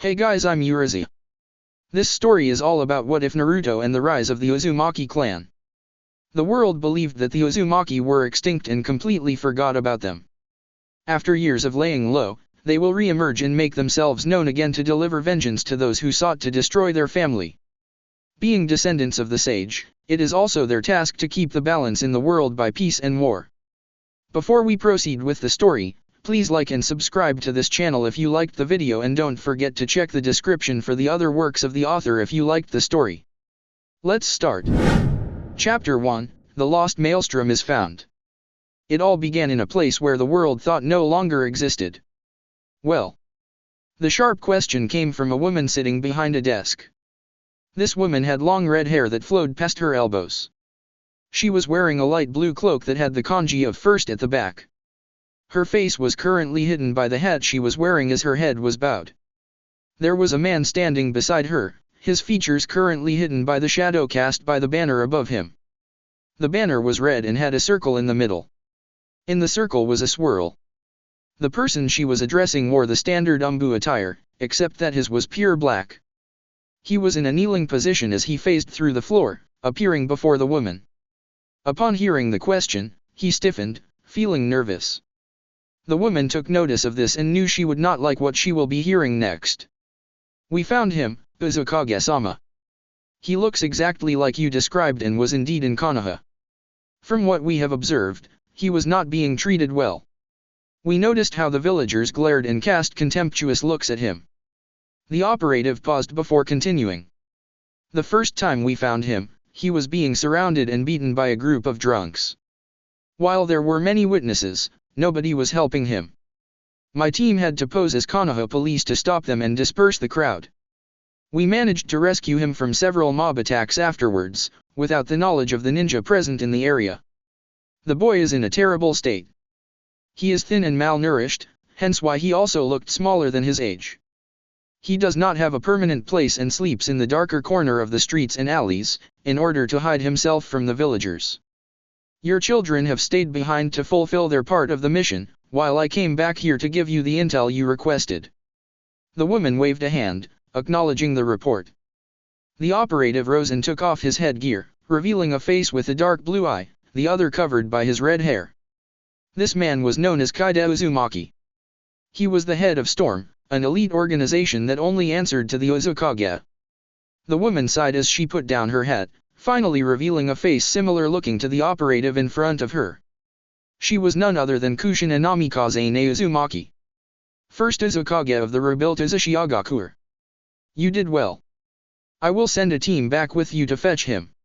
Hey guys, I'm Urizi. This story is all about what if Naruto and the rise of the Uzumaki clan. The world believed that the Uzumaki were extinct and completely forgot about them. After years of laying low, they will re-emerge and make themselves known again to deliver vengeance to those who sought to destroy their family. Being descendants of the sage, it is also their task to keep the balance in the world by peace and war. Before we proceed with the story, please like and subscribe to this channel if you liked the video, and don't forget to check the description for the other works of the author if you liked the story. Let's start. Chapter 1, The Lost Maelstrom is Found. It all began in a place where the world thought no longer existed. Well, the sharp question came from a woman sitting behind a desk. This woman had long red hair that flowed past her elbows. She was wearing a light blue cloak that had the kanji of first at the back. Her face was currently hidden by the hat she was wearing as her head was bowed. There was a man standing beside her, his features currently hidden by the shadow cast by the banner above him. The banner was red and had a circle in the middle. In the circle was a swirl. The person she was addressing wore the standard Umbu attire, except that his was pure black. He was in a kneeling position as he phased through the floor, appearing before the woman. Upon hearing the question, he stiffened, feeling nervous. The woman took notice of this and knew she would not like what she will be hearing next. "We found him, Uzumaki-sama. He looks exactly like you described and was indeed in Konoha. From what we have observed, he was not being treated well. We noticed how the villagers glared and cast contemptuous looks at him." The operative paused before continuing. "The first time we found him, he was being surrounded and beaten by a group of drunks. While there were many witnesses, nobody was helping him. My team had to pose as Konoha police to stop them and disperse the crowd. We managed to rescue him from several mob attacks afterwards, without the knowledge of the ninja present in the area. The boy is in a terrible state. He is thin and malnourished, hence why he also looked smaller than his age. He does not have a permanent place and sleeps in the darker corner of the streets and alleys, in order to hide himself from the villagers. Your children have stayed behind to fulfill their part of the mission, while I came back here to give you the intel you requested." The woman waved a hand, acknowledging the report. The operative rose and took off his headgear, revealing a face with a dark blue eye, the other covered by his red hair. This man was known as Kaide Uzumaki. He was the head of Storm, an elite organization that only answered to the Uzukage. The woman sighed as she put down her hat, finally revealing a face similar looking to the operative in front of her. She was none other than Kushin Namikaze ne Uzumaki. First Uzukage of the rebuilt Uzushiagakur. You did well. I will send a team back with you to fetch him.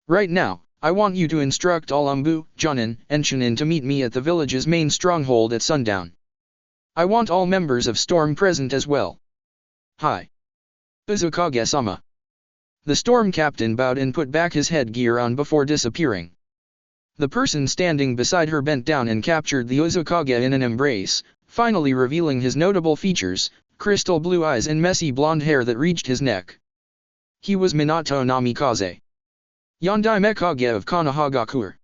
Right now, I want you to instruct all Umbu, Jonin, and Chunin to meet me at the village's main stronghold at sundown. I want all members of Storm present as well. Hi. Uzukage-sama." The Storm captain bowed and put back his headgear on before disappearing. The person standing beside her bent down and captured the Uzukage in an embrace, finally revealing his notable features, crystal blue eyes and messy blonde hair that reached his neck. He was Minato Namikaze, Yondai Mekage of Konohagakur.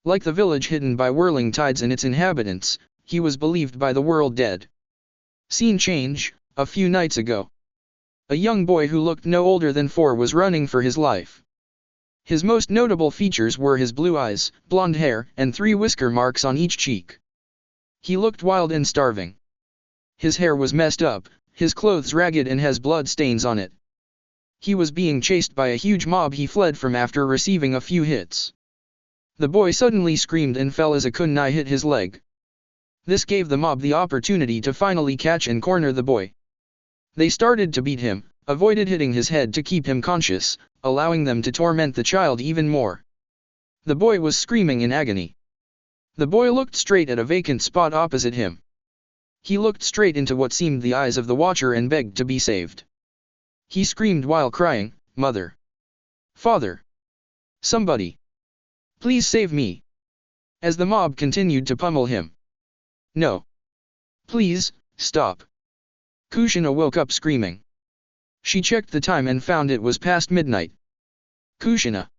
Like the village hidden by whirling tides and its inhabitants, he was believed by the world dead. Scene change, a few nights ago. A young boy who looked no older than 4 was running for his life. His most notable features were his blue eyes, blonde hair, and 3 whisker marks on each cheek. He looked wild and starving. His hair was messed up, his clothes ragged and has blood stains on it. He was being chased by a huge mob he fled from after receiving a few hits. The boy suddenly screamed and fell as a kunai hit his leg. This gave the mob the opportunity to finally catch and corner the boy. They started to beat him, avoided hitting his head to keep him conscious, allowing them to torment the child even more. The boy was screaming in agony. The boy looked straight at a vacant spot opposite him. He looked straight into what seemed the eyes of the watcher and begged to be saved. He screamed while crying, "Mother! Father! Somebody! Please save me!" As the mob continued to pummel him. "No! Please, stop!" Kushina woke up screaming. She checked the time and found it was past midnight. Kushina.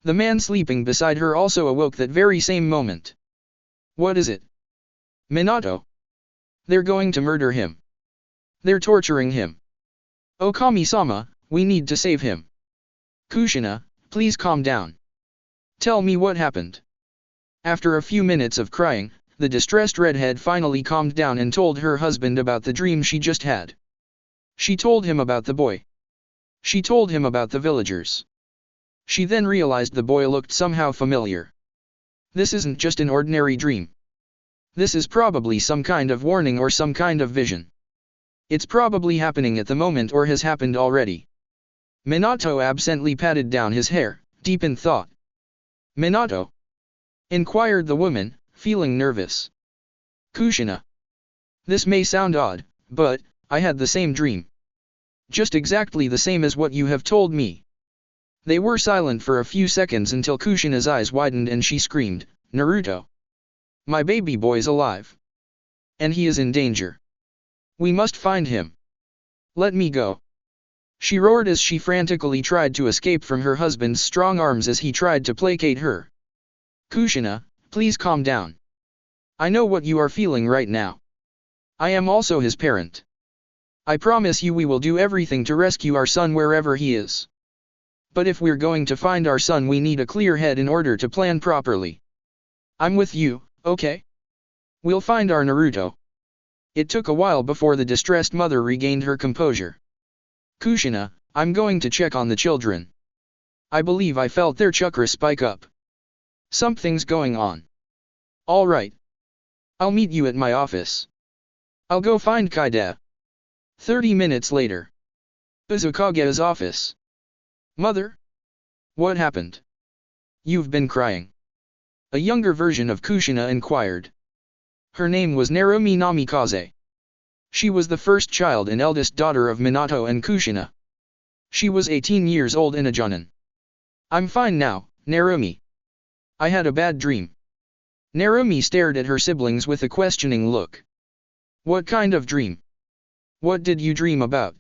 The man sleeping beside her also awoke that very same moment. "What is it?" "Minato. They're going to murder him." They're torturing him. Okami-sama, we need to save him. Kushina, please calm down. Tell me what happened. After a few minutes of crying, the distressed redhead finally calmed down and told her husband about the dream she just had. She told him about the boy. She told him about the villagers. She then realized the boy looked somehow familiar. This isn't just an ordinary dream. This is probably some kind of warning or some kind of vision. It's probably happening at the moment or has happened already. Minato absently patted down his hair, deep in thought. Minato? Inquired the woman, feeling nervous. Kushina. This may sound odd, but I had the same dream. Just exactly the same as what you have told me. They were silent for a few seconds until Kushina's eyes widened and she screamed, Naruto. My baby boy's alive. And he is in danger. We must find him. Let me go. She roared as she frantically tried to escape from her husband's strong arms as he tried to placate her. Kushina, please calm down. I know what you are feeling right now. I am also his parent. I promise you we will do everything to rescue our son wherever he is. But if we're going to find our son we need a clear head in order to plan properly. I'm with you, okay? We'll find our Naruto. It took a while before the distressed mother regained her composure. Kushina, I'm going to check on the children. I believe I felt their chakra spike up. Something's going on. All right. I'll meet you at my office. I'll go find Kaide. 30 minutes later. Uzukage's office. Mother? What happened? You've been crying. A younger version of Kushina inquired. Her name was Narumi Namikaze. She was the first child and eldest daughter of Minato and Kushina. She was 18 years old and a jonin. I'm fine now, Narumi. I had a bad dream. Narumi stared at her siblings with a questioning look. What kind of dream? What did you dream about?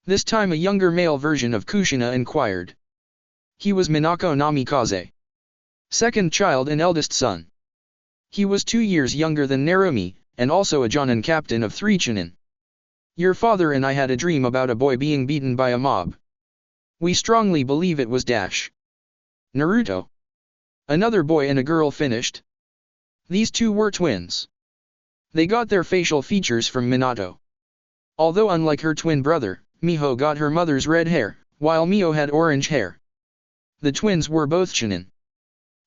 This time a younger male version of Kushina inquired. He was Minako Namikaze. Second child and eldest son. He was 2 years younger than Narumi, and also a jonin captain of 3 chunin. Your father and I had a dream about a boy being beaten by a mob. We strongly believe it was Naruto. Another boy and a girl finished. These two were twins. They got their facial features from Minato. Although unlike her twin brother, Miho got her mother's red hair, while Mio had orange hair. The twins were both chunin.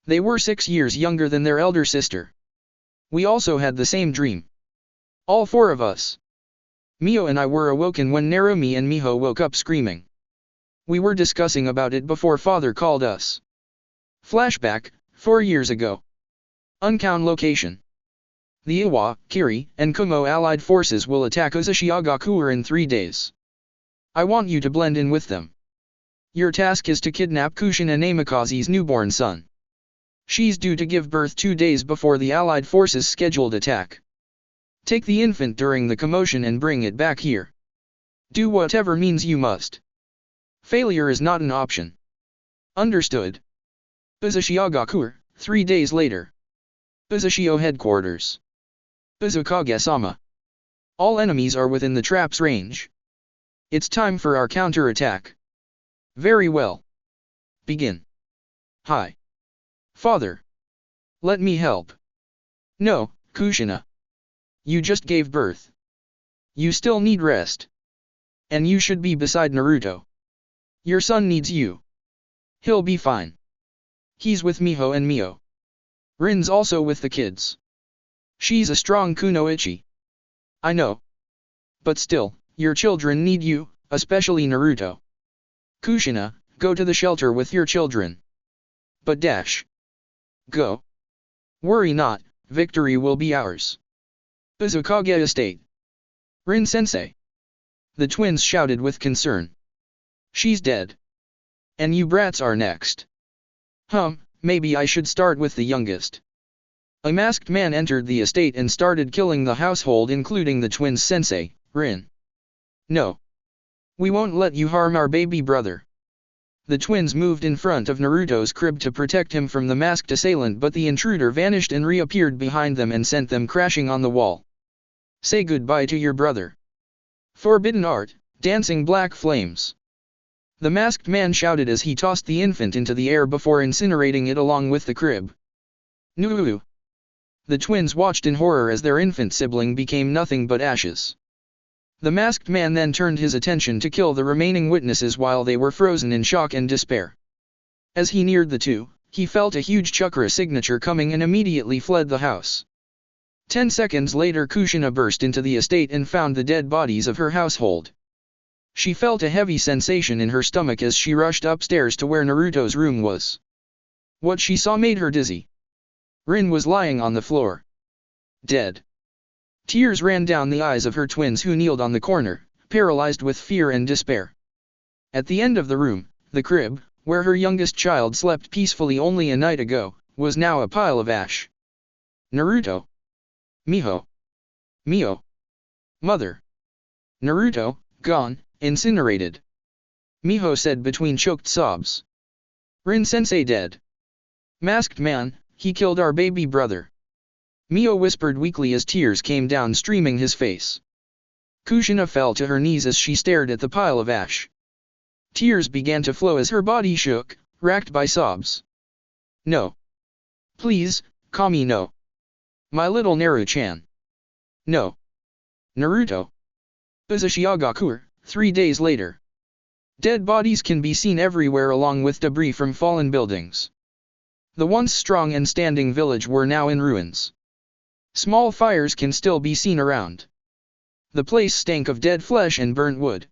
They were 6 years younger than their elder sister. We also had the same dream. All 4 of us. Mio and I were awoken when Narumi and Miho woke up screaming. We were discussing about it before father called us. Flashback, 4 years ago. Unknown location. The Iwa, Kiri, and Kumo allied forces will attack Uzumaki in 3 days. I want you to blend in with them. Your task is to kidnap Kushina Namikaze's newborn son. She's due to give birth 2 days before the allied forces' scheduled attack. Take the infant during the commotion and bring it back here. Do whatever means you must. Failure is not an option. Understood. Uzumaki, 3 days later. Uzushio headquarters. Uzukage-sama. All enemies are within the trap's range. It's time for our counterattack. Very well. Begin. Hi. Father. Let me help. No, Kushina. You just gave birth. You still need rest. And you should be beside Naruto. Your son needs you. He'll be fine. He's with Miho and Mio. Rin's also with the kids. She's a strong kunoichi. I know. But still, your children need you, especially Naruto. Kushina, go to the shelter with your children. But go. Worry not, victory will be ours. Uzukage Estate. Rin-sensei. The twins shouted with concern. She's dead. And you brats are next. Maybe I should start with the youngest. A masked man entered the estate and started killing the household including the twins' sensei, Rin. No. We won't let you harm our baby brother. The twins moved in front of Naruto's crib to protect him from the masked assailant but the intruder vanished and reappeared behind them and sent them crashing on the wall. Say goodbye to your brother. Forbidden art, dancing black flames. The masked man shouted as he tossed the infant into the air before incinerating it along with the crib. Nuu! The twins watched in horror as their infant sibling became nothing but ashes. The masked man then turned his attention to kill the remaining witnesses while they were frozen in shock and despair. As he neared the two, he felt a huge chakra signature coming and immediately fled the house. 10 seconds later Kushina burst into the estate and found the dead bodies of her household. She felt a heavy sensation in her stomach as she rushed upstairs to where Naruto's room was. What she saw made her dizzy. Rin was lying on the floor. Dead. Tears ran down the eyes of her twins who kneeled on the corner, paralyzed with fear and despair. At the end of the room, the crib, where her youngest child slept peacefully only a night ago, was now a pile of ash. Naruto. Miho. Mio. Mother. Naruto, gone, incinerated. Miho said between choked sobs. Rin-sensei dead. Masked man, he killed our baby brother. Mio whispered weakly as tears came down streaming his face. Kushina fell to her knees as she stared at the pile of ash. Tears began to flow as her body shook, racked by sobs. No. Please, Kami no. My little Naru-chan. No. Naruto. Uzushiagakur, 3 days later. Dead bodies can be seen everywhere along with debris from fallen buildings. The once strong and standing village were now in ruins. Small fires can still be seen around. The place stank of dead flesh and burnt wood.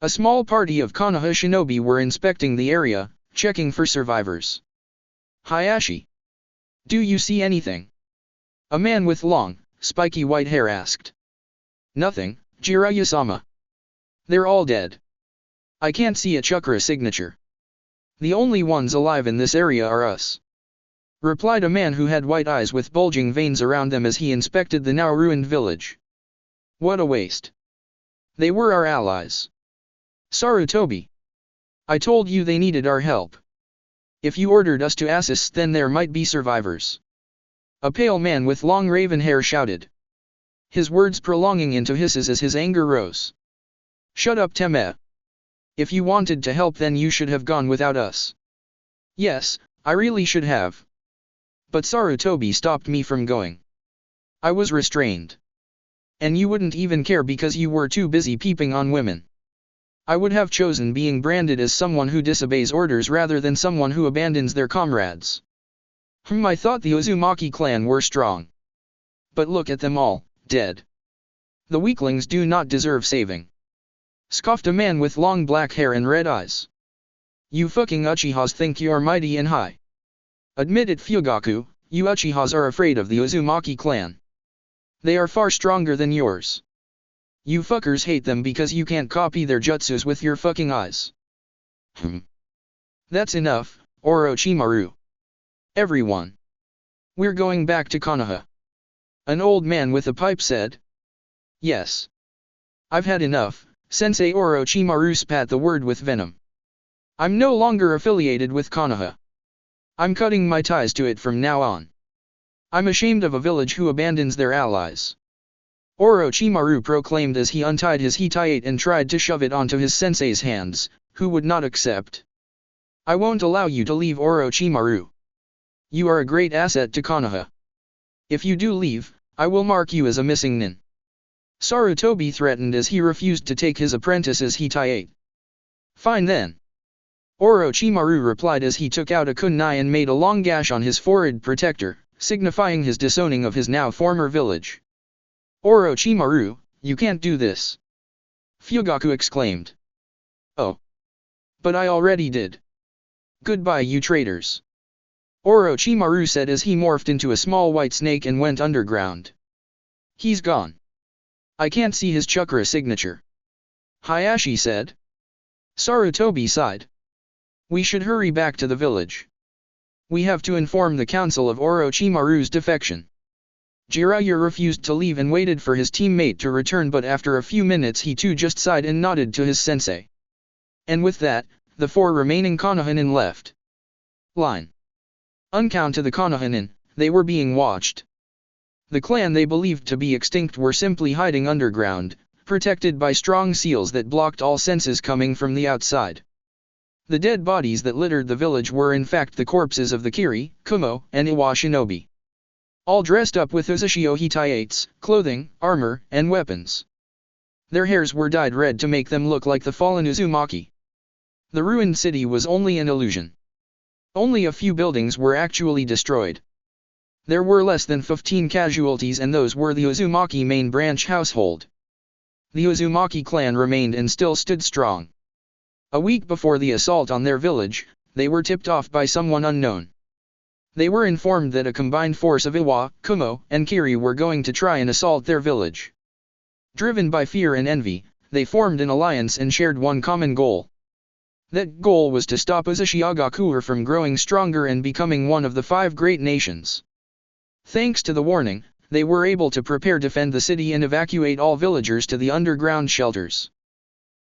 A small party of Konoha shinobi were inspecting the area, checking for survivors. Hayashi. Do you see anything? A man with long, spiky white hair asked. Nothing, Jiraiya-sama. They're all dead. I can't see a chakra signature. The only ones alive in this area are us. Replied a man who had white eyes with bulging veins around them as he inspected the now ruined village. What a waste. They were our allies. Sarutobi. I told you they needed our help. If you ordered us to assist then there might be survivors. A pale man with long raven hair shouted. His words prolonging into hisses as his anger rose. Shut up Teme. If you wanted to help then you should have gone without us. Yes, I really should have. But Sarutobi stopped me from going. I was restrained. And you wouldn't even care because you were too busy peeping on women. I would have chosen being branded as someone who disobeys orders rather than someone who abandons their comrades. I thought the Uzumaki clan were strong. But look at them all, dead. The weaklings do not deserve saving. Scoffed a man with long black hair and red eyes. You fucking Uchihas think you're mighty and high. Admit it Fugaku, you Uchihas are afraid of the Uzumaki clan. They are far stronger than yours. You fuckers hate them because you can't copy their jutsus with your fucking eyes. That's enough, Orochimaru. Everyone. We're going back to Konoha. An old man with a pipe said. Yes. I've had enough, Sensei Orochimaru spat the word with venom. I'm no longer affiliated with Konoha. I'm cutting my ties to it from now on. I'm ashamed of a village who abandons their allies. Orochimaru proclaimed as he untied his hitayate and tried to shove it onto his sensei's hands, who would not accept. I won't allow you to leave Orochimaru. You are a great asset to Konoha. If you do leave, I will mark you as a missing nin. Sarutobi threatened as he refused to take his apprentice's hitayate. Fine then. Orochimaru replied as he took out a kunai and made a long gash on his forehead protector, signifying his disowning of his now former village. Orochimaru, you can't do this. Fugaku exclaimed. Oh. But I already did. Goodbye you traitors. Orochimaru said as he morphed into a small white snake and went underground. He's gone. I can't see his chakra signature. Hayashi said. Sarutobi sighed. We should hurry back to the village. We have to inform the council of Orochimaru's defection. Jiraiya refused to leave and waited for his teammate to return, but after a few minutes he too just sighed and nodded to his sensei. And with that, the 4 remaining Konohanin left. Line. Uncount to the Konohanin, they were being watched. The clan they believed to be extinct were simply hiding underground, protected by strong seals that blocked all senses coming from the outside. The dead bodies that littered the village were in fact the corpses of the Kiri, Kumo, and Iwa shinobi. All dressed up with Uzushio Hitaites, clothing, armor, and weapons. Their hairs were dyed red to make them look like the fallen Uzumaki. The ruined city was only an illusion. Only a few buildings were actually destroyed. There were less than 15 casualties, and those were the Uzumaki main branch household. The Uzumaki clan remained and still stood strong. A week before the assault on their village, they were tipped off by someone unknown. They were informed that a combined force of Iwa, Kumo, and Kiri were going to try and assault their village. Driven by fear and envy, they formed an alliance and shared one common goal. That goal was to stop Uzushiagakuer from growing stronger and becoming one of the 5 great nations. Thanks to the warning, they were able to prepare to defend the city and evacuate all villagers to the underground shelters.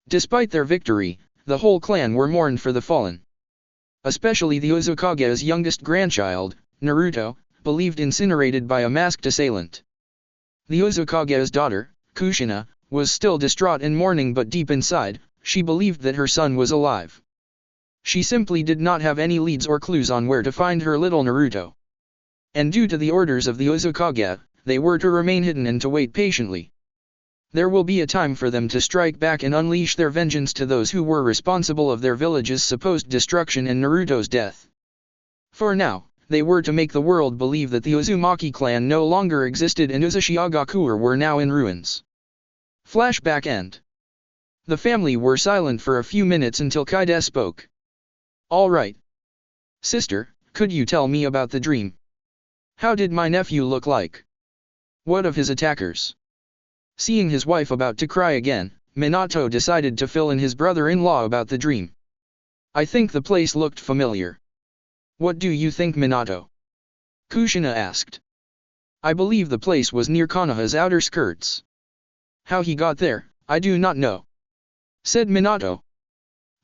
Despite their victory, the whole clan were mourned for the fallen. Especially the Uzukage's youngest grandchild, Naruto, believed incinerated by a masked assailant. The Uzukage's daughter, Kushina, was still distraught and mourning, but deep inside, she believed that her son was alive. She simply did not have any leads or clues on where to find her little Naruto. And due to the orders of the Uzukage, they were to remain hidden and to wait patiently. There will be a time for them to strike back and unleash their vengeance to those who were responsible of their village's supposed destruction and Naruto's death. For now, they were to make the world believe that the Uzumaki clan no longer existed and Uzushiagakuer were now in ruins. Flashback end. The family were silent for a few minutes until Kaide spoke. "All right. Sister, could you tell me about the dream? How did my nephew look like? What of his attackers?" Seeing his wife about to cry again, Minato decided to fill in his brother-in-law about the dream. "I think the place looked familiar." "What do you think, Minato?" Kushina asked. "I believe the place was near Konoha's outer skirts. How he got there, I do not know," said Minato.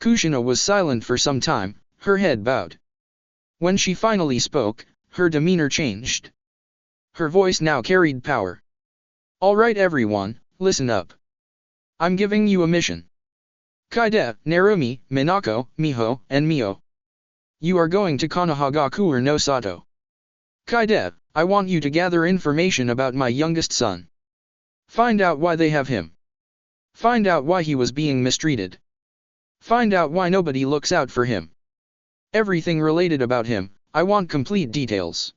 Kushina was silent for some time, her head bowed. When she finally spoke, her demeanor changed. Her voice now carried power. "All right everyone, listen up. I'm giving you a mission. Kaide, Narumi, Minako, Miho, and Mio. You are going to Konohagakuer no Sato. Kaide, I want you to gather information about my youngest son. Find out why they have him. Find out why he was being mistreated. Find out why nobody looks out for him. Everything related about him, I want complete details.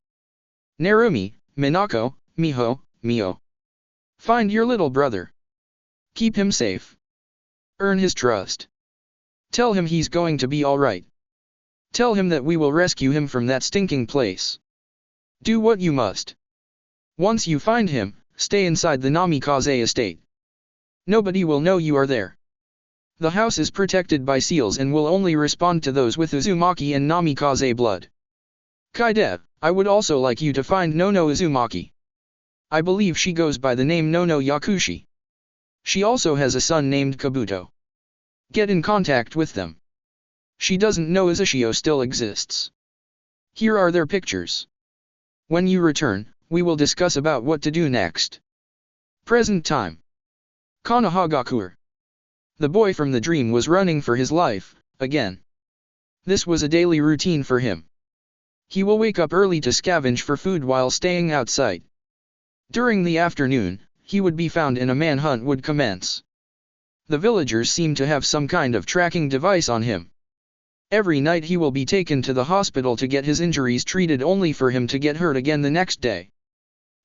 Narumi, Minako, Miho, Mio. Find your little brother. Keep him safe. Earn his trust. Tell him he's going to be alright. Tell him that we will rescue him from that stinking place. Do what you must. Once you find him, stay inside the Namikaze estate. Nobody will know you are there. The house is protected by seals and will only respond to those with Uzumaki and Namikaze blood. Kaide, I would also like you to find Nono Uzumaki. I believe she goes by the name Nono Yakushi. She also has a son named Kabuto. Get in contact with them. She doesn't know Uzushio still exists. Here are their pictures. When you return, we will discuss about what to do next." Present time. Konohagakuer. The boy from the dream was running for his life, again. This was a daily routine for him. He will wake up early to scavenge for food while staying outside. During the afternoon, he would be found and a manhunt would commence. The villagers seem to have some kind of tracking device on him. Every night he will be taken to the hospital to get his injuries treated, only for him to get hurt again the next day.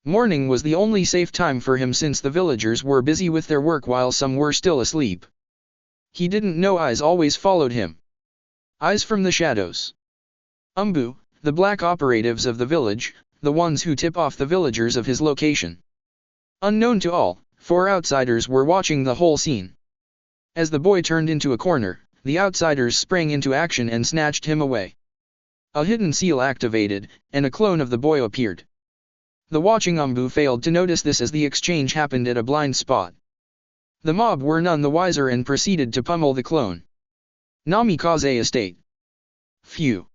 Morning was the only safe time for him since the villagers were busy with their work while some were still asleep. He didn't know eyes always followed him. Eyes from the shadows. Umbu, the black operatives of the village, the ones who tip off the villagers of his location. Unknown to all, 4 outsiders were watching the whole scene. As the boy turned into a corner, the outsiders sprang into action and snatched him away. A hidden seal activated, and a clone of the boy appeared. The watching Umbu failed to notice this as the exchange happened at a blind spot. The mob were none the wiser and proceeded to pummel the clone. Namikaze estate. Phew.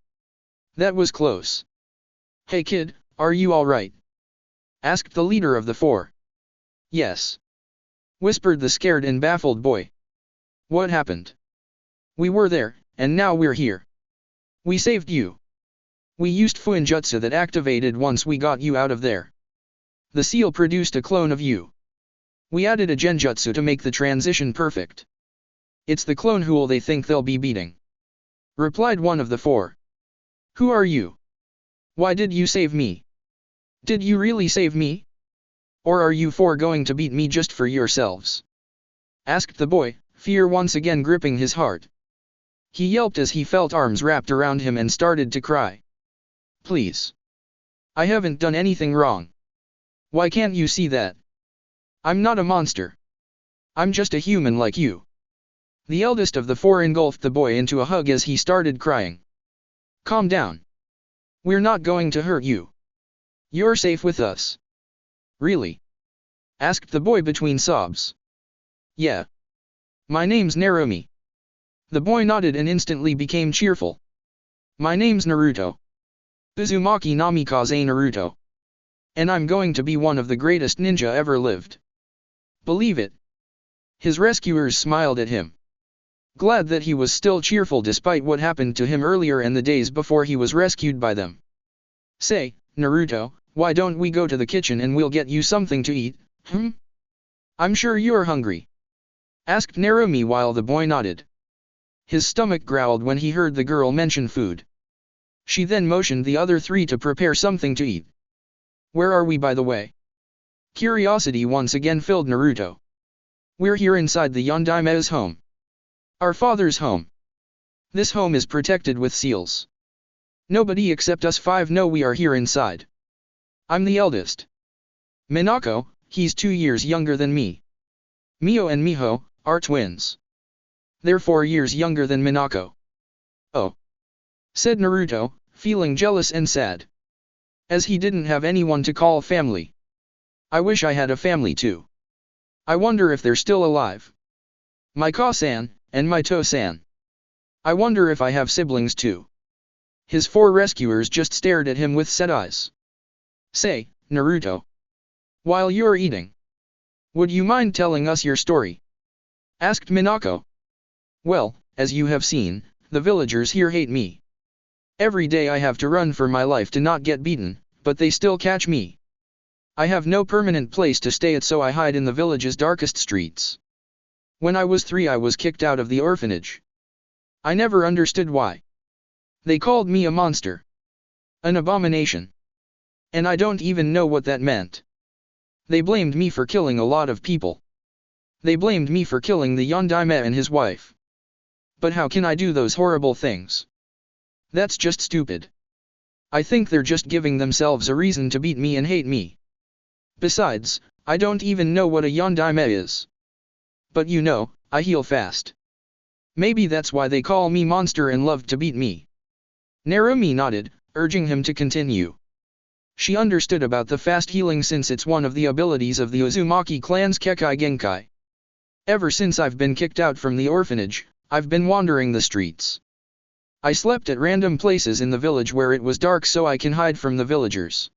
That was close. "Hey kid, are you alright?" asked the leader of the 4. "Yes. whispered the scared and baffled boy. What happened? We were there, and now we're here. We saved you. We used Fuinjutsu that activated once we got you out of there. The seal produced a clone of you. We added a genjutsu to make the transition perfect. It's the clone who'll they think they'll be beating. Replied one of the four. Who are you? Why did you save me? Did you really save me? Or are you four going to beat me just for yourselves? Asked the boy, fear once again gripping his heart. He yelped as he felt arms wrapped around him and started to cry. Please. I haven't done anything wrong. Why can't you see that? I'm not a monster. I'm just a human like you. The eldest of the four engulfed the boy into a hug as he started crying. Calm down. We're not going to hurt you. You're safe with us. Really? Asked the boy between sobs. Yeah. My name's Narumi. The boy nodded and instantly became cheerful. My name's Naruto. Uzumaki Namikaze Naruto. And I'm going to be one of the greatest ninja ever lived. Believe it. His rescuers smiled at him. Glad that he was still cheerful despite what happened to him earlier and the days before he was rescued by them. Say, Naruto, why don't we go to the kitchen and we'll get you something to eat, I'm sure you're hungry. Asked Narumi while the boy nodded. His stomach growled when he heard the girl mention food. She then motioned the other three to prepare something to eat. Where are we by the way? Curiosity once again filled Naruto. We're here inside the Yondaime's home. Our father's home. This home is protected with seals. Nobody except us five know we are here inside. I'm the eldest. Minako, he's 2 years younger than me. Mio and Miho are twins. They're 4 years younger than Minako. Oh. Said Naruto, feeling jealous and sad. As he didn't have anyone to call family. I wish I had a family too. I wonder if they're still alive. My Ka-san, and my To-san. I wonder if I have siblings too. His four rescuers just stared at him with sad eyes. Say, Naruto. While you're eating. Would you mind telling us your story? Asked Minako. Well, as you have seen, the villagers here hate me. Every day I have to run for my life to not get beaten, but they still catch me. I have no permanent place to stay at, so I hide in the village's darkest streets. When I was 3 I was kicked out of the orphanage. I never understood why. They called me a monster. An abomination. And I don't even know what that meant. They blamed me for killing a lot of people. They blamed me for killing the Yondaime and his wife. But how can I do those horrible things? That's just stupid. I think they're just giving themselves a reason to beat me and hate me. Besides, I don't even know what a Yondaime is. But you know, I heal fast. Maybe that's why they call me monster and love to beat me. Narumi nodded, urging him to continue. She understood about the fast healing since it's one of the abilities of the Uzumaki clan's Kekai Genkai. Ever since I've been kicked out from the orphanage, I've been wandering the streets. I slept at random places in the village where it was dark so I can hide from the villagers.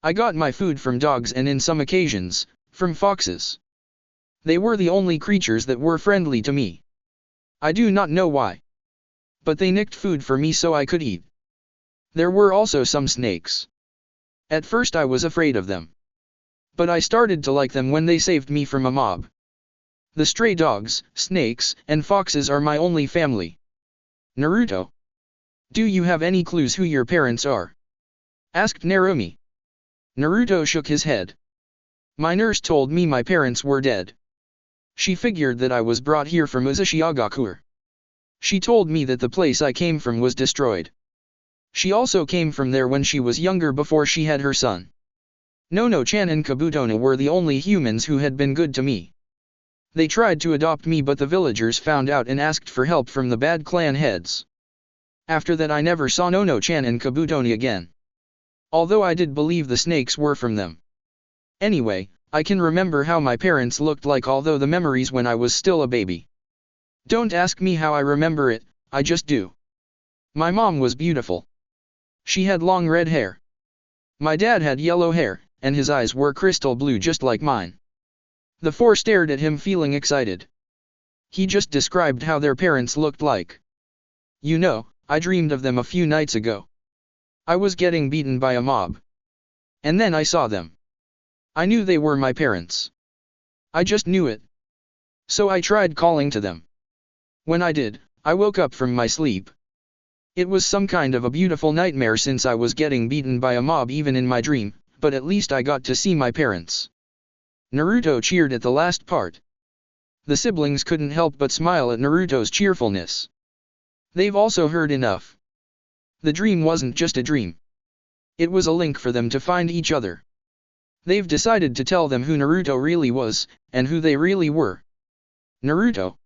I got my food from dogs and in some occasions, from foxes. They were the only creatures that were friendly to me. I do not know why. But they nicked food for me so I could eat. There were also some snakes. At first I was afraid of them. But I started to like them when they saved me from a mob. The stray dogs, snakes, and foxes are my only family. Naruto. Do you have any clues who your parents are? Asked Narumi. Naruto shook his head. My nurse told me my parents were dead. She figured that I was brought here from Uzushiagakur. She told me that the place I came from was destroyed. She also came from there when she was younger before she had her son. Nono-chan and Kabutona were the only humans who had been good to me. They tried to adopt me but the villagers found out and asked for help from the bad clan heads. After that I never saw Nono-chan and Kabutona again. Although I did believe the snakes were from them. Anyway, I can remember how my parents looked like, although the memories when I was still a baby. Don't ask me how I remember it, I just do. My mom was beautiful. She had long red hair. My dad had yellow hair, and his eyes were crystal blue just like mine. The four stared at him feeling excited. He just described how their parents looked like. You know, I dreamed of them a few nights ago. I was getting beaten by a mob. And then I saw them. I knew they were my parents. I just knew it. So I tried calling to them. When I did, I woke up from my sleep. It was some kind of a beautiful nightmare since I was getting beaten by a mob even in my dream, but at least I got to see my parents. Naruto cheered at the last part. The siblings couldn't help but smile at Naruto's cheerfulness. They've also heard enough. The dream wasn't just a dream. It was a link for them to find each other. They've decided to tell them who Naruto really was, and who they really were. Naruto.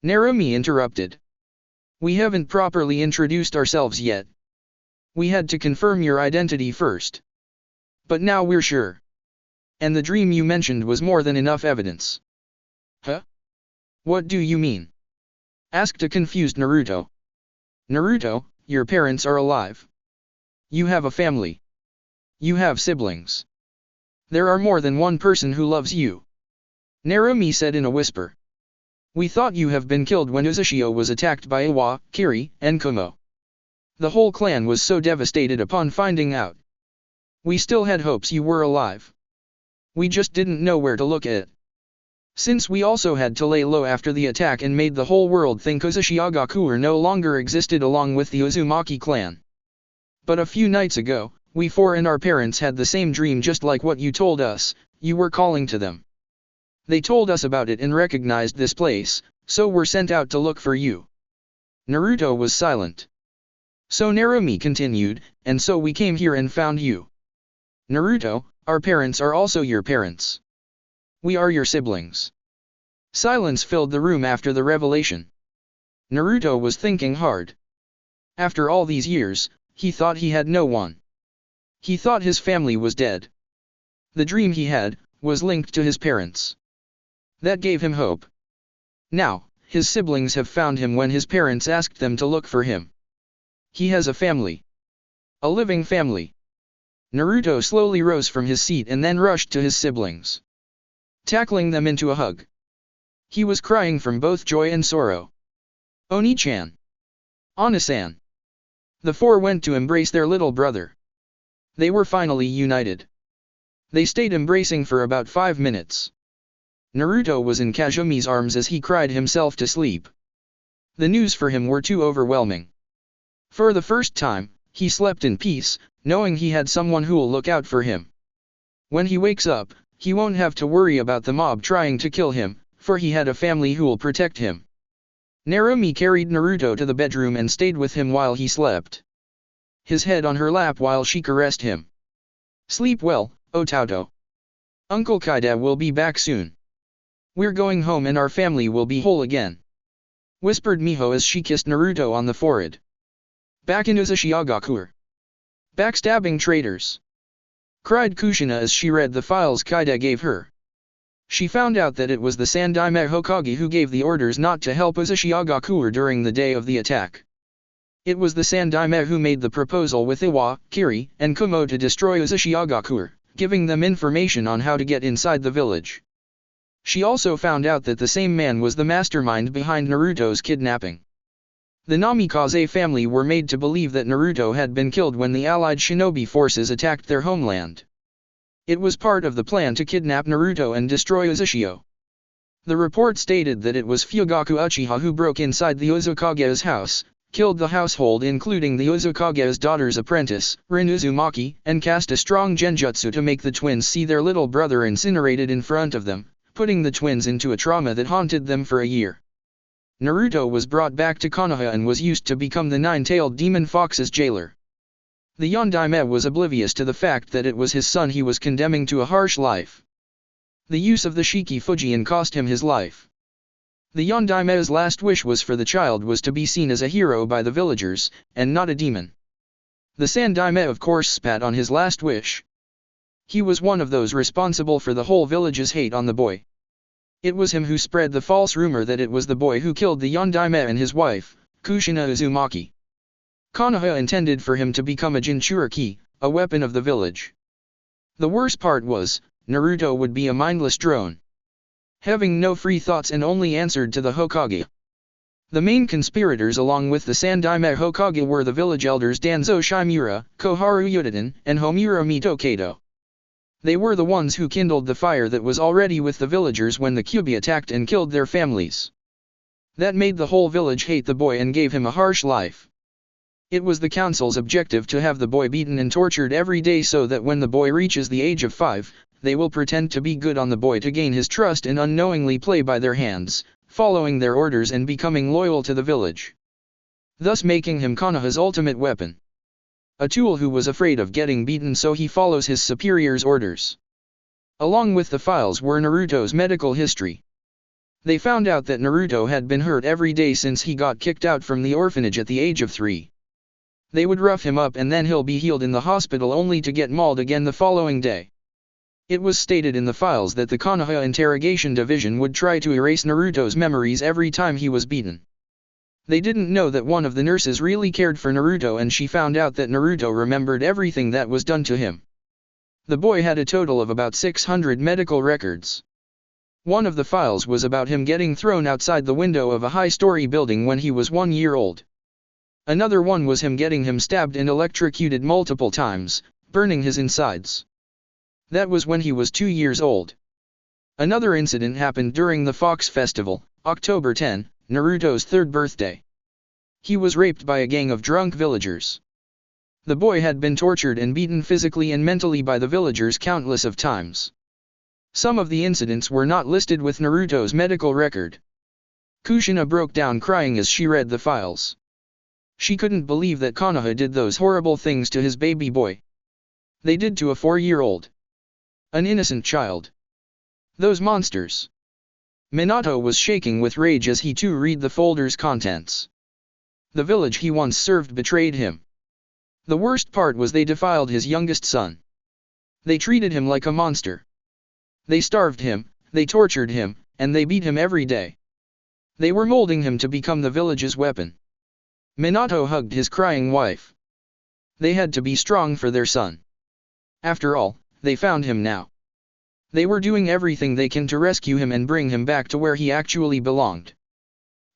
Narumi interrupted. We haven't properly introduced ourselves yet. We had to confirm your identity first. But now we're sure. And the dream you mentioned was more than enough evidence. Huh? What do you mean? Asked a confused Naruto. Naruto, your parents are alive. You have a family. You have siblings. There are more than one person who loves you. Narumi said in a whisper. We thought you have been killed when Uzushio was attacked by Iwa, Kiri, and Kumo. The whole clan was so devastated upon finding out. We still had hopes you were alive. We just didn't know where to look at. Since we also had to lay low after the attack and made the whole world think Uzushiagakuer no longer existed along with the Uzumaki clan. But a few nights ago, we four and our parents had the same dream just like what you told us, you were calling to them. They told us about it and recognized this place, so we're sent out to look for you. Naruto was silent. So Narumi continued, and so we came here and found you. Naruto, our parents are also your parents. We are your siblings. Silence filled the room after the revelation. Naruto was thinking hard. After all these years, he thought he had no one. He thought his family was dead. The dream he had was linked to his parents. That gave him hope. Now, his siblings have found him when his parents asked them to look for him. He has a family. A living family. Naruto slowly rose from his seat and then rushed to his siblings, tackling them into a hug. He was crying from both joy and sorrow. Oni-chan. Ana-san. The four went to embrace their little brother. They were finally united. They stayed embracing for about 5 minutes. Naruto was in Kazumi's arms as he cried himself to sleep. The news for him were too overwhelming. For the first time, he slept in peace, knowing he had someone who'll look out for him. When he wakes up, he won't have to worry about the mob trying to kill him, for he had a family who'll protect him. Narumi carried Naruto to the bedroom and stayed with him while he slept. His head on her lap while she caressed him. Sleep well, Otauto. Uncle Kaida will be back soon. We're going home and our family will be whole again. Whispered Miho as she kissed Naruto on the forehead. Back in Uzushiagakuer. Backstabbing traitors. Cried Kushina as she read the files Kaida gave her. She found out that it was the Sandaime Hokage who gave the orders not to help Uzushiagakuer during the day of the attack. It was the Sandaime who made the proposal with Iwa, Kiri, and Kumo to destroy Uzushiagakuer, giving them information on how to get inside the village. She also found out that the same man was the mastermind behind Naruto's kidnapping. The Namikaze family were made to believe that Naruto had been killed when the allied shinobi forces attacked their homeland. It was part of the plan to kidnap Naruto and destroy Uzushio. The report stated that it was Fugaku Uchiha who broke inside the Uzukage's house, killed the household including the Uzukage's daughter's apprentice, Rin Uzumaki, and cast a strong genjutsu to make the twins see their little brother incinerated in front of them, putting the twins into a trauma that haunted them for a year. Naruto was brought back to Konoha and was used to become the nine-tailed demon fox's jailer. The Yondaime was oblivious to the fact that it was his son he was condemning to a harsh life. The use of the Shiki Fujian cost him his life. The Yondaime's last wish was for the child was to be seen as a hero by the villagers, and not a demon. The Sandaime of course spat on his last wish. He was one of those responsible for the whole village's hate on the boy. It was him who spread the false rumor that it was the boy who killed the Yondaime and his wife, Kushina Uzumaki. Konoha intended for him to become a Jinchuriki, a weapon of the village. The worst part was, Naruto would be a mindless drone. having no free thoughts and only answered to the Hokage. The main conspirators along with the Sandaime Hokage were the village elders Danzo Shimura, Koharu Yudiden, and Homura Mito Kato. They were the ones who kindled the fire that was already with the villagers when the Kyubi attacked and killed their families. That made the whole village hate the boy and gave him a harsh life. It was the council's objective to have the boy beaten and tortured every day so that when the boy reaches the age of 5, they will pretend to be good on the boy to gain his trust and unknowingly play by their hands, following their orders and becoming loyal to the village. Thus making him Konoha's ultimate weapon. A tool who was afraid of getting beaten so he follows his superior's orders. Along with the files were Naruto's medical history. They found out that Naruto had been hurt every day since he got kicked out from the orphanage at the age of 3. They would rough him up and then he'll be healed in the hospital only to get mauled again the following day. It was stated in the files that the Konoha Interrogation Division would try to erase Naruto's memories every time he was beaten. They didn't know that one of the nurses really cared for Naruto and she found out that Naruto remembered everything that was done to him. The boy had a total of about 600 medical records. One of the files was about him getting thrown outside the window of a high-story building when he was 1 year old. Another one was him getting him stabbed and electrocuted multiple times, burning his insides. That was when he was 2 years old. Another incident happened during the Fox Festival, October 10, Naruto's 3rd birthday. He was raped by a gang of drunk villagers. The boy had been tortured and beaten physically and mentally by the villagers countless of times. Some of the incidents were not listed with Naruto's medical record. Kushina broke down crying as she read the files. She couldn't believe that Konoha did those horrible things to his baby boy. They did to a 4-year-old. An innocent child. Those monsters. Minato was shaking with rage as he too read the folder's contents. The village he once served betrayed him. The worst part was they defiled his youngest son. They treated him like a monster. They starved him, they tortured him, and they beat him every day. They were molding him to become the village's weapon. Minato hugged his crying wife. They had to be strong for their son. After all, they found him now. They were doing everything they can to rescue him and bring him back to where he actually belonged.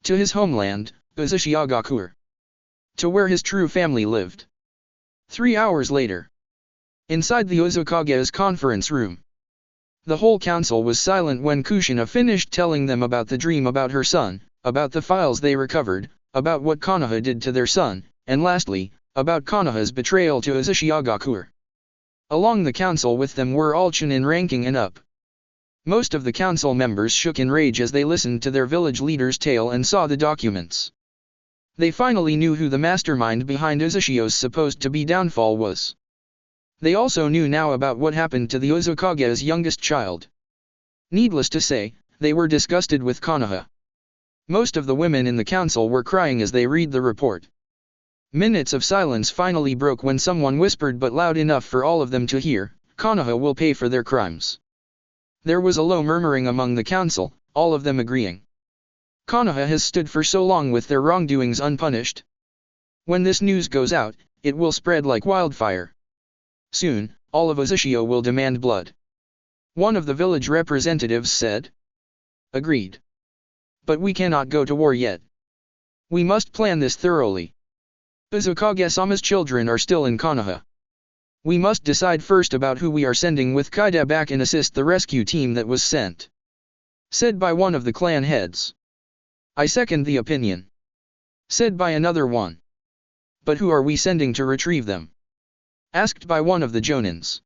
To his homeland, Uzumaki. To where his true family lived. 3 hours later. Inside the Uzukage's conference room. The whole council was silent when Kushina finished telling them about the dream about her son, about the files they recovered, about what Konoha did to their son, and lastly, about Konoha's betrayal to Uzumaki. Along the council with them were all Chunin ranking and up. Most of the council members shook in rage as they listened to their village leader's tale and saw the documents. They finally knew who the mastermind behind Uzushio's supposed to be downfall was. They also knew now about what happened to the Uzukage's youngest child. Needless to say, they were disgusted with Konoha. Most of the women in the council were crying as they read the report. Minutes of silence finally broke when someone whispered but loud enough for all of them to hear, "Konoha will pay for their crimes." There was a low murmuring among the council, all of them agreeing. Konoha has stood for so long with their wrongdoings unpunished. When this news goes out, it will spread like wildfire. Soon, all of Uzushio will demand blood. One of the village representatives said. Agreed. But we cannot go to war yet. We must plan this thoroughly. Uzukage-sama's children are still in Konoha. We must decide first about who we are sending with Kaida back and assist the rescue team that was sent. Said by one of the clan heads. I second the opinion. Said by another one. But who are we sending to retrieve them? Asked by one of the Jonins.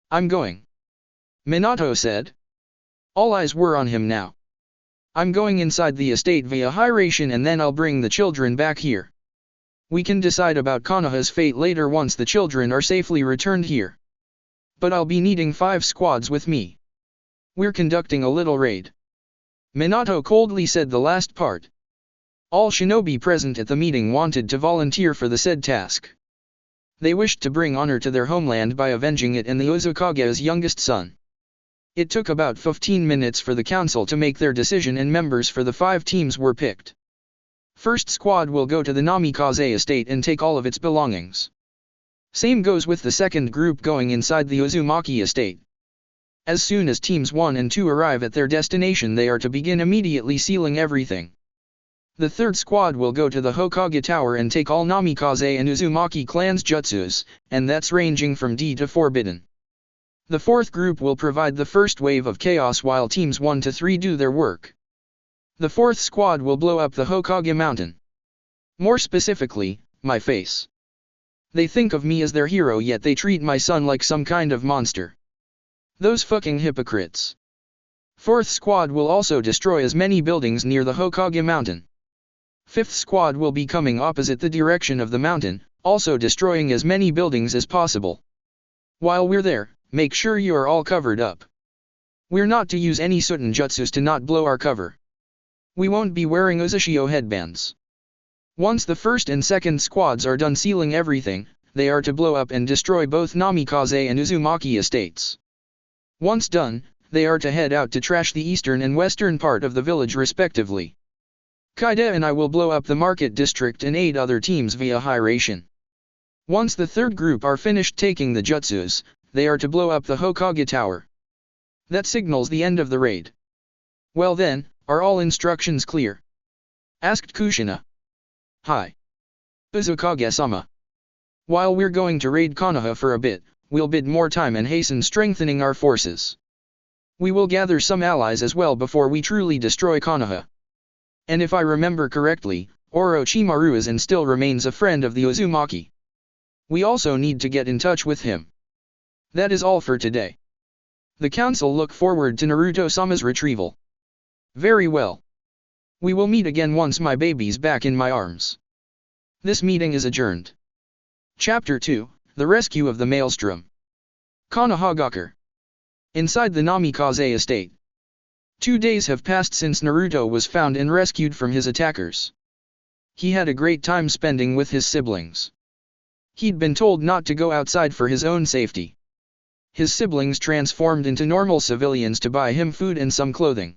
I'm going. Minato said. All eyes were on him now. I'm going inside the estate via Hiration and then I'll bring the children back here. We can decide about Konoha's fate later once the children are safely returned here. But I'll be needing 5 squads with me. We're conducting a little raid. Minato coldly said the last part. All shinobi present at the meeting wanted to volunteer for the said task. They wished to bring honor to their homeland by avenging it and the Uzukage's youngest son. It took about 15 minutes for the council to make their decision and members for the 5 teams were picked. First squad will go to the Namikaze estate and take all of its belongings. Same goes with the second group going inside the Uzumaki estate. As soon as teams 1 and 2 arrive at their destination, they are to begin immediately sealing everything. The third squad will go to the Hokage Tower and take all Namikaze and Uzumaki clans jutsus, and that's ranging from D to Forbidden. The fourth group will provide the first wave of chaos while teams 1 to 3 do their work. The fourth squad will blow up the Hokage mountain. More specifically, my face. They think of me as their hero, yet they treat my son like some kind of monster. Those fucking hypocrites. Fourth squad will also destroy as many buildings near the Hokage mountain. Fifth squad will be coming opposite the direction of the mountain, also destroying as many buildings as possible. While we're there, make sure you are all covered up. We're not to use any Suten jutsus to not blow our cover. We won't be wearing Uzushio headbands. Once the first and second squads are done sealing everything, they are to blow up and destroy both Namikaze and Uzumaki estates. Once done, they are to head out to trash the eastern and western part of the village respectively. Kaide and I will blow up the market district and aid other teams via high ration. Once the third group are finished taking the jutsus, they are to blow up the Hokage Tower. That signals the end of the raid. Well then, are all instructions clear? Asked Kushina. Hi. Uzukage-sama. While we're going to raid Konoha for a bit, we'll bid more time and hasten strengthening our forces. We will gather some allies as well before we truly destroy Konoha. And if I remember correctly, Orochimaru is and still remains a friend of the Uzumaki. We also need to get in touch with him. That is all for today. The council look forward to Naruto-sama's retrieval. Very well. We will meet again once my baby's back in my arms. This meeting is adjourned. Chapter 2, The Rescue of the Maelstrom. Konohagakure. Inside the Namikaze estate. 2 days have passed since Naruto was found and rescued from his attackers. He had a great time spending with his siblings. He'd been told not to go outside for his own safety. His siblings transformed into normal civilians to buy him food and some clothing.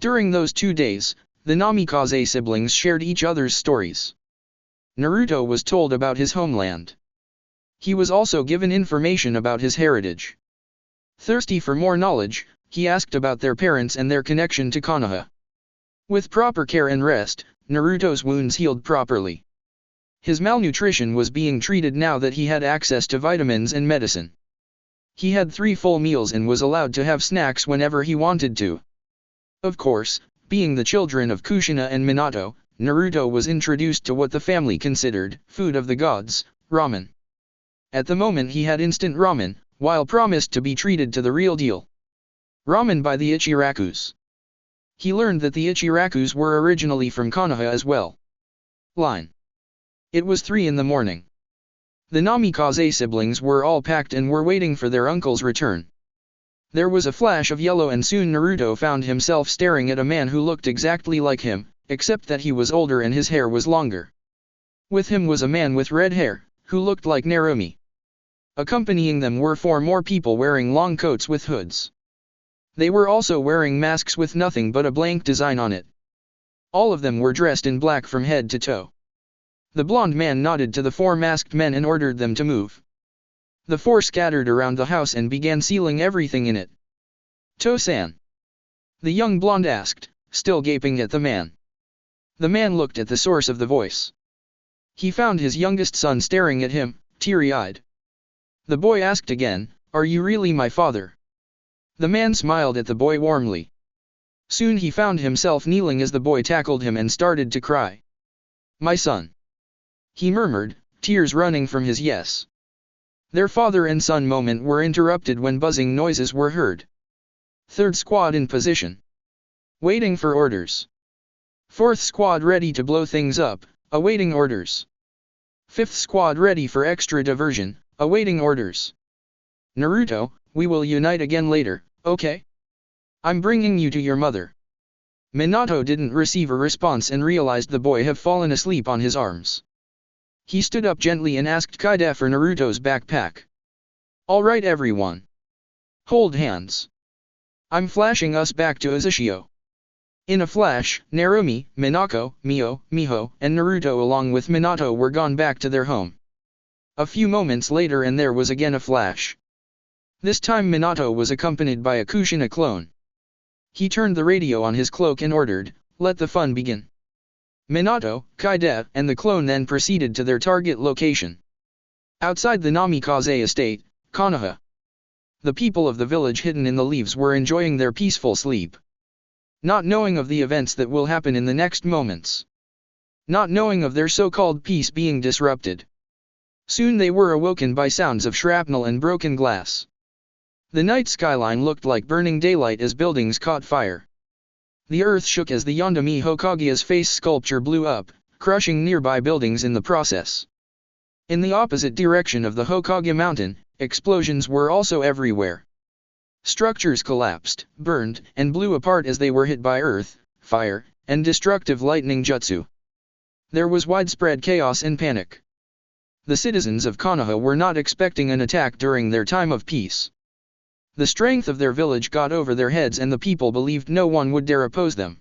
During those 2 days, the Namikaze siblings shared each other's stories. Naruto was told about his homeland. He was also given information about his heritage. Thirsty for more knowledge, he asked about their parents and their connection to Konoha. With proper care and rest, Naruto's wounds healed properly. His malnutrition was being treated now that he had access to vitamins and medicine. He had 3 full meals and was allowed to have snacks whenever he wanted to. Of course, being the children of Kushina and Minato, Naruto was introduced to what the family considered food of the gods, ramen. At the moment he had instant ramen, while promised to be treated to the real deal. Ramen by the Ichirakus. He learned that the Ichirakus were originally from Konoha as well. Line. It was 3 in the morning. The Namikaze siblings were all packed and were waiting for their uncle's return. There was a flash of yellow and soon Naruto found himself staring at a man who looked exactly like him, except that he was older and his hair was longer. With him was a man with red hair, who looked like Narumi. Accompanying them were 4 more people wearing long coats with hoods. They were also wearing masks with nothing but a blank design on it. All of them were dressed in black from head to toe. The blond man nodded to the 4 masked men and ordered them to move. The 4 scattered around the house and began sealing everything in it. To-san? The young blonde asked, still gaping at the man. The man looked at the source of the voice. He found his youngest son staring at him, teary-eyed. The boy asked again, "Are you really my father?" The man smiled at the boy warmly. Soon he found himself kneeling as the boy tackled him and started to cry. "My son," he murmured, tears running from his yes. Their father and son moment were interrupted when buzzing noises were heard. Third squad in position. Waiting for orders. Fourth squad ready to blow things up, awaiting orders. Fifth squad ready for extra diversion, awaiting orders. Naruto, we will unite again later, okay? I'm bringing you to your mother. Minato didn't receive a response and realized the boy had fallen asleep on his arms. He stood up gently and asked Kaide for Naruto's backpack. Alright everyone. Hold hands. I'm flashing us back to Uzushio. In a flash, Narumi, Minako, Mio, Miho, and Naruto along with Minato were gone back to their home. A few moments later and there was again a flash. This time Minato was accompanied by a Kushina clone. He turned the radio on his cloak and ordered, "Let the fun begin." Minato, Kaide, and the clone then proceeded to their target location. Outside the Namikaze estate, Konoha. The people of the village hidden in the leaves were enjoying their peaceful sleep. Not knowing of the events that will happen in the next moments. Not knowing of their so-called peace being disrupted. Soon they were awoken by sounds of shrapnel and broken glass. The night skyline looked like burning daylight as buildings caught fire. The earth shook as the Yondaime Hokage's face sculpture blew up, crushing nearby buildings in the process. In the opposite direction of the Hokage mountain, explosions were also everywhere. Structures collapsed, burned, and blew apart as they were hit by earth, fire, and destructive lightning jutsu. There was widespread chaos and panic. The citizens of Konoha were not expecting an attack during their time of peace. The strength of their village got over their heads and the people believed no one would dare oppose them.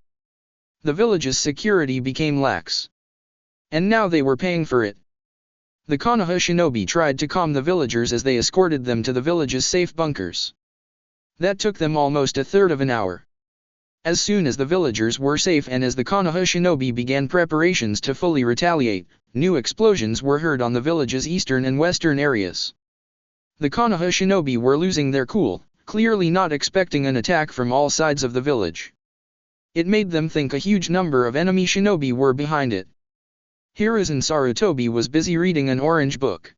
The village's security became lax. And now they were paying for it. The Konoha shinobi tried to calm the villagers as they escorted them to the village's safe bunkers. That took them almost a third of an hour. As soon as the villagers were safe and as the Konoha shinobi began preparations to fully retaliate, new explosions were heard on the village's eastern and western areas. The Konoha shinobi were losing their cool, clearly not expecting an attack from all sides of the village. It made them think a huge number of enemy shinobi were behind it. Hiruzen Sarutobi was busy reading an orange book.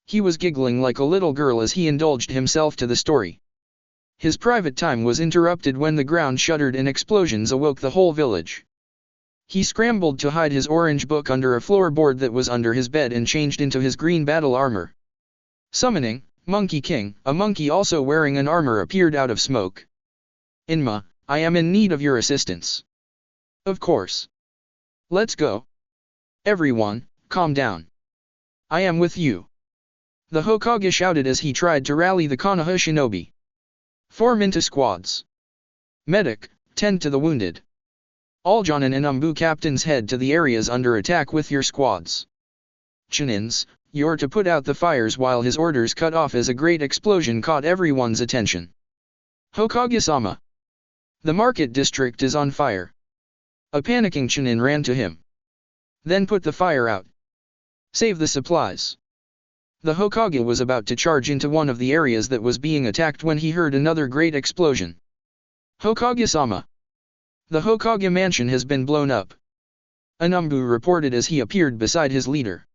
He was giggling like a little girl as he indulged himself to the story. His private time was interrupted when the ground shuddered and explosions awoke the whole village. He scrambled to hide his orange book under a floorboard that was under his bed and changed into his green battle armor. Summoning, Monkey King, a monkey also wearing an armor appeared out of smoke. "Inma, I am in need of your assistance." "Of course. Let's go. Everyone, calm down. I am with you." The Hokage shouted as he tried to rally the Konoha shinobi. "Form into squads. Medic, tend to the wounded. All Jonin and Umbu captains head to the areas under attack with your squads. Chunins, you're to put out the fires," while his orders cut off as a great explosion caught everyone's attention. "Hokage-sama. The market district is on fire." A panicking Chunin ran to him. "Then put the fire out. Save the supplies." The Hokage was about to charge into one of the areas that was being attacked when he heard another great explosion. "Hokage-sama. The Hokage mansion has been blown up." Anumbu reported as he appeared beside his leader.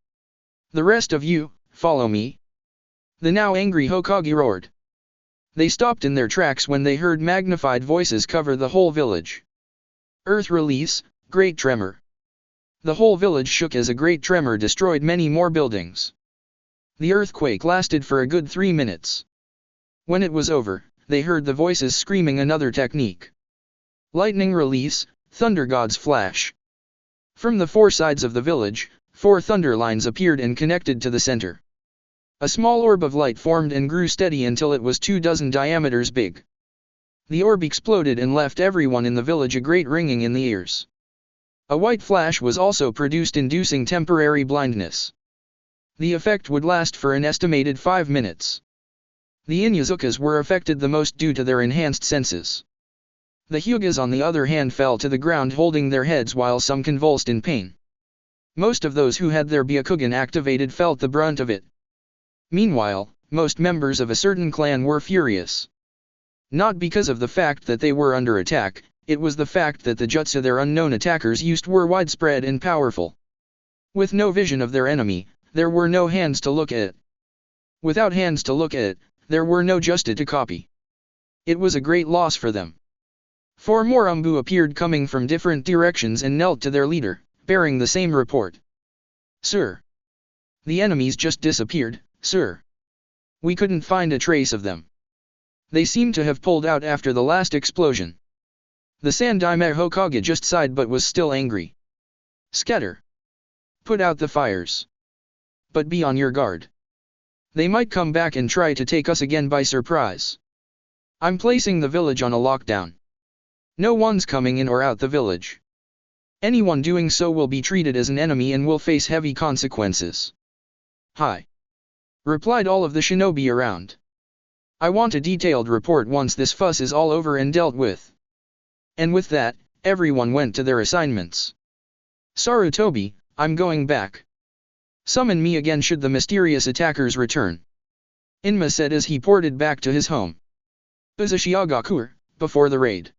"The rest of you, follow me." The now angry Hokage roared. They stopped in their tracks when they heard magnified voices cover the whole village. "Earth release, great tremor." The whole village shook as a great tremor destroyed many more buildings. The earthquake lasted for a good 3 minutes. When it was over, they heard the voices screaming another technique. "Lightning release, thunder gods flash." From the 4 sides of the village, 4 thunder lines appeared and connected to the center. A small orb of light formed and grew steady until it was 2 dozen diameters big. The orb exploded and left everyone in the village a great ringing in the ears. A white flash was also produced, inducing temporary blindness. The effect would last for an estimated 5 minutes. The Inuzukas were affected the most due to their enhanced senses. The Hyugas on the other hand fell to the ground holding their heads while some convulsed in pain. Most of those who had their Byakugan activated felt the brunt of it. Meanwhile, most members of a certain clan were furious. Not because of the fact that they were under attack, it was the fact that the jutsu their unknown attackers used were widespread and powerful. With no vision of their enemy, there were no hands to look at it. Without hands to look at it, there were no jutsu to copy. It was a great loss for them. 4 more Umbu appeared coming from different directions and knelt to their leader, bearing the same report. "Sir. The enemies just disappeared, sir. We couldn't find a trace of them. They seem to have pulled out after the last explosion." The Sandaime Hokage just sighed but was still angry. "Scatter. Put out the fires. But be on your guard. They might come back and try to take us again by surprise. I'm placing the village on a lockdown. No one's coming in or out the village. Anyone doing so will be treated as an enemy and will face heavy consequences." "Hi," replied all of the shinobi around. I want a detailed report once this fuss is all over and dealt with. And with that, everyone went to their assignments. Sarutobi, I'm going back. Summon me again should the mysterious attackers return. Inma said as he ported back to his home. Uzushiagakur, before the raid.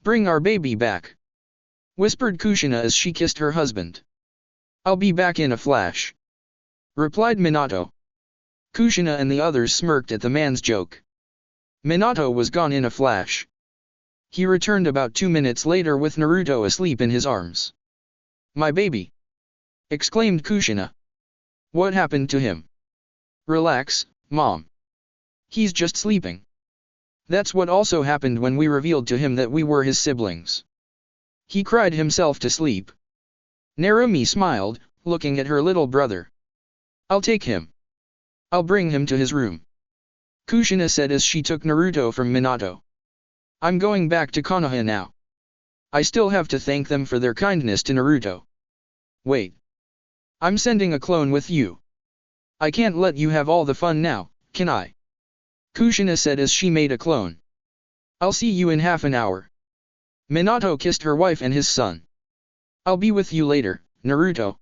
Bring our baby back. Whispered Kushina as she kissed her husband. I'll be back in a flash. Replied Minato. Kushina and the others smirked at the man's joke. Minato was gone in a flash. He returned about 2 minutes later with Naruto asleep in his arms. My baby! Exclaimed Kushina. What happened to him? Relax, Mom. He's just sleeping. That's what also happened when we revealed to him that we were his siblings. He cried himself to sleep. Narumi smiled, looking at her little brother. I'll take him. I'll bring him to his room. Kushina said as she took Naruto from Minato. I'm going back to Konoha now. I still have to thank them for their kindness to Naruto. Wait. I'm sending a clone with you. I can't let you have all the fun now, can I? Kushina said as she made a clone. I'll see you in half an hour. Minato kissed her wife and his son. I'll be with you later, Naruto.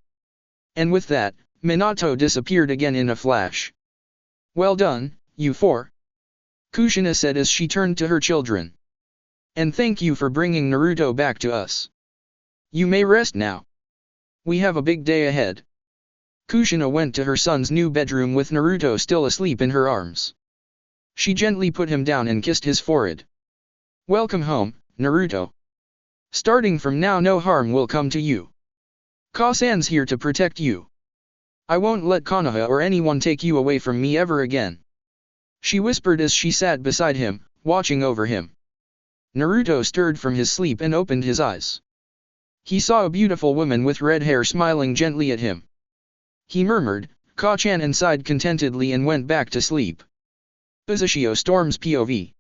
And with that, Minato disappeared again in a flash. Well done, you four. Kushina said as she turned to her children. And thank you for bringing Naruto back to us. You may rest now. We have a big day ahead. Kushina went to her son's new bedroom with Naruto still asleep in her arms. She gently put him down and kissed his forehead. Welcome home, Naruto. Starting from now no harm will come to you. Ka-san's here to protect you. I won't let Konoha or anyone take you away from me ever again. She whispered as she sat beside him, watching over him. Naruto stirred from his sleep and opened his eyes. He saw a beautiful woman with red hair smiling gently at him. He murmured, Ka-chan, and sighed contentedly and went back to sleep. Uzushio Storm's POV.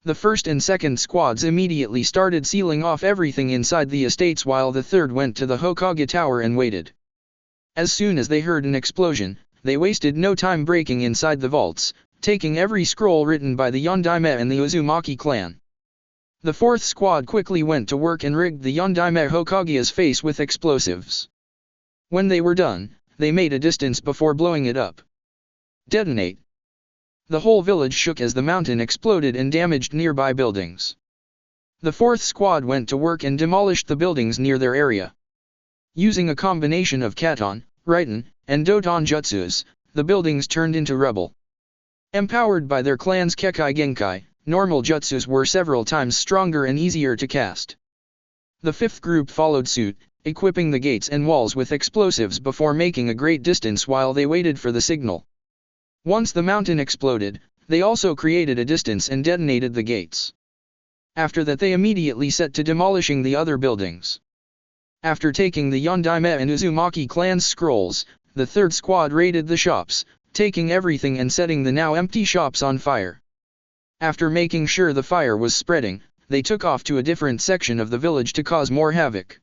The first and second squads immediately started sealing off everything inside the estates while the third went to the Hokage Tower and waited. As soon as they heard an explosion, they wasted no time breaking inside the vaults, taking every scroll written by the Yondaime and the Uzumaki clan. The fourth squad quickly went to work and rigged the Yondaime Hokage's face with explosives. When they were done, they made a distance before blowing it up. Detonate. The whole village shook as the mountain exploded and damaged nearby buildings. The fourth squad went to work and demolished the buildings near their area. Using a combination of Katon, Raiten, and Doton jutsus, the buildings turned into rubble. Empowered by their clan's Kekai Genkai, normal jutsus were several times stronger and easier to cast. The fifth group followed suit, equipping the gates and walls with explosives before making a great distance while they waited for the signal. Once the mountain exploded, they also created a distance and detonated the gates. After that they immediately set to demolishing the other buildings. After taking the Yondaime and Uzumaki clan's scrolls, the third squad raided the shops, taking everything and setting the now empty shops on fire. After making sure the fire was spreading, they took off to a different section of the village to cause more havoc.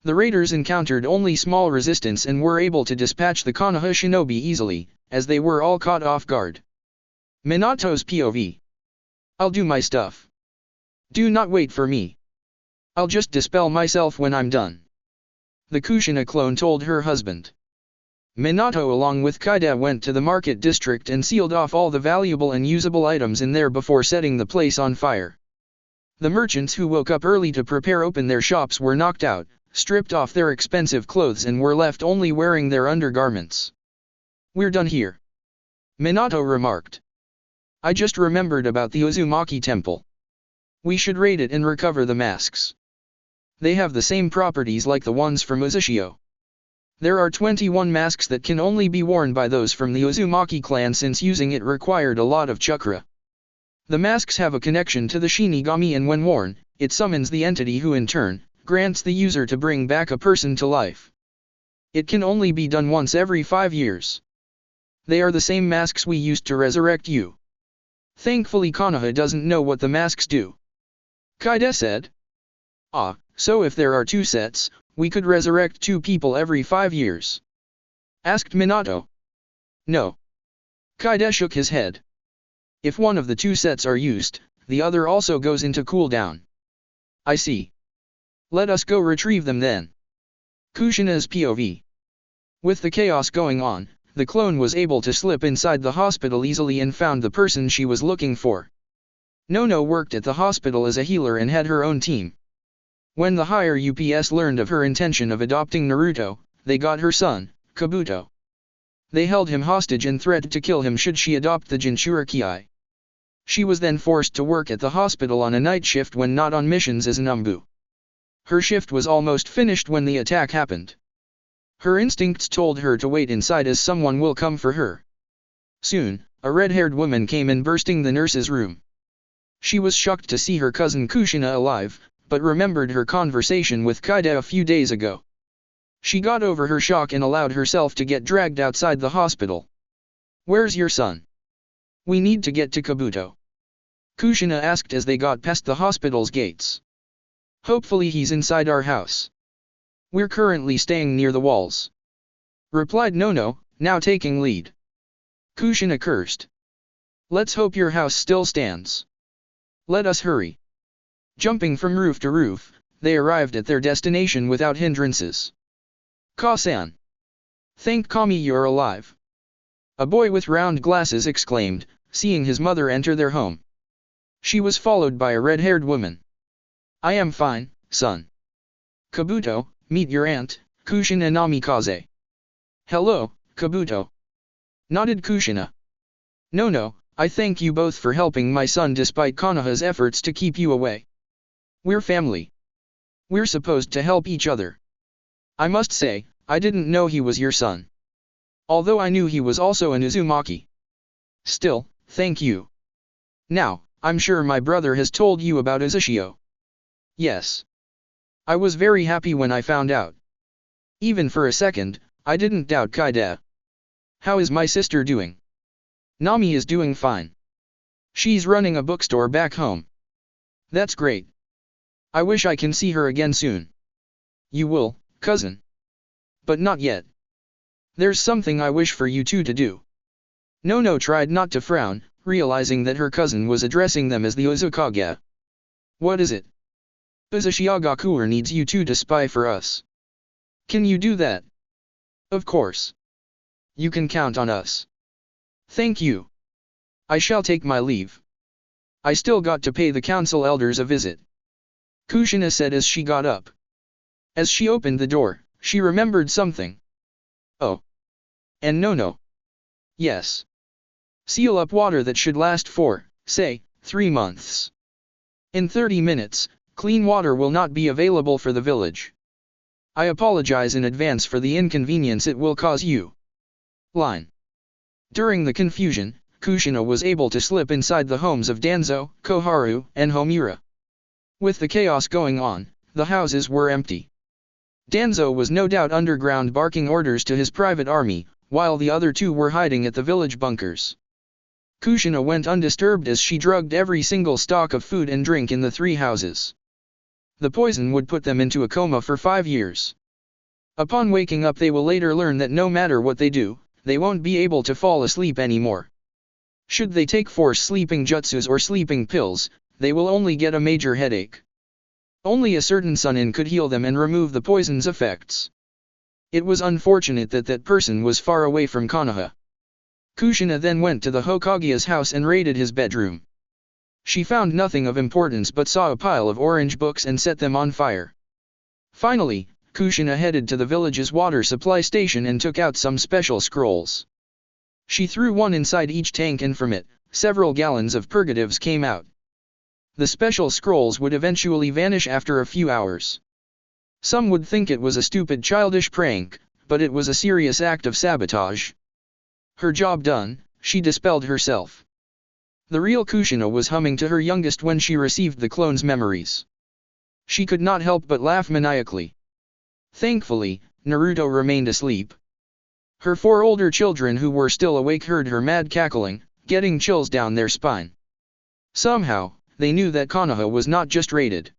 The raiders encountered only small resistance and were able to dispatch the Konoha shinobi easily, as they were all caught off guard. Minato's POV. I'll do my stuff. Do not wait for me. I'll just dispel myself when I'm done. The Kushina clone told her husband. Minato along with Kaida went to the market district and sealed off all the valuable and usable items in there before setting the place on fire. The merchants who woke up early to prepare open their shops were knocked out, stripped off their expensive clothes and were left only wearing their undergarments. We're done here. Minato remarked. I just remembered about the Uzumaki temple. We should raid it and recover the masks. They have the same properties like the ones from Uzushio. There are 21 masks that can only be worn by those from the Uzumaki clan since using it required a lot of chakra. The masks have a connection to the Shinigami and when worn, it summons the entity who in turn, grants the user to bring back a person to life. It can only be done once every 5 years. They are the same masks we used to resurrect you. Thankfully Konoha doesn't know what the masks do. Kaide said. Ah, so if there are 2 sets, we could resurrect 2 people every 5 years? Asked Minato. No. Kaide shook his head. If one of the two sets are used, the other also goes into cooldown. I see. Let us go retrieve them then. Kushina's POV. With the chaos going on, the clone was able to slip inside the hospital easily and found the person she was looking for. Nono worked at the hospital as a healer and had her own team. When the higher UPS learned of her intention of adopting Naruto, they got her son, Kabuto. They held him hostage and threatened to kill him should she adopt the Jinchuriki. She was then forced to work at the hospital on a night shift when not on missions as an umbu. Her shift was almost finished when the attack happened. Her instincts told her to wait inside as someone will come for her. Soon, a red-haired woman came in bursting the nurse's room. She was shocked to see her cousin Kushina alive, but remembered her conversation with Kaide a few days ago. She got over her shock and allowed herself to get dragged outside the hospital. "Where's your son? We need to get to Kabuto," Kushina asked as they got past the hospital's gates. "Hopefully he's inside our house. We're currently staying near the walls," replied Nono, now taking lead. Kushina cursed. "Let's hope your house still stands. Let us hurry." Jumping from roof to roof, they arrived at their destination without hindrances. "Ka-san! Thank Kami you're alive," a boy with round glasses exclaimed, seeing his mother enter their home. She was followed by a red-haired woman. "I am fine, son. Kabuto, meet your aunt, Kushina Namikaze." "Hello, Kabuto," nodded Kushina. "No, I thank you both for helping my son despite Konoha's efforts to keep you away. We're family. We're supposed to help each other. I must say, I didn't know he was your son. Although I knew he was also an Uzumaki. Still, thank you. Now, I'm sure my brother has told you about Uzushio." "Yes. I was very happy when I found out. Even for a second, I didn't doubt Kaide. How is my sister doing?" "Nami is doing fine. She's running a bookstore back home." "That's great. I wish I can see her again soon." "You will, cousin. But not yet. There's something I wish for you two to do." Nono tried not to frown, realizing that her cousin was addressing them as the Uzukage. "What is it?" "Uzushiagakuer needs you two to spy for us." "Can you do that?" "Of course. You can count on us." "Thank you. I shall take my leave. I still got to pay the council elders a visit," Kushina said as she got up. As she opened the door, she remembered something. "Oh. And Nono." "Yes. Seal up water that should last for, say, 3 months. In 30 minutes, clean water will not be available for the village. I apologize in advance for the inconvenience it will cause you." Line. During the confusion, Kushina was able to slip inside the homes of Danzo, Koharu, and Homura. With the chaos going on, the houses were empty. Danzo was no doubt underground barking orders to his private army, while the other two were hiding at the village bunkers. Kushina went undisturbed as she drugged every single stock of food and drink in the 3 houses. The poison would put them into a coma for 5 years. Upon waking up they will later learn that no matter what they do, they won't be able to fall asleep anymore. Should they take force sleeping jutsus or sleeping pills, they will only get a major headache. Only a certain Sunin could heal them and remove the poison's effects. It was unfortunate that that person was far away from Konoha. Kushina then went to the Hokage's house and raided his bedroom. She found nothing of importance but saw a pile of orange books and set them on fire. Finally, Kushina headed to the village's water supply station and took out some special scrolls. She threw one inside each tank and from it, several gallons of purgatives came out. The special scrolls would eventually vanish after a few hours. Some would think it was a stupid childish prank, but it was a serious act of sabotage. Her job done, she dispelled herself. The real Kushina was humming to her youngest when she received the clone's memories. She could not help but laugh maniacally. Thankfully, Naruto remained asleep. Her 4 older children who were still awake heard her mad cackling, getting chills down their spine. Somehow, they knew that Konoha was not just raided.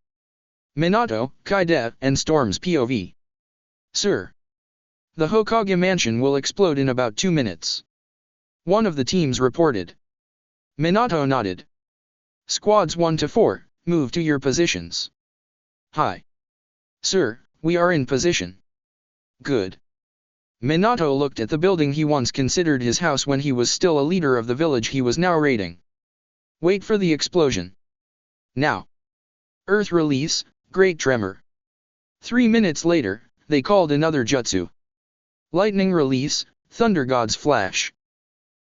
Minato, Kaide, and Storm's POV. "Sir. The Hokage mansion will explode in about 2 minutes." One of the teams reported. Minato nodded. Squads 1 to 4, move to your positions. Hi. Sir, we are in position. Good. Minato looked at the building he once considered his house when he was still a leader of the village he was now raiding. Wait for the explosion. Now. Earth release, great tremor. 3 minutes later, they called another jutsu. Lightning release, thunder god's flash.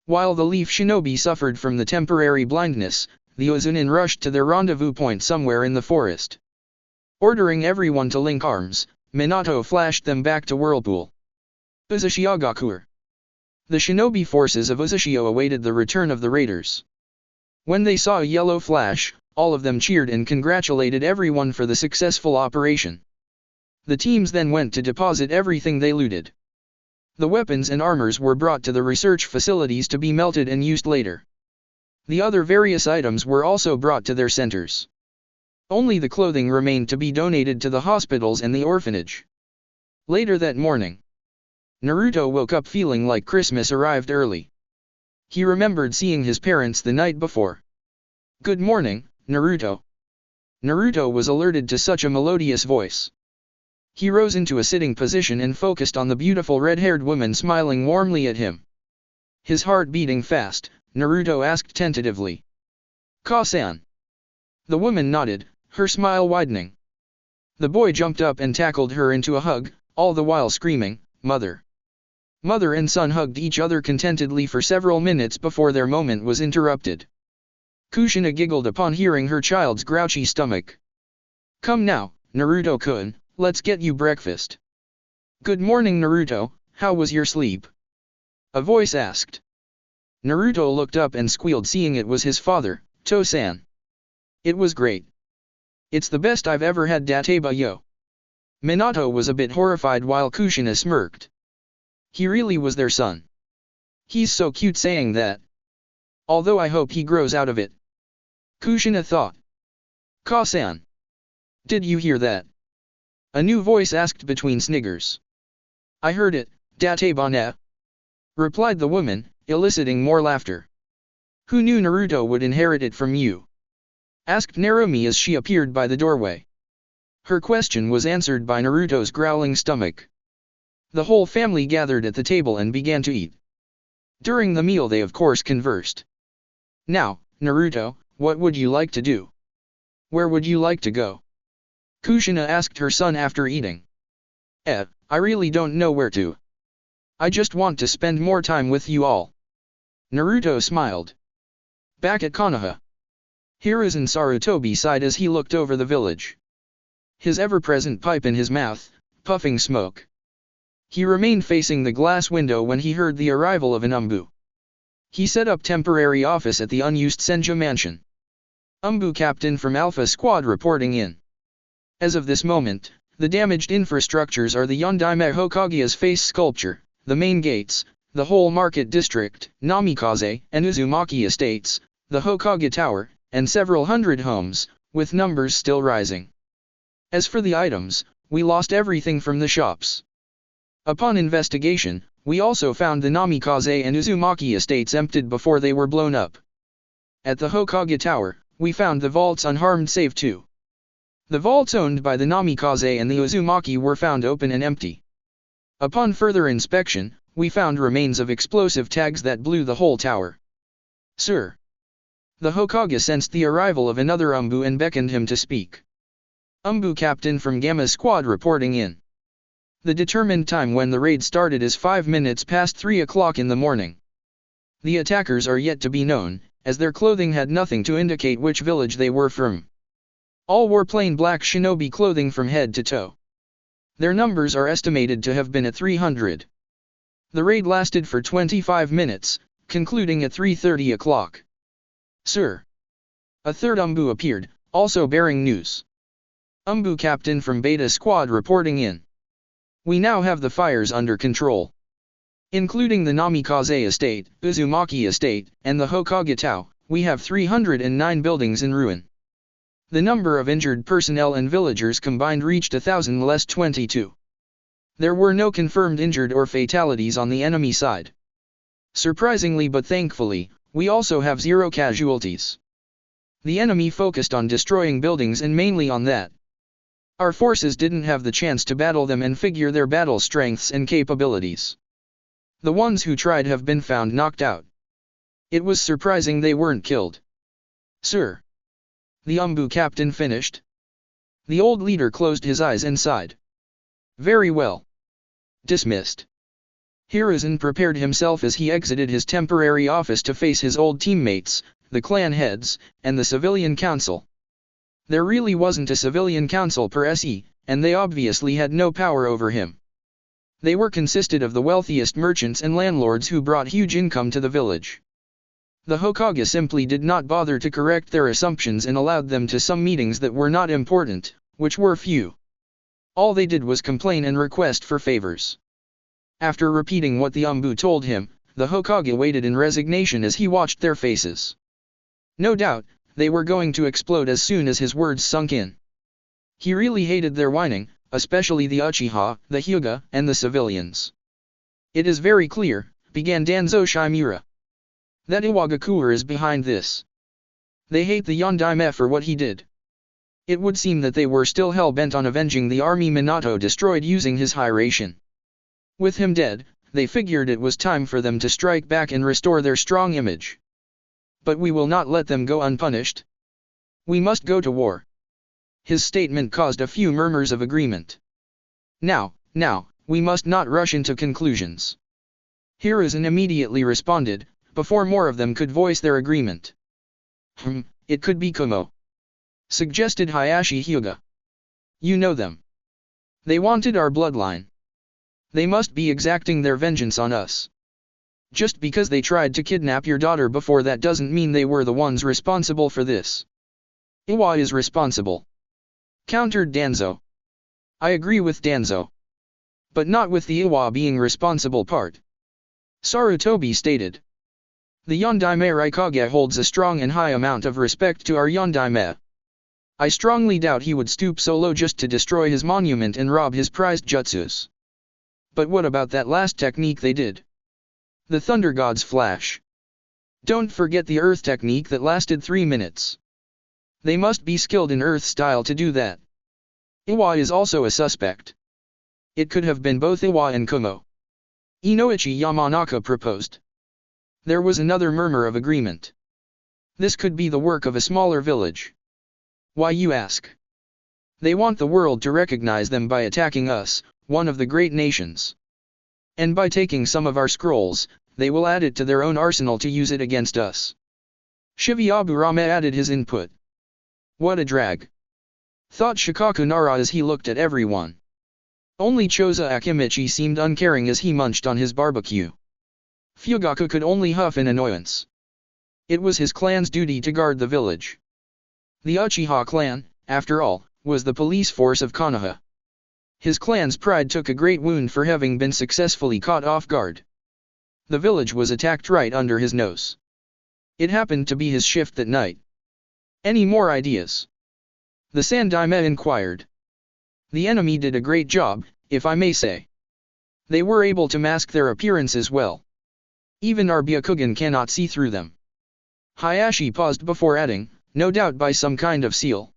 While the leaf shinobi suffered from the temporary blindness, the Ozunin rushed to their rendezvous point somewhere in the forest. Ordering everyone to link arms, Minato flashed them back to Whirlpool. Uzushiagakur. The shinobi forces of Uzushio awaited the return of the raiders. When they saw a yellow flash, all of them cheered and congratulated everyone for the successful operation. The teams then went to deposit everything they looted. The weapons and armors were brought to the research facilities to be melted and used later. The other various items were also brought to their centers. Only the clothing remained to be donated to the hospitals and the orphanage. Later that morning, Naruto woke up feeling like Christmas arrived early. He remembered seeing his parents the night before. Good morning, Naruto. Naruto was alerted to such a melodious voice. He rose into a sitting position and focused on the beautiful red-haired woman smiling warmly at him. His heart beating fast, Naruto asked tentatively. Ka-san. The woman nodded, her smile widening. The boy jumped up and tackled her into a hug, all the while screaming, Mother. Mother and son hugged each other contentedly for several minutes before their moment was interrupted. Kushina giggled upon hearing her child's grouchy stomach. Come now, Naruto-kun, let's get you breakfast. Good morning Naruto, how was your sleep? A voice asked. Naruto looked up and squealed seeing it was his father, To-san. It was great. It's the best I've ever had Dateba yo. Minato was a bit horrified while Kushina smirked. He really was their son. He's so cute saying that. Although I hope he grows out of it. Kushina thought. Ka-san. Did you hear that? A new voice asked between sniggers. I heard it, Dateba-ne. Replied the woman, eliciting more laughter. Who knew Naruto would inherit it from you? Asked Narumi as she appeared by the doorway. Her question was answered by Naruto's growling stomach. The whole family gathered at the table and began to eat. During the meal they of course conversed. Now, Naruto, what would you like to do? Where would you like to go? Kushina asked her son after eating. I really don't know where to. I just want to spend more time with you all. Naruto smiled. Back at Konoha. Hiruzen Sarutobi sighed as he looked over the village. His ever-present pipe in his mouth, puffing smoke. He remained facing the glass window when he heard the arrival of an Umbu. He set up temporary office at the unused Senja mansion. Umbu captain from Alpha Squad reporting in. As of this moment, the damaged infrastructures are the Yondaime Hokage's face sculpture, the main gates, the whole market district, Namikaze and Uzumaki estates, the Hokage Tower, and several hundred homes, with numbers still rising. As for the items, we lost everything from the shops. Upon investigation, we also found the Namikaze and Uzumaki estates emptied before they were blown up. At the Hokage Tower, we found the vaults unharmed save two. The vaults owned by the Namikaze and the Uzumaki were found open and empty. Upon further inspection, we found remains of explosive tags that blew the whole tower. Sir. The Hokage sensed the arrival of another Umbu and beckoned him to speak. Umbu captain from Gamma Squad reporting in. The determined time when the raid started is 5 minutes past 3 o'clock in the morning. The attackers are yet to be known, as their clothing had nothing to indicate which village they were from. All wore plain black shinobi clothing from head to toe. Their numbers are estimated to have been at 300. The raid lasted for 25 minutes, concluding at 3:30 o'clock. Sir. A third Umbu appeared, also bearing news. Umbu captain from Beta Squad reporting in. We now have the fires under control. Including the Namikaze estate, Uzumaki estate, and the Hokage Tower, we have 309 buildings in ruin. The number of injured personnel and villagers combined reached 1,000 less 22. There were no confirmed injured or fatalities on the enemy side. Surprisingly but thankfully, We also have 0 casualties. The enemy focused on destroying buildings and mainly on that. Our forces didn't have the chance to battle them and figure their battle strengths and capabilities. The ones who tried have been found knocked out. It was surprising they weren't killed. Sir. The Umbu captain finished. The old leader closed his eyes and sighed. Very well. Dismissed. Hiruzen prepared himself as he exited his temporary office to face his old teammates, the clan heads, and the civilian council. There really wasn't a civilian council per se, and they obviously had no power over him. They were consisted of the wealthiest merchants and landlords who brought huge income to the village. The Hokage simply did not bother to correct their assumptions and allowed them to some meetings that were not important, which were few. All they did was complain and request for favors. After repeating what the Umbu told him, the Hokage waited in resignation as he watched their faces. No doubt, they were going to explode as soon as his words sunk in. He really hated their whining, especially the Uchiha, the Hyuga, and the civilians. It is very clear, began Danzo Shimura, that Iwagakure is behind this. They hate the Yondaime for what he did. It would seem that they were still hell-bent on avenging the army Minato destroyed using his Hiration. With him dead, they figured it was time for them to strike back and restore their strong image. But we will not let them go unpunished. We must go to war. His statement caused a few murmurs of agreement. Now, we must not rush into conclusions. Hiruzen immediately responded, before more of them could voice their agreement. It could be Kumo, suggested Hayashi Hyuga. You know them. They wanted our bloodline. They must be exacting their vengeance on us. Just because they tried to kidnap your daughter before that doesn't mean they were the ones responsible for this. Iwa is responsible, countered Danzo. I agree with Danzo, but not with the Iwa being responsible part. Sarutobi stated. The Yondaime Raikage holds a strong and high amount of respect to our Yondaime. I strongly doubt he would stoop so low just to destroy his monument and rob his prized jutsus. But what about that last technique they did? The Thunder God's Flash. Don't forget the Earth technique that lasted 3 minutes. They must be skilled in Earth style to do that. Iwa is also a suspect. It could have been both Iwa and Kumo. Inoichi Yamanaka proposed. There was another murmur of agreement. This could be the work of a smaller village. Why, you ask? They want the world to recognize them by attacking us, one of the great nations. And by taking some of our scrolls, they will add it to their own arsenal to use it against us. Shibuyaburama added his input. What a drag, thought Shikaku Nara as he looked at everyone. Only Choza Akimichi seemed uncaring as he munched on his barbecue. Fugaku could only huff in annoyance. It was his clan's duty to guard the village. The Uchiha clan, after all, was the police force of Konoha. His clan's pride took a great wound for having been successfully caught off guard. The village was attacked right under his nose. It happened to be his shift that night. Any more ideas? The Sandaime inquired. The enemy did a great job, if I may say. They were able to mask their appearances well. Even our Byakugan cannot see through them. Hayashi paused before adding, no doubt by some kind of seal.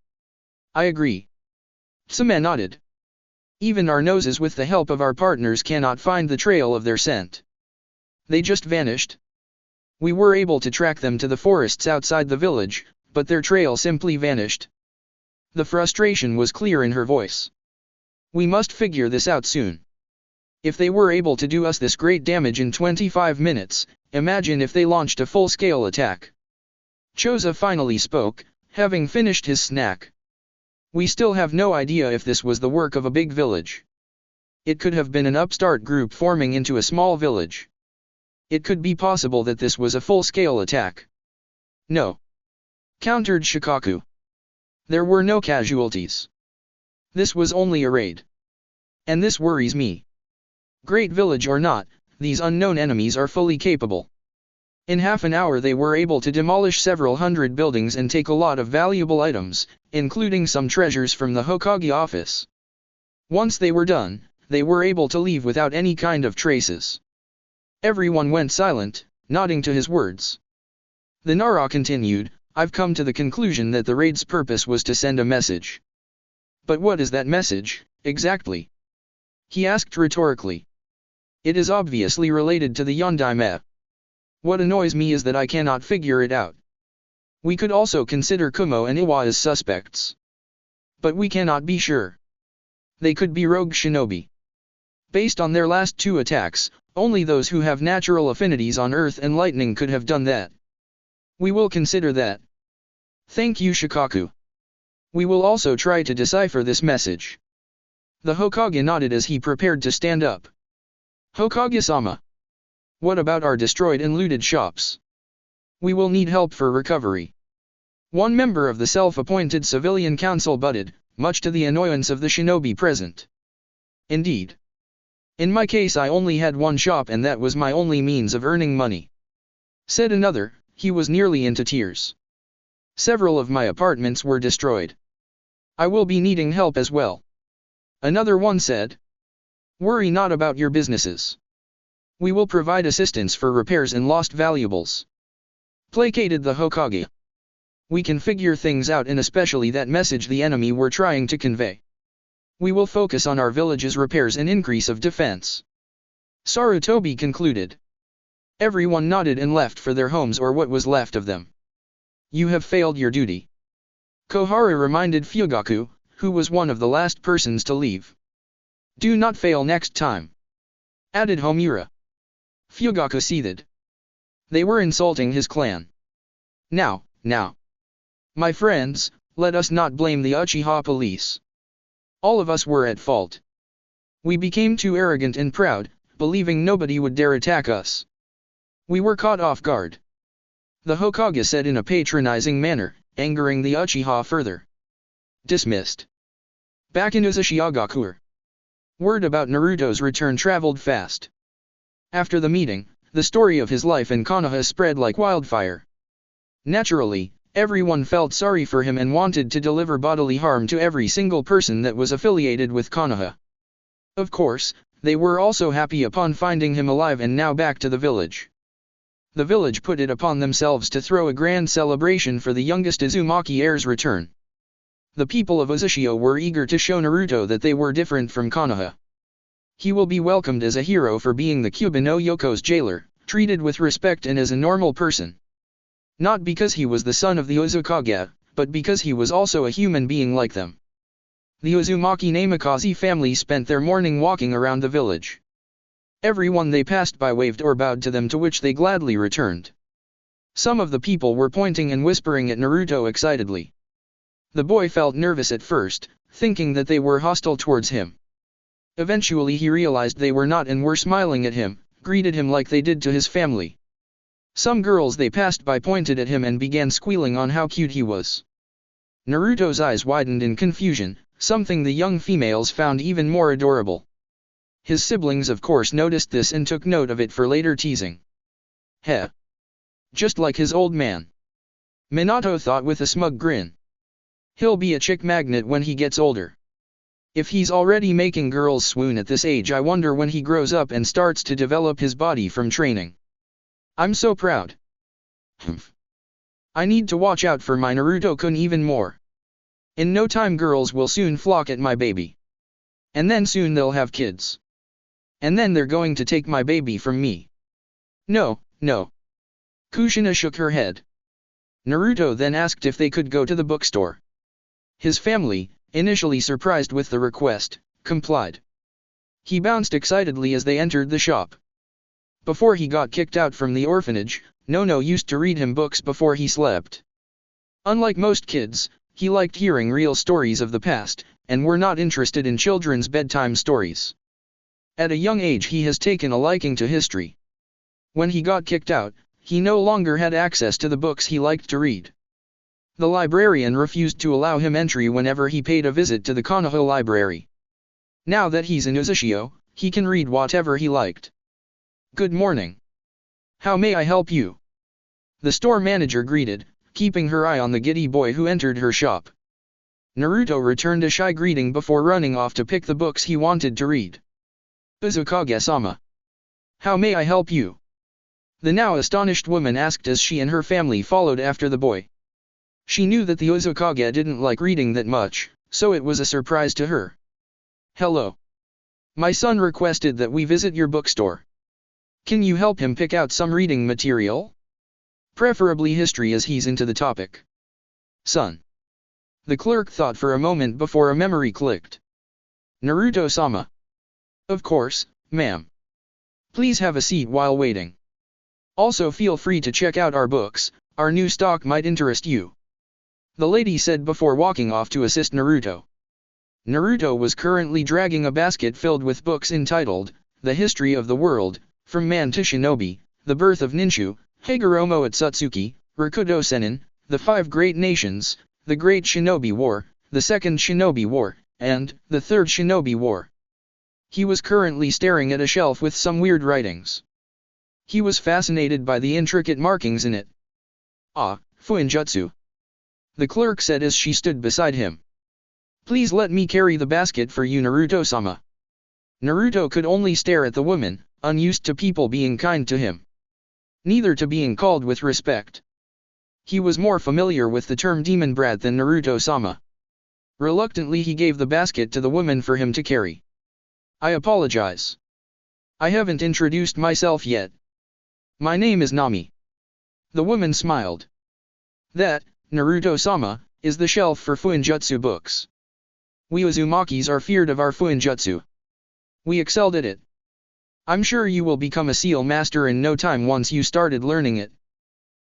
I agree. Tsume nodded. Even our noses with the help of our partners cannot find the trail of their scent. They just vanished. We were able to track them to the forests outside the village, but their trail simply vanished. The frustration was clear in her voice. We must figure this out soon. If they were able to do us this great damage in 25 minutes, imagine if they launched a full-scale attack. Choza finally spoke, having finished his snack. We still have no idea if this was the work of a big village. It could have been an upstart group forming into a small village. It could be possible that this was a full-scale attack. No, countered Shikaku. There were no casualties. This was only a raid. And this worries me. Great village or not, these unknown enemies are fully capable. In half an hour they were able to demolish several hundred buildings and take a lot of valuable items, including some treasures from the Hokage office. Once they were done, they were able to leave without any kind of traces. Everyone went silent, nodding to his words. The Nara continued, I've come to the conclusion that the raid's purpose was to send a message. But what is that message, exactly? He asked rhetorically. It is obviously related to the Yondaime. What annoys me is that I cannot figure it out. We could also consider Kumo and Iwa as suspects. But we cannot be sure. They could be rogue shinobi. Based on their last two attacks, only those who have natural affinities on earth and lightning could have done that. We will consider that. Thank you, Shikaku. We will also try to decipher this message. The Hokage nodded as he prepared to stand up. Hokage-sama. What about our destroyed and looted shops? We will need help for recovery. One member of the self-appointed civilian council butted, much to the annoyance of the shinobi present. Indeed. In my case I only had one shop and that was my only means of earning money. Said another, he was nearly into tears. Several of my apartments were destroyed. I will be needing help as well. Another one said. Worry not about your businesses. We will provide assistance for repairs and lost valuables. Placated the Hokage. We can figure things out, and especially that message the enemy were trying to convey. We will focus on our village's repairs and increase of defense. Sarutobi concluded. Everyone nodded and left for their homes or what was left of them. You have failed your duty. Koharu reminded Fugaku, who was one of the last persons to leave. Do not fail next time. Added Homura. Fugaku seethed. They were insulting his clan. Now. My friends, let us not blame the Uchiha police. All of us were at fault. We became too arrogant and proud, believing nobody would dare attack us. We were caught off guard. The Hokage said in a patronizing manner, angering the Uchiha further. Dismissed. Back in Uzushiagakuer. Word about Naruto's return traveled fast. After the meeting, the story of his life in Konoha spread like wildfire. Naturally, everyone felt sorry for him and wanted to deliver bodily harm to every single person that was affiliated with Konoha. Of course, they were also happy upon finding him alive and now back to the village. The village put it upon themselves to throw a grand celebration for the youngest Uzumaki heir's return. The people of Uzushio were eager to show Naruto that they were different from Konoha. He will be welcomed as a hero for being the Kyuubi no Yoko's jailer, treated with respect and as a normal person. Not because he was the son of the Uzukage, but because he was also a human being like them. The Uzumaki Namikaze family spent their morning walking around the village. Everyone they passed by waved or bowed to them, to which they gladly returned. Some of the people were pointing and whispering at Naruto excitedly. The boy felt nervous at first, thinking that they were hostile towards him. Eventually he realized they were not and were smiling at him, greeted him like they did to his family. Some girls they passed by pointed at him and began squealing on how cute he was. Naruto's eyes widened in confusion, something the young females found even more adorable. His siblings of course noticed this and took note of it for later teasing. Heh. Just like his old man. Minato thought with a smug grin. He'll be a chick magnet when he gets older. If he's already making girls swoon at this age, I wonder when he grows up and starts to develop his body from training. I'm so proud. I need to watch out for my Naruto-kun even more. In no time girls will soon flock at my baby. And then soon they'll have kids. And then they're going to take my baby from me. No. Kushina shook her head. Naruto then asked if they could go to the bookstore. His family, initially surprised with the request, complied. He bounced excitedly as they entered the shop. Before he got kicked out from the orphanage, Nono used to read him books before he slept. Unlike most kids, he liked hearing real stories of the past, and were not interested in children's bedtime stories. At a young age he has taken a liking to history. When he got kicked out, he no longer had access to the books he liked to read. The librarian refused to allow him entry whenever he paid a visit to the Konoha library. Now that he's in Uzushio, he can read whatever he liked. Good morning. How may I help you? The store manager greeted, keeping her eye on the giddy boy who entered her shop. Naruto returned a shy greeting before running off to pick the books he wanted to read. Uzukage-sama. How may I help you? The now astonished woman asked as she and her family followed after the boy. She knew that the Uzukage didn't like reading that much, so it was a surprise to her. Hello. My son requested that we visit your bookstore. Can you help him pick out some reading material? Preferably history as he's into the topic. Son. The clerk thought for a moment before a memory clicked. Naruto-sama. Of course, ma'am. Please have a seat while waiting. Also feel free to check out our books, our new stock might interest you. The lady said before walking off to assist Naruto. Naruto was currently dragging a basket filled with books entitled, The History of the World, From Man to Shinobi, The Birth of Ninshu, Hagoromo Atsutsuki, Rakudo Sennin, The Five Great Nations, The Great Shinobi War, The Second Shinobi War, and The Third Shinobi War. He was currently staring at a shelf with some weird writings. He was fascinated by the intricate markings in it. Ah, Fuinjutsu. The clerk said as she stood beside him. Please let me carry the basket for you, Naruto-sama. Naruto could only stare at the woman, unused to people being kind to him. Neither to being called with respect. He was more familiar with the term demon brat than Naruto-sama. Reluctantly he gave the basket to the woman for him to carry. I apologize. I haven't introduced myself yet. My name is Nami. The woman smiled. That, Naruto-sama, is the shelf for Fuinjutsu books. We Uzumakis are feared of our Fuinjutsu. We excelled at it. I'm sure you will become a seal master in no time once you started learning it.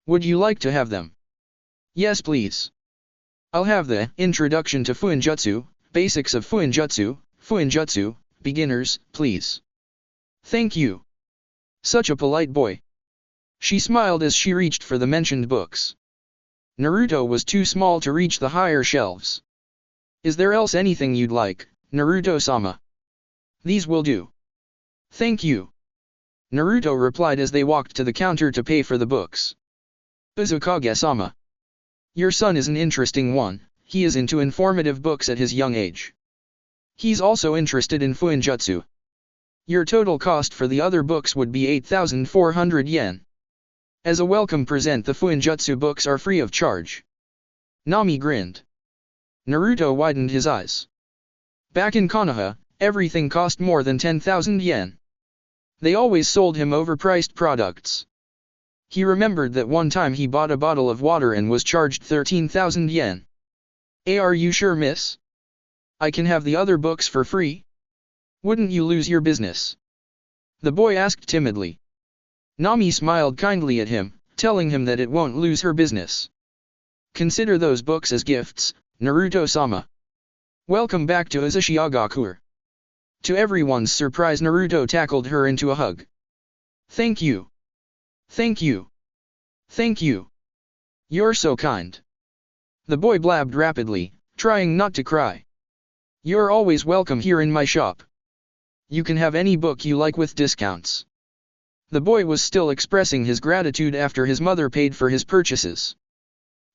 Would you like to have them? Yes please. I'll have the Introduction to Fuinjutsu, Basics of Fuinjutsu, Beginners, please. Thank you. Such a polite boy. She smiled as she reached for the mentioned books. Naruto was too small to reach the higher shelves. Is there else anything you'd like, Naruto-sama? These will do. Thank you. Naruto replied as they walked to the counter to pay for the books. Uzukage-sama. Your son is an interesting one, he is into informative books at his young age. He's also interested in Fuinjutsu. Your total cost for the other books would be 8,400 yen. As a welcome present, the Fuinjutsu books are free of charge. Nami grinned. Naruto widened his eyes. Back in Konoha, everything cost more than 10,000 yen. They always sold him overpriced products. He remembered that one time he bought a bottle of water and was charged 13,000 yen. Are you sure, miss? I can have the other books for free? Wouldn't you lose your business? The boy asked timidly. Nami smiled kindly at him, telling him that it won't lose her business. Consider those books as gifts, Naruto-sama. Welcome back to Uzushiagakur. To everyone's surprise, Naruto tackled her into a hug. Thank you. Thank you. Thank you. You're so kind. The boy blabbed rapidly, trying not to cry. You're always welcome here in my shop. You can have any book you like with discounts. The boy was still expressing his gratitude after his mother paid for his purchases.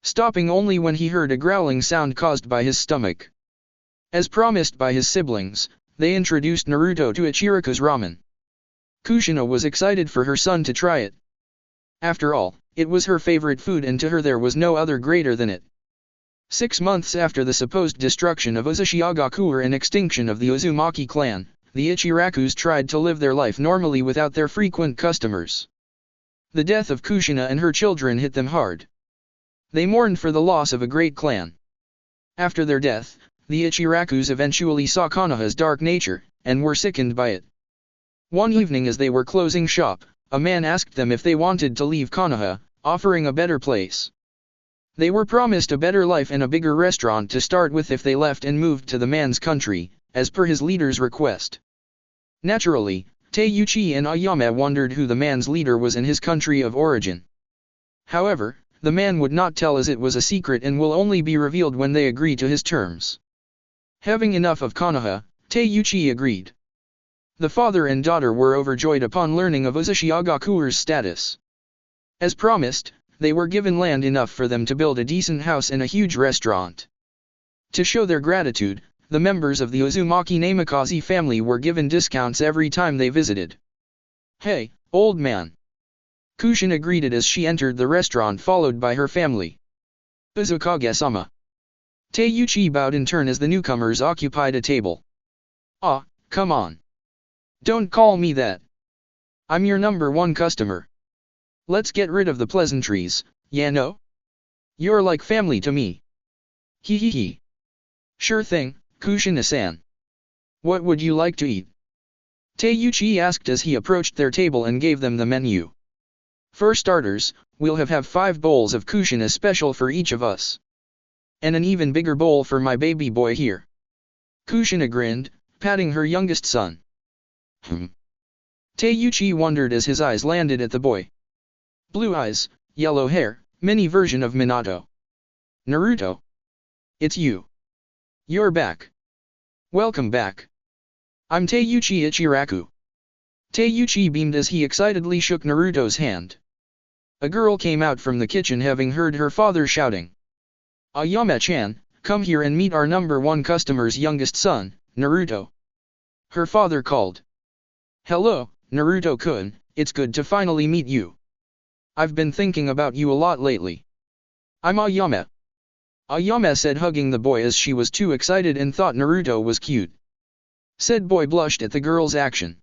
Stopping only when he heard a growling sound caused by his stomach. As promised by his siblings, they introduced Naruto to Ichiraku's ramen. Kushina was excited for her son to try it. After all, it was her favorite food and to her there was no other greater than it. 6 months after the supposed destruction of Uzushiagakur and extinction of the Uzumaki clan, the Ichirakus tried to live their life normally without their frequent customers. The death of Kushina and her children hit them hard. They mourned for the loss of a great clan. After their death, the Ichirakus eventually saw Konoha's dark nature, and were sickened by it. One evening as they were closing shop, a man asked them if they wanted to leave Konoha, offering a better place. They were promised a better life and a bigger restaurant to start with if they left and moved to the man's country, as per his leader's request. Naturally, Teiuchi and Ayame wondered who the man's leader was and his country of origin. However, the man would not tell as it was a secret and will only be revealed when they agree to his terms. Having enough of Konoha, Teiuchi agreed. The father and daughter were overjoyed upon learning of Uzushiagakur's status. As promised, they were given land enough for them to build a decent house and a huge restaurant. To show their gratitude, the members of the Uzumaki Namikaze family were given discounts every time they visited. Hey, old man. Kushina greeted as she entered the restaurant followed by her family. Uzukage-sama. Teiuchi bowed in turn as the newcomers occupied a table. Ah, come on. Don't call me that. I'm your number one customer. Let's get rid of the pleasantries, yeah no? You're like family to me. Hee hee hee. Sure thing, Kushina-san. What would you like to eat? Teiuchi asked as he approached their table and gave them the menu. For starters, we'll have 5 bowls of Kushina special for each of us. And an even bigger bowl for my baby boy here. Kushina grinned, patting her youngest son. Teiuchi wondered as his eyes landed at the boy. Blue eyes, yellow hair, mini version of Minato. Naruto. It's you. You're back. Welcome back. I'm Teiuchi Ichiraku. Teiuchi beamed as he excitedly shook Naruto's hand. A girl came out from the kitchen having heard her father shouting. Ayame-chan, come here and meet our number one customer's youngest son, Naruto. Her father called. Hello, Naruto-kun, it's good to finally meet you. I've been thinking about you a lot lately. I'm Ayame. Ayame said, hugging the boy as she was too excited and thought Naruto was cute. Said boy blushed at the girl's action.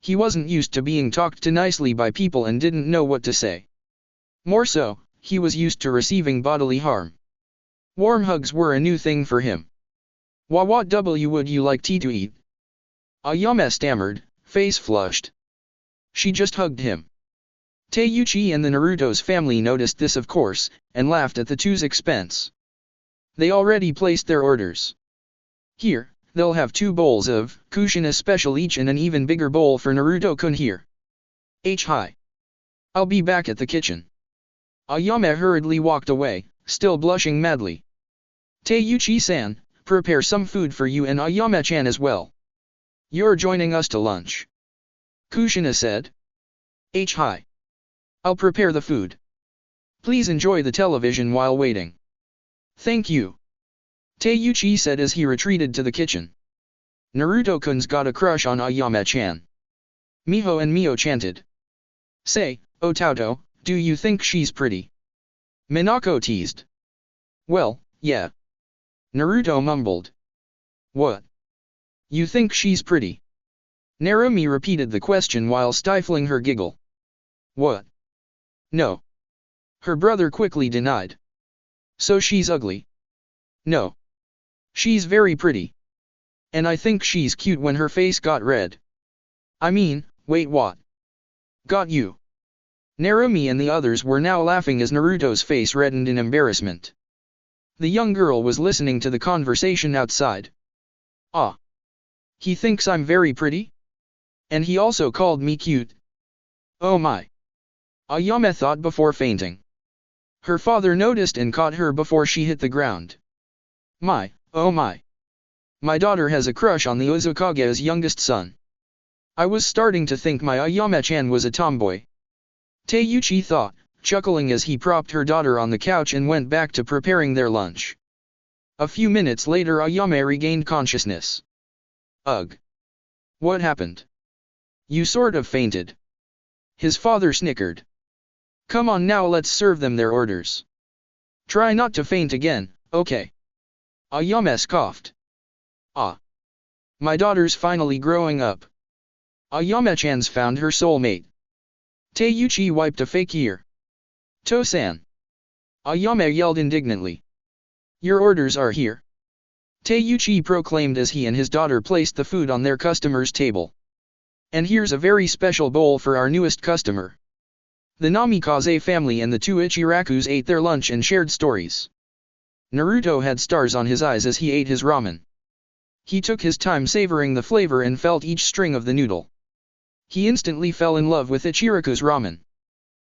He wasn't used to being talked to nicely by people and didn't know what to say. More so, he was used to receiving bodily harm. Warm hugs were a new thing for him. What would you like tea to eat? Ayame stammered, face flushed. She just hugged him. Teiuchi and the Naruto's family noticed this of course, and laughed at the two's expense. They already placed their orders. Here, they'll have 2 bowls of Kushina special each and an even bigger bowl for Naruto-kun here. Hi. I'll be back at the kitchen. Ayame hurriedly walked away, still blushing madly. Teiuchi-san, prepare some food for you and Ayame-chan as well. You're joining us to lunch. Kushina said. Hi. I'll prepare the food. Please enjoy the television while waiting. Thank you. Teiuchi said as he retreated to the kitchen. Naruto-kun's got a crush on Ayame-chan. Miho and Mio chanted. Say, Otauto, do you think she's pretty? Minako teased. Well, yeah. Naruto mumbled. What? You think she's pretty? Narumi repeated the question while stifling her giggle. What? No. Her brother quickly denied. So she's ugly? No. She's very pretty. And I think she's cute when her face got red. I mean, wait what? Got you. Narumi and the others were now laughing as Naruto's face reddened in embarrassment. The young girl was listening to the conversation outside. Ah. He thinks I'm very pretty? And he also called me cute? Oh my. Ayame thought before fainting. Her father noticed and caught her before she hit the ground. My, oh my. My daughter has a crush on the Uzukage's youngest son. I was starting to think my Ayame-chan was a tomboy. Teiuchi thought, chuckling as he propped her daughter on the couch and went back to preparing their lunch. A few minutes later Ayame regained consciousness. Ugh. What happened? You sort of fainted. His father snickered. Come on now, let's serve them their orders. Try not to faint again, okay? Ayame scoffed. Ah. My daughter's finally growing up. Ayame-chan's found her soulmate. Teiuchi wiped a fake ear. To-san. Ayame yelled indignantly. Your orders are here. Teiuchi proclaimed as he and his daughter placed the food on their customer's table. And here's a very special bowl for our newest customer. The Namikaze family and the 2 Ichirakus ate their lunch and shared stories. Naruto had stars on his eyes as he ate his ramen. He took his time savoring the flavor and felt each string of the noodle. He instantly fell in love with Ichiraku's ramen.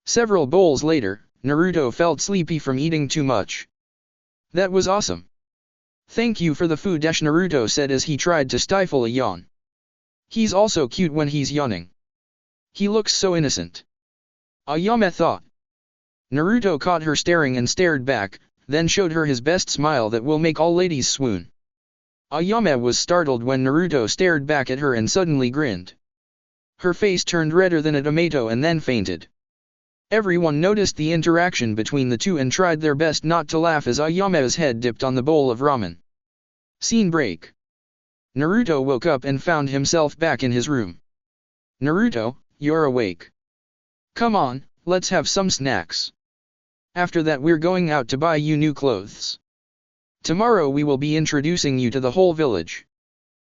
Several bowls later, Naruto felt sleepy from eating too much. That was awesome. Thank you for the food, Naruto said as he tried to stifle a yawn. He's also cute when he's yawning. He looks so innocent. Ayame thought. Naruto caught her staring and stared back, then showed her his best smile that will make all ladies swoon. Ayame was startled when Naruto stared back at her and suddenly grinned. Her face turned redder than a tomato and then fainted. Everyone noticed the interaction between the two and tried their best not to laugh as Ayame's head dipped on the bowl of ramen. Scene break. Naruto woke up and found himself back in his room. Naruto, you're awake. Come on, let's have some snacks. After that we're going out to buy you new clothes. Tomorrow we will be introducing you to the whole village.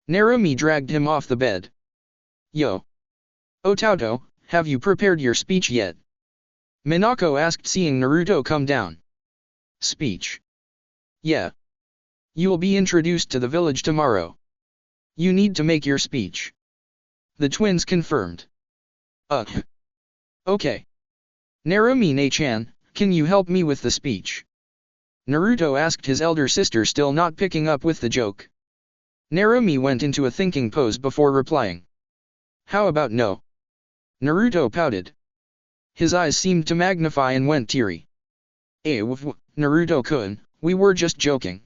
Narumi dragged him off the bed. Yo. Otauto, have you prepared your speech yet? Minako asked seeing Naruto come down. Speech. Yeah. You will be introduced to the village tomorrow. You need to make your speech. The twins confirmed. Okay. Narumi-ne-chan, can you help me with the speech? Naruto asked his elder sister, still not picking up with the joke. Narumi went into a thinking pose before replying. How about no? Naruto pouted. His eyes seemed to magnify and went teary. Naruto-kun, we were just joking.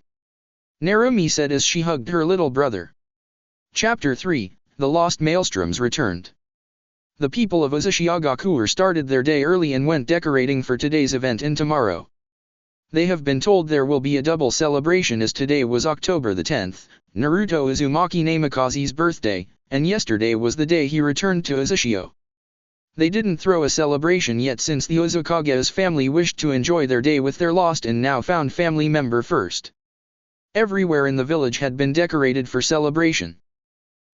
Narumi said as she hugged her little brother. Chapter 3, The Lost Maelstroms returned. The people of Uzumaki started their day early and went decorating for today's event and tomorrow. They have been told there will be a double celebration as today was October the 10th, Naruto Uzumaki Namikaze's birthday, and yesterday was the day he returned to Uzushio. They didn't throw a celebration yet since the Uzukage's family wished to enjoy their day with their lost and now found family member first. Everywhere in the village had been decorated for celebration.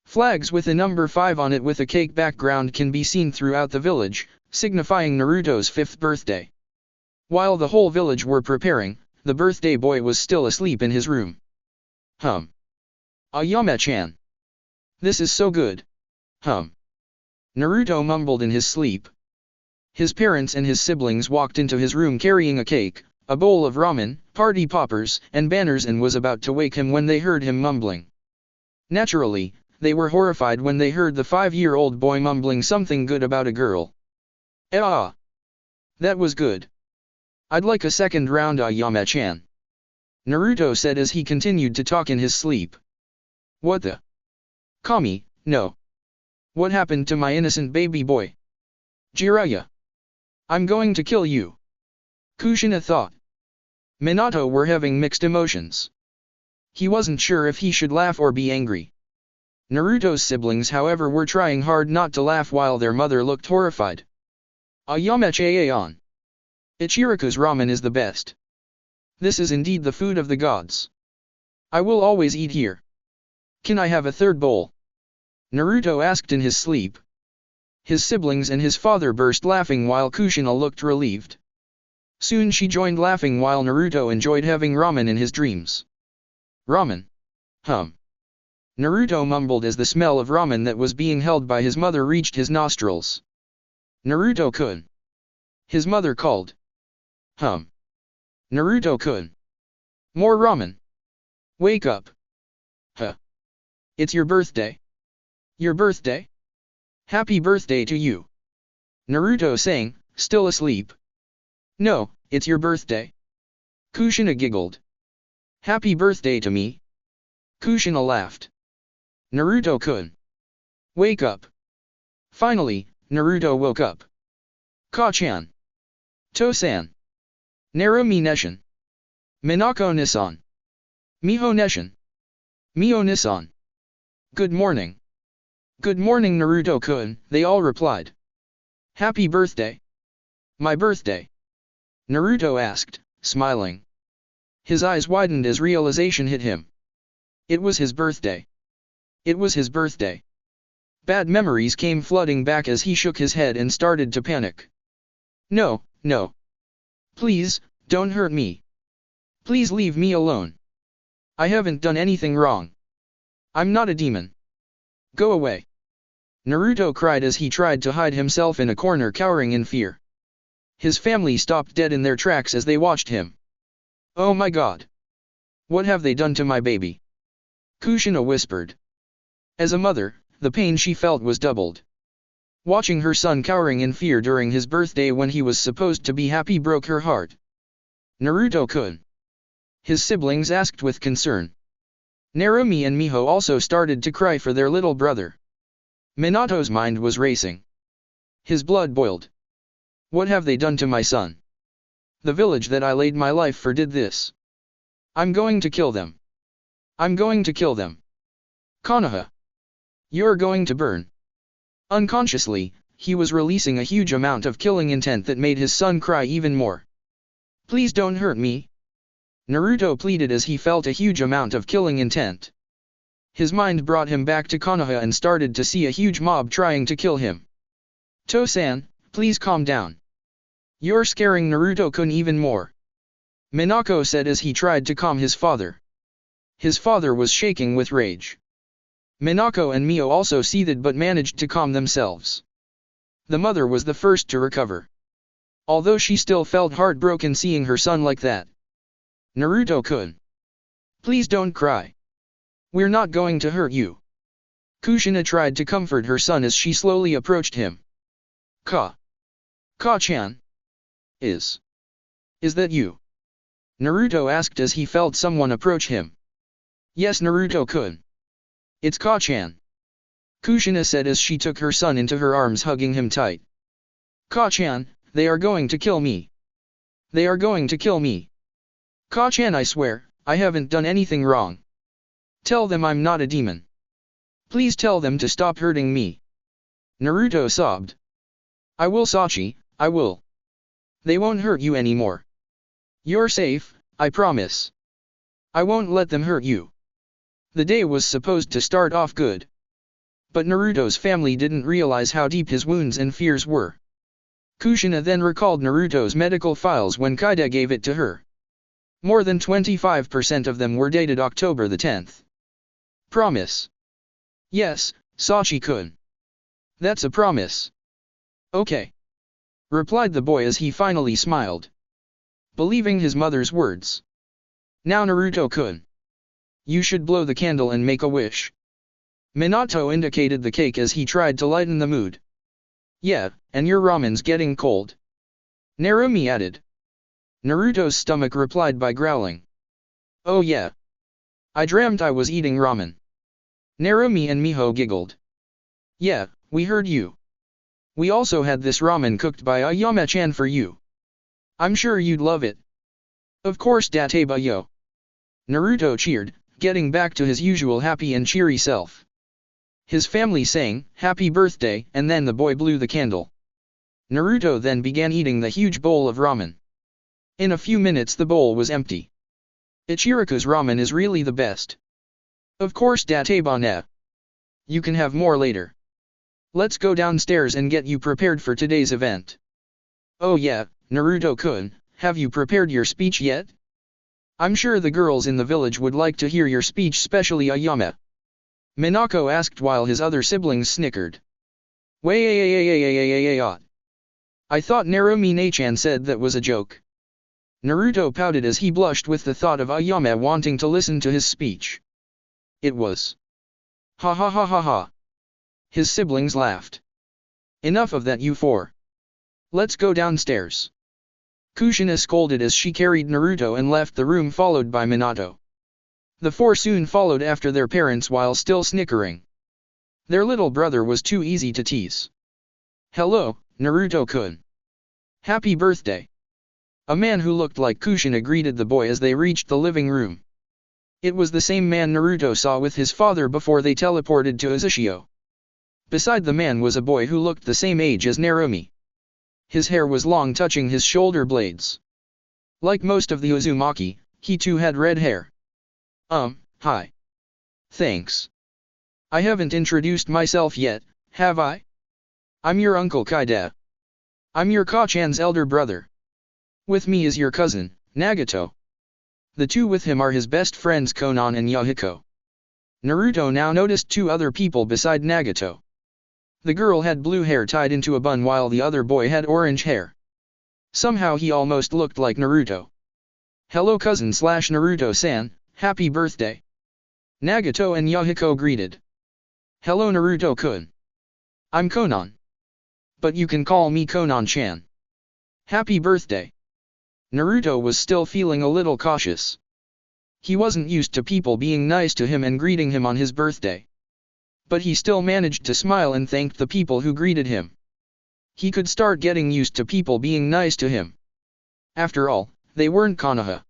Flags with a number 5 on it with a cake background can be seen throughout the village, signifying Naruto's 5th birthday. While the whole village were preparing, the birthday boy was still asleep in his room. Ayame-chan. This is so good. Naruto mumbled in his sleep. His parents and his siblings walked into his room carrying a cake, a bowl of ramen, party poppers, and banners and was about to wake him when they heard him mumbling. Naturally, they were horrified when they heard the 5-year-old boy mumbling something good about a girl. That was good. I'd like a second round, Ayame-chan. Naruto said as he continued to talk in his sleep. What the? Kami, no. What happened to my innocent baby boy? Jiraiya. I'm going to kill you. Kushina thought. Minato were having mixed emotions. He wasn't sure if he should laugh or be angry. Naruto's siblings, however, were trying hard not to laugh while their mother looked horrified. Ayame-chan. Ichiraku's ramen is the best. This is indeed the food of the gods. I will always eat here. Can I have a third bowl? Naruto asked in his sleep. His siblings and his father burst laughing while Kushina looked relieved. Soon she joined laughing while Naruto enjoyed having ramen in his dreams. Ramen. Naruto mumbled as the smell of ramen that was being held by his mother reached his nostrils. Naruto-kun. His mother called. Naruto-kun. More ramen. Wake up. It's your birthday. Your birthday? Happy birthday to you. Naruto sang, still asleep. No, it's your birthday. Kushina giggled. Happy birthday to me. Kushina laughed. Naruto-kun. Wake up. Finally, Naruto woke up. Ka-chan. To-san. Narumi-ne-san. Minako-ne-san. Miho-ne-san. Mio-ne-san. Good morning. Good morning, Naruto-kun, they all replied. Happy birthday. My birthday? Naruto asked, smiling. His eyes widened as realization hit him. It was his birthday. It was his birthday. Bad memories came flooding back as he shook his head and started to panic. No, no. Please, don't hurt me. Please leave me alone. I haven't done anything wrong. I'm not a demon. Go away. Naruto cried as he tried to hide himself in a corner, cowering in fear. His family stopped dead in their tracks as they watched him. Oh my god. What have they done to my baby? Kushina whispered. As a mother, the pain she felt was doubled. Watching her son cowering in fear during his birthday when he was supposed to be happy broke her heart. Naruto-kun. His siblings asked with concern. Narumi and Miho also started to cry for their little brother. Minato's mind was racing. His blood boiled. What have they done to my son? The village that I laid my life for did this. I'm going to kill them. I'm going to kill them. Konoha. You're going to burn. Unconsciously, he was releasing a huge amount of killing intent that made his son cry even more. Please don't hurt me. Naruto pleaded as he felt a huge amount of killing intent. His mind brought him back to Konoha and started to see a huge mob trying to kill him. To-san, please calm down. You're scaring Naruto-kun even more. Minako said as he tried to calm his father. His father was shaking with rage. Minako and Mio also seethed but managed to calm themselves. The mother was the first to recover. Although she still felt heartbroken seeing her son like that. Naruto-kun. Please don't cry. We're not going to hurt you. Kushina tried to comfort her son as she slowly approached him. Ka-chan? Is that you? Naruto asked as he felt someone approach him. Yes, Naruto-kun. It's Ka-chan. Kushina said as she took her son into her arms, hugging him tight. Ka-chan, they are going to kill me. They are going to kill me. Ka-chan, I swear, I haven't done anything wrong. Tell them I'm not a demon. Please tell them to stop hurting me. Naruto sobbed. I will, Sachi, I will. They won't hurt you anymore. You're safe, I promise. I won't let them hurt you. The day was supposed to start off good. But Naruto's family didn't realize how deep his wounds and fears were. Kushina then recalled Naruto's medical files when Kaide gave it to her. More than 25% of them were dated October the 10th. Promise. Yes, Sachi-kun. That's a promise. Okay. Replied the boy as he finally smiled. Believing his mother's words. Now Naruto-kun. You should blow the candle and make a wish. Minato indicated the cake as he tried to lighten the mood. Yeah, and your ramen's getting cold. Narumi added. Naruto's stomach replied by growling. Oh yeah. I dreamt I was eating ramen. Narumi and Miho giggled. Yeah, we heard you. We also had this ramen cooked by Ayame-chan for you. I'm sure you'd love it. Of course, Dateba yo. Naruto cheered, getting back to his usual happy and cheery self. His family sang, "Happy birthday," and then the boy blew the candle. Naruto then began eating the huge bowl of ramen. In a few minutes the bowl was empty. Ichiraku's ramen is really the best. Of course, Dateba ne. You can have more later. Let's go downstairs and get you prepared for today's event. Oh yeah, Naruto-kun, have you prepared your speech yet? I'm sure the girls in the village would like to hear your speech, especially Ayame. Minako asked while his other siblings snickered. Wait. I thought Narumi-chan said that was a joke. Naruto pouted as he blushed with the thought of Ayame wanting to listen to his speech. It was. Ha ha ha ha ha. His siblings laughed. Enough of that, you four. Let's go downstairs. Kushina scolded as she carried Naruto and left the room, followed by Minato. The four soon followed after their parents while still snickering. Their little brother was too easy to tease. Hello, Naruto-kun. Happy birthday. A man who looked like Kushina greeted the boy as they reached the living room. It was the same man Naruto saw with his father before they teleported to Uzushio. Beside the man was a boy who looked the same age as Narumi. His hair was long, touching his shoulder blades. Like most of the Uzumaki, he too had red hair. Hi. Thanks. I haven't introduced myself yet, have I? I'm your Uncle Kaide. I'm your Ka-chan's elder brother. With me is your cousin, Nagato. The two with him are his best friends Konan and Yahiko. Naruto now noticed two other people beside Nagato. The girl had blue hair tied into a bun while the other boy had orange hair. Somehow he almost looked like Naruto. Hello cousin/Naruto-san, happy birthday. Nagato and Yahiko greeted. Hello Naruto-kun. I'm Konan. But you can call me Konan-chan. Happy birthday. Naruto was still feeling a little cautious. He wasn't used to people being nice to him and greeting him on his birthday. But he still managed to smile and thanked the people who greeted him. He could start getting used to people being nice to him. After all, they weren't Konoha.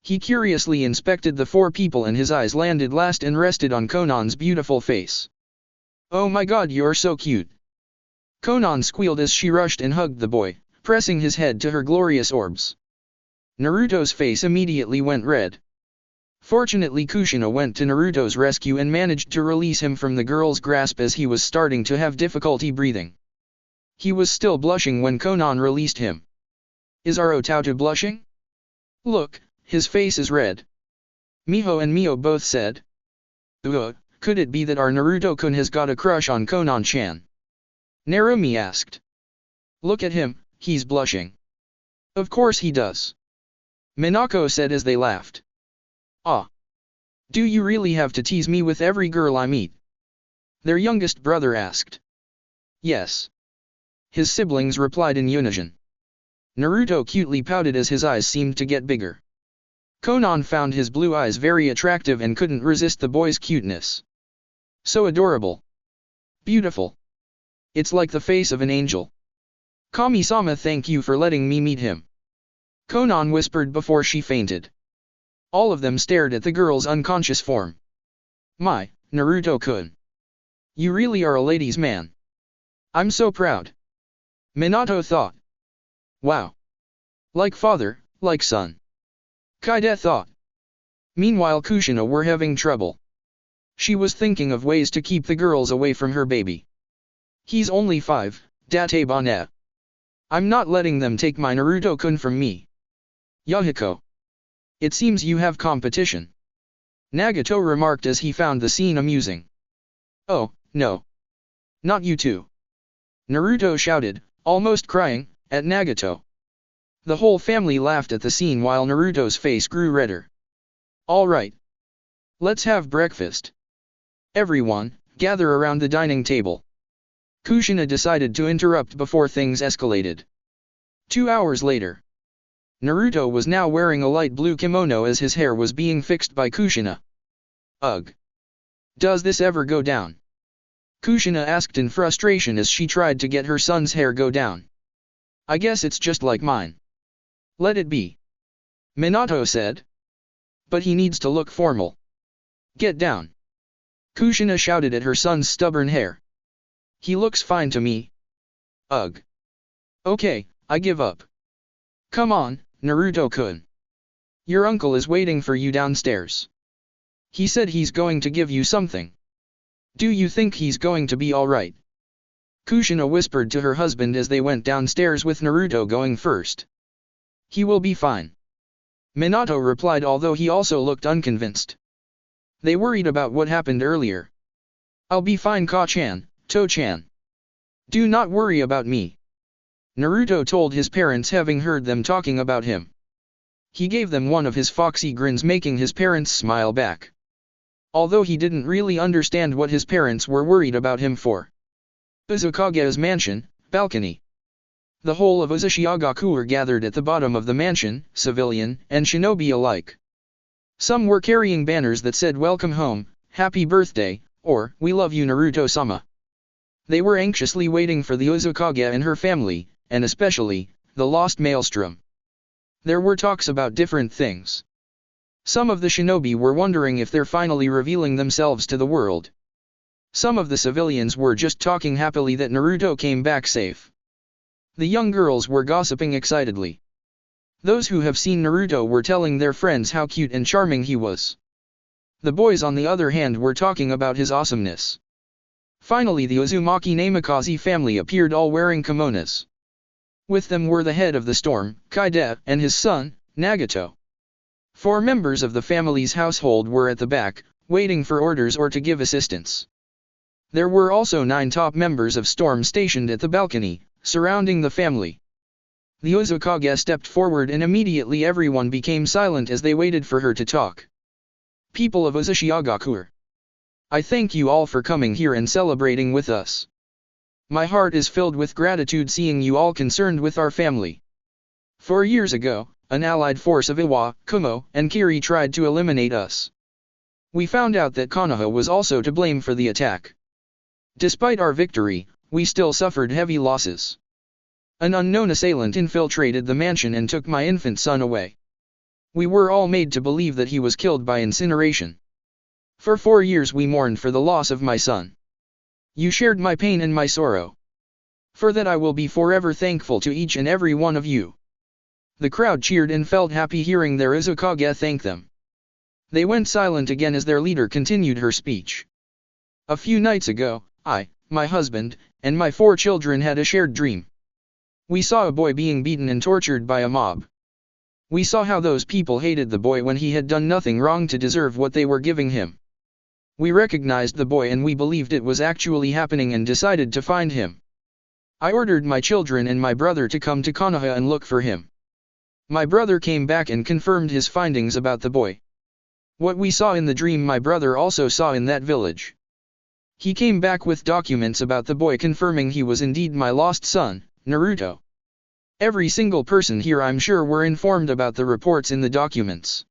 He curiously inspected the 4 people and his eyes landed last and rested on Konan's beautiful face. "Oh my god, you're so cute." Konan squealed as she rushed and hugged the boy, pressing his head to her glorious orbs. Naruto's face immediately went red. Fortunately, Kushina went to Naruto's rescue and managed to release him from the girl's grasp as he was starting to have difficulty breathing. He was still blushing when Konan released him. "Is Arotautu blushing? Look, his face is red." Miho and Mio both said. Could it be that our Naruto-kun has got a crush on Konan-chan?" Narumi asked. "Look at him, he's blushing." "Of course he does," Minako said as they laughed. "Ah. Do you really have to tease me with every girl I meet?" their youngest brother asked. "Yes," his siblings replied in unison. Naruto cutely pouted as his eyes seemed to get bigger. Konan found his blue eyes very attractive and couldn't resist the boy's cuteness. So adorable. Beautiful. It's like the face of an angel. "Kami-sama, thank you for letting me meet him," Konan whispered before she fainted. All of them stared at the girl's unconscious form. "My, Naruto-kun. You really are a ladies' man. I'm so proud," Minato thought. "Wow. Like father, like son," Kaide thought. Meanwhile, Kushina were having trouble. She was thinking of ways to keep the girls away from her baby. "He's only 5, Date Bane. I'm not letting them take my Naruto-kun from me." "Yahiko. It seems you have competition," Nagato remarked as he found the scene amusing. "Oh, no. Not you two," Naruto shouted, almost crying, at Nagato. The whole family laughed at the scene while Naruto's face grew redder. "All right. Let's have breakfast. Everyone, gather around the dining table." Kushina decided to interrupt before things escalated. 2 hours later. Naruto was now wearing a light blue kimono as his hair was being fixed by Kushina. "Ugh. Does this ever go down?" Kushina asked in frustration as she tried to get her son's hair go down. "I guess it's just like mine." "Let it be," Minato said. "But he needs to look formal." "Get down," Kushina shouted at her son's stubborn hair. "He looks fine to me." "Ugh. Okay, I give up." "Come on, Naruto-kun. Your uncle is waiting for you downstairs. He said he's going to give you something. Do you think he's going to be alright?" Kushina whispered to her husband as they went downstairs with Naruto going first. "He will be fine," Minato replied, although he also looked unconvinced. They worried about what happened earlier. "I'll be fine, Ka-chan, To-chan. Do not worry about me," Naruto told his parents, having heard them talking about him. He gave them one of his foxy grins, making his parents smile back. Although he didn't really understand what his parents were worried about him for. Uzukage's mansion, balcony. The whole of Uzumaki were gathered at the bottom of the mansion, civilian and shinobi alike. Some were carrying banners that said "Welcome home, Happy Birthday," or "We love you, Naruto-sama." They were anxiously waiting for the Uzukage and her family, and especially, the lost Maelstrom. There were talks about different things. Some of the shinobi were wondering if they're finally revealing themselves to the world. Some of the civilians were just talking happily that Naruto came back safe. The young girls were gossiping excitedly. Those who have seen Naruto were telling their friends how cute and charming he was. The boys, on the other hand, were talking about his awesomeness. Finally, the Uzumaki Namikaze family appeared, all wearing kimonos. With them were the head of the storm, Kaide, and his son, Nagato. 4 members of the family's household were at the back, waiting for orders or to give assistance. There were also 9 top members of Storm stationed at the balcony, surrounding the family. The Uzukage stepped forward and immediately everyone became silent as they waited for her to talk. "People of Uzumaki, I thank you all for coming here and celebrating with us. My heart is filled with gratitude seeing you all concerned with our family. 4 years ago, an allied force of Iwa, Kumo, and Kiri tried to eliminate us. We found out that Konoha was also to blame for the attack. Despite our victory, we still suffered heavy losses. An unknown assailant infiltrated the mansion and took my infant son away. We were all made to believe that he was killed by incineration. For 4 years we mourned for the loss of my son. You shared my pain and my sorrow. For that I will be forever thankful to each and every one of you. The crowd cheered and felt happy hearing their Uzumaki thank them. They went silent again as their leader continued her speech. A few nights ago, I, my husband, and my 4 children had a shared dream. We saw a boy being beaten and tortured by a mob. We saw how those people hated the boy when he had done nothing wrong to deserve what they were giving him. We recognized the boy and we believed it was actually happening and decided to find him. I ordered my children and my brother to come to Konoha and look for him. My brother came back and confirmed his findings about the boy. What we saw in the dream my brother also saw in that village. He came back with documents about the boy confirming he was indeed my lost son, Naruto. Every single person here I'm sure were informed about the reports in the documents.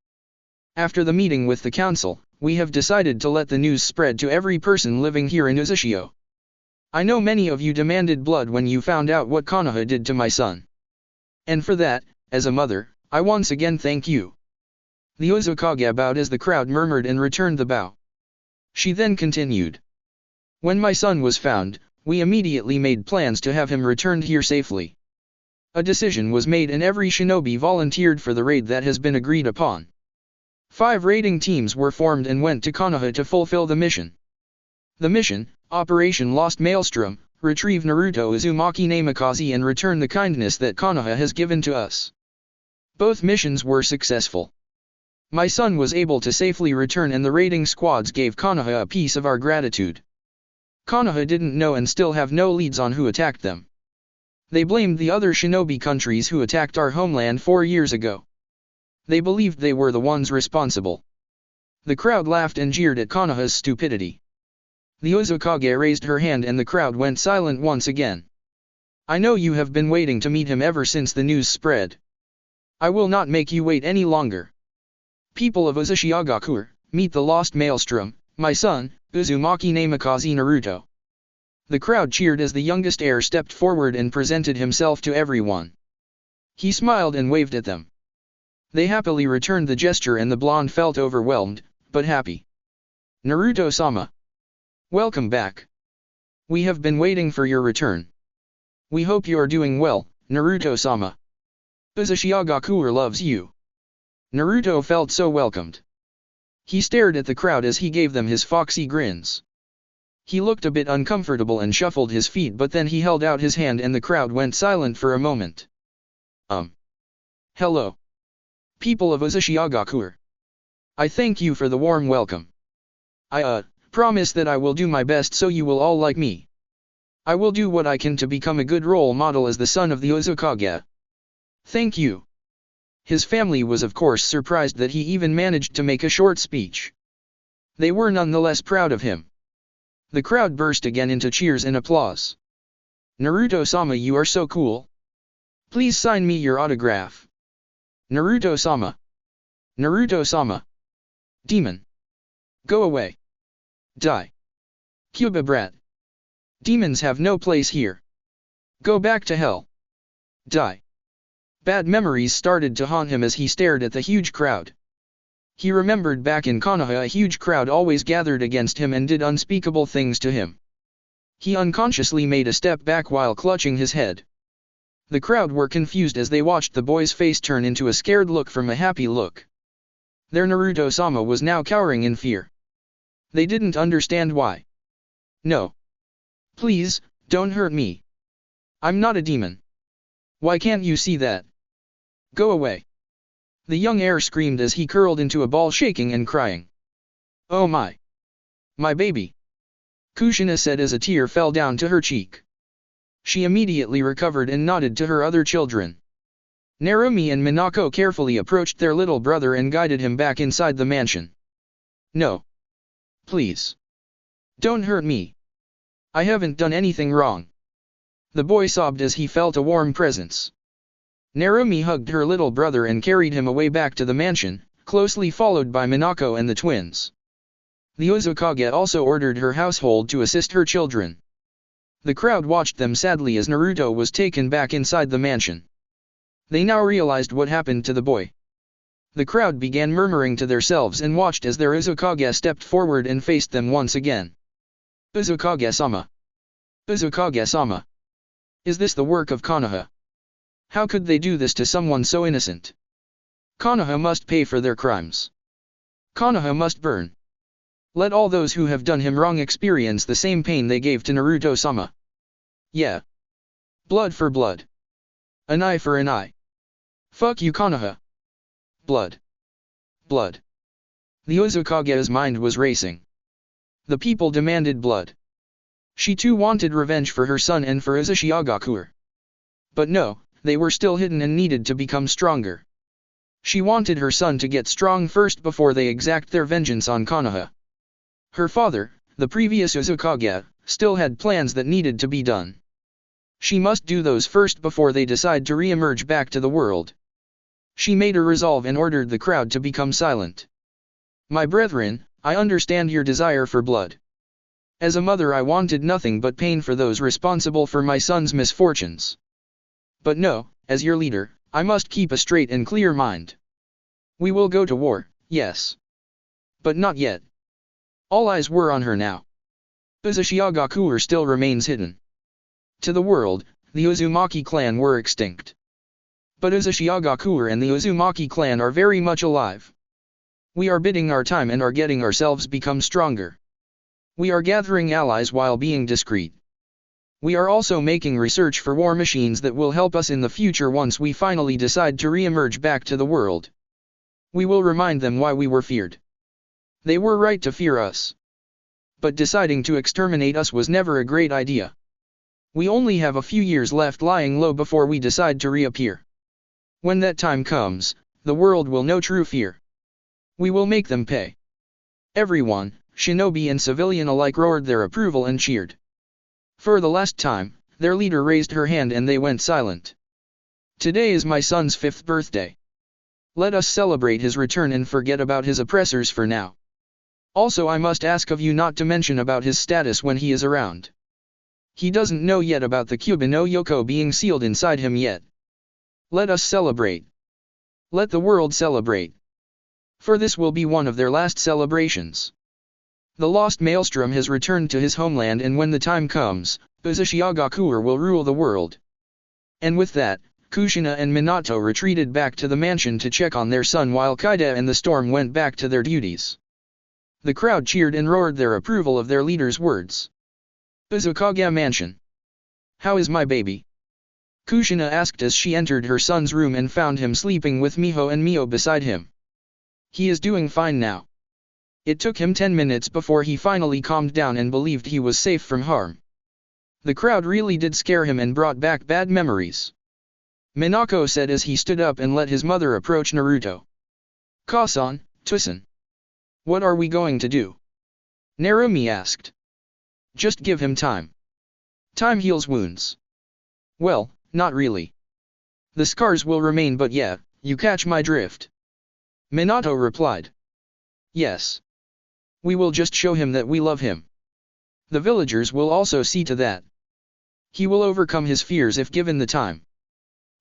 After the meeting with the council, we have decided to let the news spread to every person living here in Uzushio. I know many of you demanded blood when you found out what Konoha did to my son. And for that, as a mother, I once again thank you. The Uzumaki bowed as the crowd murmured and returned the bow. She then continued. When my son was found, we immediately made plans to have him returned here safely. A decision was made and every shinobi volunteered for the raid that has been agreed upon. 5 raiding teams were formed and went to Konoha to fulfill the mission. The mission, Operation Lost Maelstrom, retrieve Naruto Uzumaki Namikaze and return the kindness that Konoha has given to us. Both missions were successful. My son was able to safely return and the raiding squads gave Konoha a piece of our gratitude. Konoha didn't know and still have no leads on who attacked them. They blamed the other shinobi countries who attacked our homeland 4 years ago. They believed they were the ones responsible. The crowd laughed and jeered at Konoha's stupidity. The Uzumaki raised her hand and the crowd went silent once again. I know you have been waiting to meet him ever since the news spread. I will not make you wait any longer. People of Uzushiagaku, meet the lost Maelstrom, my son, Uzumaki Namikaze Naruto. The crowd cheered as the youngest heir stepped forward and presented himself to everyone. He smiled and waved at them. They happily returned the gesture and the blonde felt overwhelmed, but happy. Naruto-sama. Welcome back. We have been waiting for your return. We hope you are doing well, Naruto-sama. Uzushiagaku loves you. Naruto felt so welcomed. He stared at the crowd as he gave them his foxy grins. He looked a bit uncomfortable and shuffled his feet but then he held out his hand and the crowd went silent for a moment. Hello. People of Uzushiagaku. I thank you for the warm welcome. I promise that I will do my best so you will all like me. I will do what I can to become a good role model as the son of the Uzumaki. Thank you. His family was of course surprised that he even managed to make a short speech. They were nonetheless proud of him. The crowd burst again into cheers and applause. Naruto-sama, you are so cool. Please sign me your autograph. Naruto-sama. Naruto-sama. Demon. Go away. Die. Cuba brat. Demons have no place here. Go back to hell. Die. Bad memories started to haunt him as he stared at the huge crowd. He remembered back in Konoha a huge crowd always gathered against him and did unspeakable things to him. He unconsciously made a step back while clutching his head. The crowd were confused as they watched the boy's face turn into a scared look from a happy look. Their Naruto-sama was now cowering in fear. They didn't understand why. No. Please, don't hurt me. I'm not a demon. Why can't you see that? Go away. The young heir screamed as he curled into a ball shaking and crying. Oh my. My baby. Kushina said as a tear fell down to her cheek. She immediately recovered and nodded to her other children. Narumi and Minako carefully approached their little brother and guided him back inside the mansion. No. Please. Don't hurt me. I haven't done anything wrong. The boy sobbed as he felt a warm presence. Narumi hugged her little brother and carried him away back to the mansion, closely followed by Minako and the twins. The Uzumaki also ordered her household to assist her children. The crowd watched them sadly as Naruto was taken back inside the mansion. They now realized what happened to the boy. The crowd began murmuring to themselves and watched as their Uzukage stepped forward and faced them once again. Uzukage-sama. Uzukage-sama. Is this the work of Konoha? How could they do this to someone so innocent? Konoha must pay for their crimes. Konoha must burn. Let all those who have done him wrong experience the same pain they gave to Naruto-sama. Yeah. Blood for blood. An eye for an eye. Fuck you Konoha. Blood. Blood. The Uzukage's mind was racing. The people demanded blood. She too wanted revenge for her son and for Uzushiagakuer. But no, they were still hidden and needed to become stronger. She wanted her son to get strong first before they exact their vengeance on Konoha. Her father, the previous Uzukage, still had plans that needed to be done. She must do those first before they decide to re-emerge back to the world. She made a resolve and ordered the crowd to become silent. My brethren, I understand your desire for blood. As a mother I wanted nothing but pain for those responsible for my son's misfortunes. But no, as your leader, I must keep a straight and clear mind. We will go to war, yes. But not yet. All eyes were on her now. Uzushiagakuer still remains hidden. To the world, the Uzumaki clan were extinct. But Uzushiagakuer and the Uzumaki clan are very much alive. We are biding our time and are getting ourselves become stronger. We are gathering allies while being discreet. We are also making research for war machines that will help us in the future once we finally decide to re-emerge back to the world. We will remind them why we were feared. They were right to fear us. But deciding to exterminate us was never a great idea. We only have a few years left lying low before we decide to reappear. When that time comes, the world will know true fear. We will make them pay. Everyone, shinobi and civilian alike, roared their approval and cheered. For the last time, their leader raised her hand and they went silent. Today is my son's 5th birthday. Let us celebrate his return and forget about his oppressors for now. Also I must ask of you not to mention about his status when he is around. He doesn't know yet about the Kyubi no Yoko being sealed inside him yet. Let us celebrate. Let the world celebrate. For this will be one of their last celebrations. The lost Maelstrom has returned to his homeland, and when the time comes, Uzushiagakuer will rule the world. And with that, Kushina and Minato retreated back to the mansion to check on their son while Kaida and the Storm went back to their duties. The crowd cheered and roared their approval of their leader's words. Uzukage Mansion. How is my baby? Kushina asked as she entered her son's room and found him sleeping with Miho and Mio beside him. He is doing fine now. It took him 10 minutes before he finally calmed down and believed he was safe from harm. The crowd really did scare him and brought back bad memories. Minako said as he stood up and let his mother approach Naruto. Ka-san, Tusan. What are we going to do? Narumi asked. Just give him time. Time heals wounds. Well, not really. The scars will remain, but yeah, you catch my drift. Minato replied. Yes. We will just show him that we love him. The villagers will also see to that. He will overcome his fears if given the time.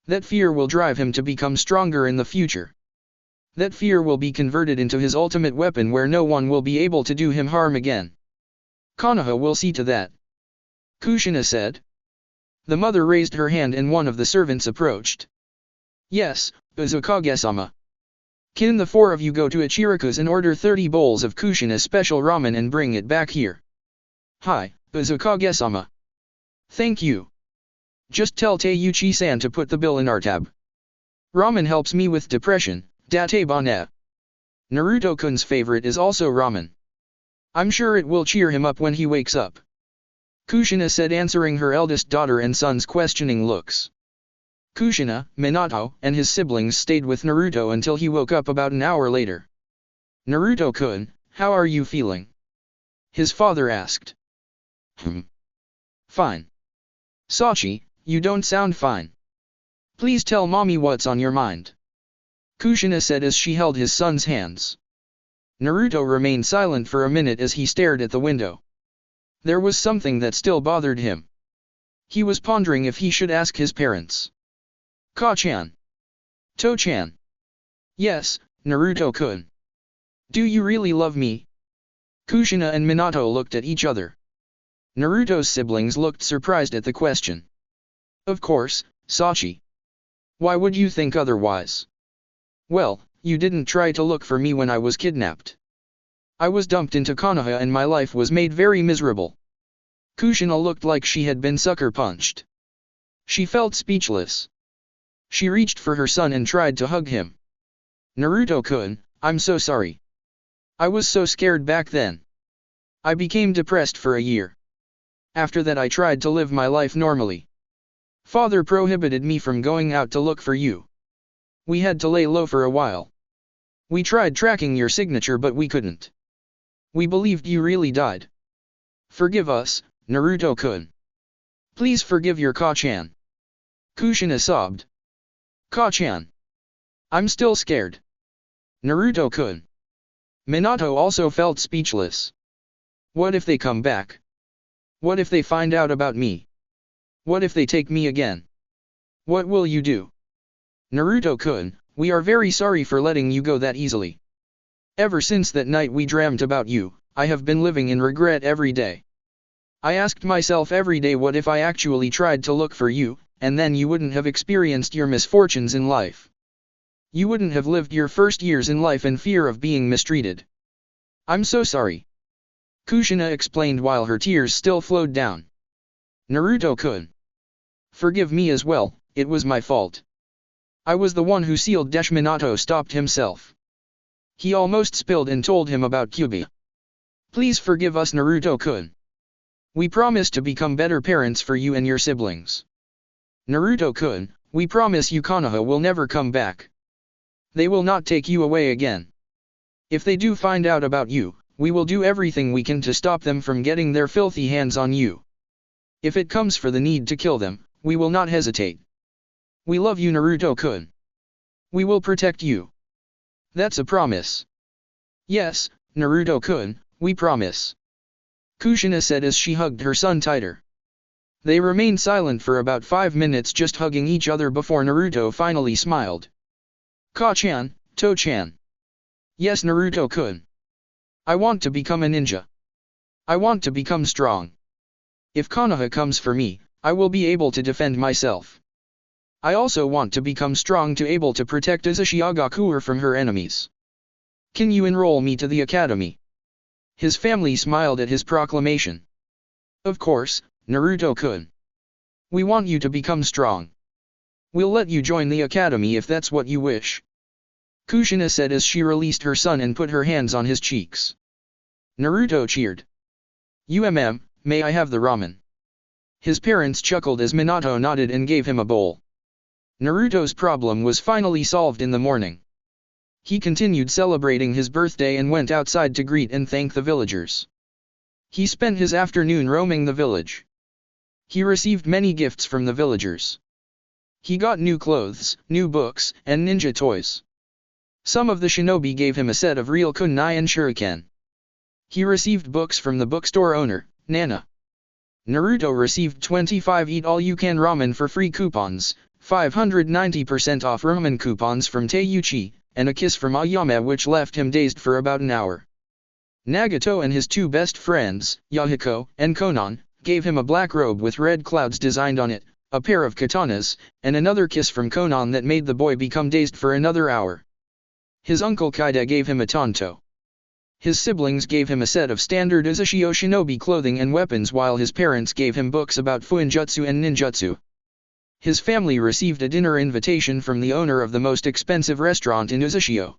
That fear will drive him to become stronger in the future. That fear will be converted into his ultimate weapon where no one will be able to do him harm again. Konoha will see to that. Kushina said. The mother raised her hand and one of the servants approached. Yes, Uzukage-sama. Can the 4 of you go to Ichiraku's and order 30 bowls of Kushina's special ramen and bring it back here? Hi, Uzukage-sama. Thank you. Just tell Teiuchi-san to put the bill in our tab. Ramen helps me with depression, date bonne. Naruto-kun's favorite is also ramen. I'm sure it will cheer him up when he wakes up. Kushina said, answering her eldest daughter and son's questioning looks. Kushina, Minato, and his siblings stayed with Naruto until he woke up about an hour later. Naruto-kun, how are you feeling? His father asked. Fine. Sachi, you don't sound fine. Please tell mommy what's on your mind. Kushina said as she held his son's hands. Naruto remained silent for a minute as he stared at the window. There was something that still bothered him. He was pondering if he should ask his parents. Ka-chan. To-chan. Yes, Naruto-kun. Do you really love me? Kushina and Minato looked at each other. Naruto's siblings looked surprised at the question. Of course, Sachi. Why would you think otherwise? Well, you didn't try to look for me when I was kidnapped. I was dumped into Konoha and my life was made very miserable. Kushina looked like she had been sucker punched. She felt speechless. She reached for her son and tried to hug him. Naruto-kun, I'm so sorry. I was so scared back then. I became depressed for a year. After that I tried to live my life normally. Father prohibited me from going out to look for you. We had to lay low for a while. We tried tracking your signature but we couldn't. We believed you really died. Forgive us, Naruto-kun. Please forgive your Ka-chan. Kushina sobbed. Ka-chan. I'm still scared. Naruto-kun. Minato also felt speechless. What if they come back? What if they find out about me? What if they take me again? What will you do? Naruto-kun, we are very sorry for letting you go that easily. Ever since that night we dreamt about you, I have been living in regret every day. I asked myself every day what if I actually tried to look for you, and then you wouldn't have experienced your misfortunes in life. You wouldn't have lived your first years in life in fear of being mistreated. I'm so sorry. Kushina explained while her tears still flowed down. Naruto-kun. Forgive me as well, it was my fault. I was the one who sealed Desh. Minato stopped himself. He almost spilled and told him about Kyubi. Please forgive us Naruto-kun. We promise to become better parents for you and your siblings. Naruto-kun, we promise you Konoha will never come back. They will not take you away again. If they do find out about you, we will do everything we can to stop them from getting their filthy hands on you. If it comes for the need to kill them, we will not hesitate. We love you Naruto-kun. We will protect you. That's a promise. Yes, Naruto-kun, we promise. Kushina said as she hugged her son tighter. They remained silent for about 5 minutes just hugging each other before Naruto finally smiled. Ka-chan, To-chan. Yes Naruto-kun. I want to become a ninja. I want to become strong. If Konoha comes for me, I will be able to defend myself. I also want to become strong to able to protect Uzumaki from her enemies. Can you enroll me to the academy? His family smiled at his proclamation. Of course, Naruto-kun. We want you to become strong. We'll let you join the academy if that's what you wish. Kushina said as she released her son and put her hands on his cheeks. Naruto cheered. May I have the ramen? His parents chuckled as Minato nodded and gave him a bowl. Naruto's problem was finally solved in the morning. He continued celebrating his birthday and went outside to greet and thank the villagers. He spent his afternoon roaming the village. He received many gifts from the villagers. He got new clothes, new books, and ninja toys. Some of the shinobi gave him a set of real kunai and shuriken. He received books from the bookstore owner, Nana. Naruto received 25 eat-all-you-can ramen for free coupons, 590% off ramen coupons from Teiuchi, and a kiss from Ayame which left him dazed for about an hour. Nagato and his two best friends, Yahiko and Konan, gave him a black robe with red clouds designed on it, a pair of katanas, and another kiss from Konan that made the boy become dazed for another hour. His uncle Kaide gave him a tanto. His siblings gave him a set of standard Uzushio shinobi clothing and weapons while his parents gave him books about fuinjutsu and ninjutsu. His family received a dinner invitation from the owner of the most expensive restaurant in Uzushio.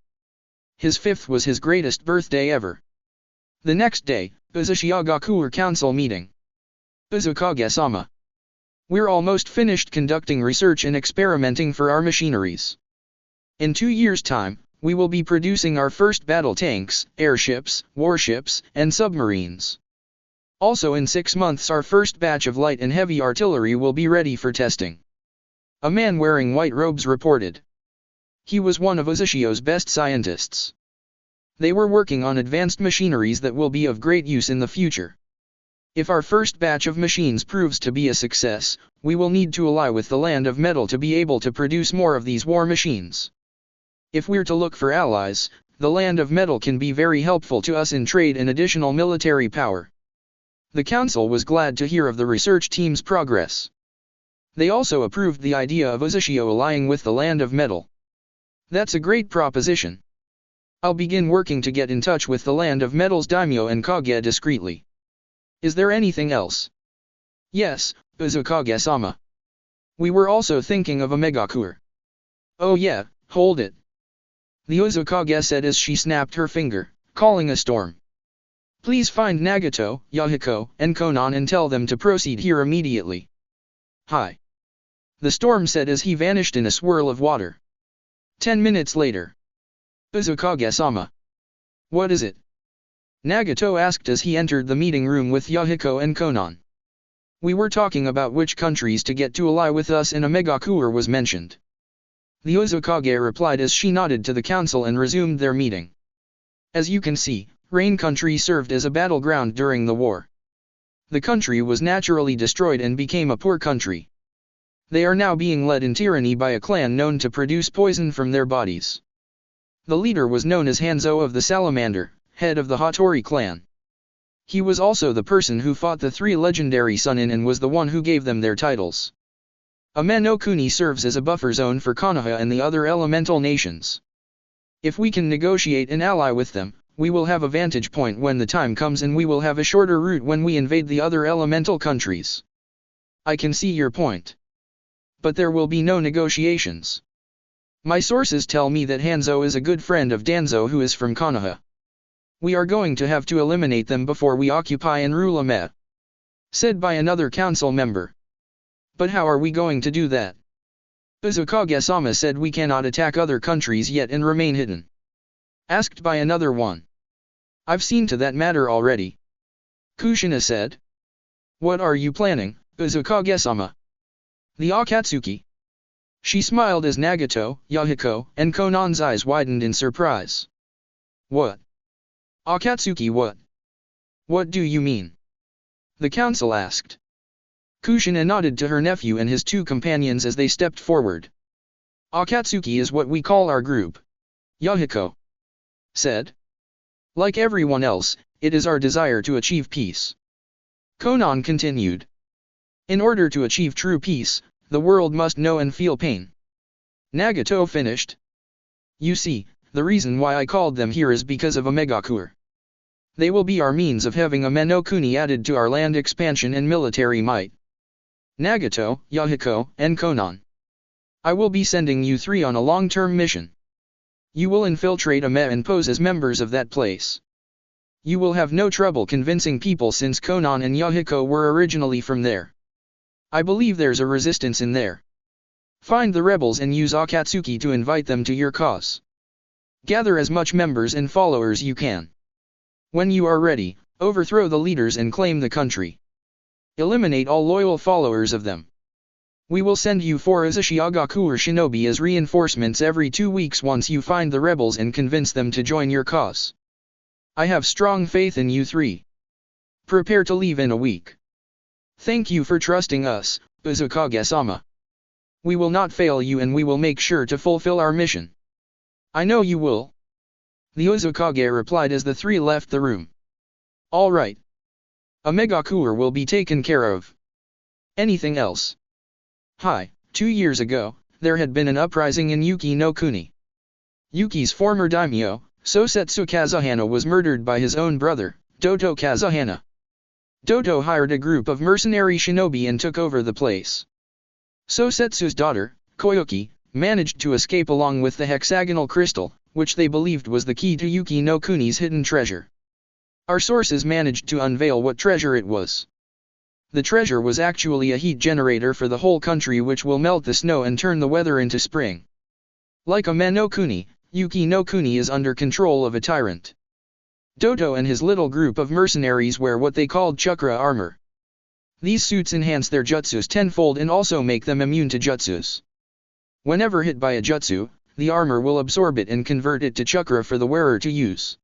His 5th was his greatest birthday ever. The next day, Uzumaki council meeting. Uzukage-sama. We're almost finished conducting research and experimenting for our machineries. In 2 years' time, we will be producing our first battle tanks, airships, warships, and submarines. Also in 6 months our first batch of light and heavy artillery will be ready for testing. A man wearing white robes reported. He was one of Uzushio's best scientists. They were working on advanced machineries that will be of great use in the future. If our first batch of machines proves to be a success, we will need to ally with the Land of Metal to be able to produce more of these war machines. If we're to look for allies, the Land of Metal can be very helpful to us in trade and additional military power. The council was glad to hear of the research team's progress. They also approved the idea of Uzushio allying with the Land of Metal. That's a great proposition. I'll begin working to get in touch with the Land of Metal's daimyo and kage discreetly. Is there anything else? Yes, Uzukage-sama. We were also thinking of a megakur. Oh yeah, hold it. The Uzukage said as she snapped her finger, calling a storm. Please find Nagato, Yahiko, and Konan and tell them to proceed here immediately. Hi. The storm said as he vanished in a swirl of water. 10 minutes later. Uzukage-sama. What is it? Nagato asked as he entered the meeting room with Yahiko and Konan. We were talking about which countries to get to ally with us and a megakur was mentioned. The Uzukage replied as she nodded to the council and resumed their meeting. As you can see, Rain Country served as a battleground during the war. The country was naturally destroyed and became a poor country. They are now being led in tyranny by a clan known to produce poison from their bodies. The leader was known as Hanzo of the Salamander, head of the Hattori clan. He was also the person who fought the 3 legendary Sunin and was the one who gave them their titles. Ame no Kuni serves as a buffer zone for Konoha and the other elemental nations. If we can negotiate an ally with them, we will have a vantage point when the time comes and we will have a shorter route when we invade the other elemental countries. I can see your point. But there will be no negotiations. My sources tell me that Hanzo is a good friend of Danzo who is from Konoha. We are going to have to eliminate them before we occupy and rule Ame. Said by another council member. But how are we going to do that? Uzukage-sama said we cannot attack other countries yet and remain hidden. Asked by another one. I've seen to that matter already. Kushina said. What are you planning, Uzukage-sama? The Akatsuki. She smiled as Nagato, Yahiko, and Konan's eyes widened in surprise. What? Akatsuki what? What do you mean? The council asked. Kushina nodded to her nephew and his 2 companions as they stepped forward. Akatsuki is what we call our group. Yahiko said. Like everyone else, it is our desire to achieve peace. Konan continued. In order to achieve true peace, the world must know and feel pain. Nagato finished. You see, the reason why I called them here is because of a megakur. They will be our means of having Ame no Kuni added to our land expansion and military might. Nagato, Yahiko, and Konan. I will be sending you 3 on a long-term mission. You will infiltrate Ame and pose as members of that place. You will have no trouble convincing people since Konan and Yahiko were originally from there. I believe there's a resistance in there. Find the rebels and use Akatsuki to invite them to your cause. Gather as much members and followers you can. When you are ready, overthrow the leaders and claim the country. Eliminate all loyal followers of them. We will send you 4 Uzushiagaku shinobi as reinforcements every 2 weeks once you find the rebels and convince them to join your cause. I have strong faith in you 3. Prepare to leave in a week. Thank you for trusting us, Uzukage-sama. We will not fail you and we will make sure to fulfill our mission. I know you will. The Uzukage replied as the 3 left the room. All right. A megakur will be taken care of. Anything else? Hi, 2 years ago, there had been an uprising in Yuki no Kuni. Yuki's former daimyo, Sosetsu Kazuhana was murdered by his own brother, Doto Kazuhana. Doto hired a group of mercenary shinobi and took over the place. Sosetsu's daughter, Koyuki, managed to escape along with the hexagonal crystal, which they believed was the key to Yuki no Kuni's hidden treasure. Our sources managed to unveil what treasure it was. The treasure was actually a heat generator for the whole country which will melt the snow and turn the weather into spring. Like Ame no Kuni, Yuki no Kuni is under control of a tyrant. Doto and his little group of mercenaries wear what they called chakra armor. These suits enhance their jutsus tenfold and also make them immune to jutsus. Whenever hit by a jutsu, the armor will absorb it and convert it to chakra for the wearer to use.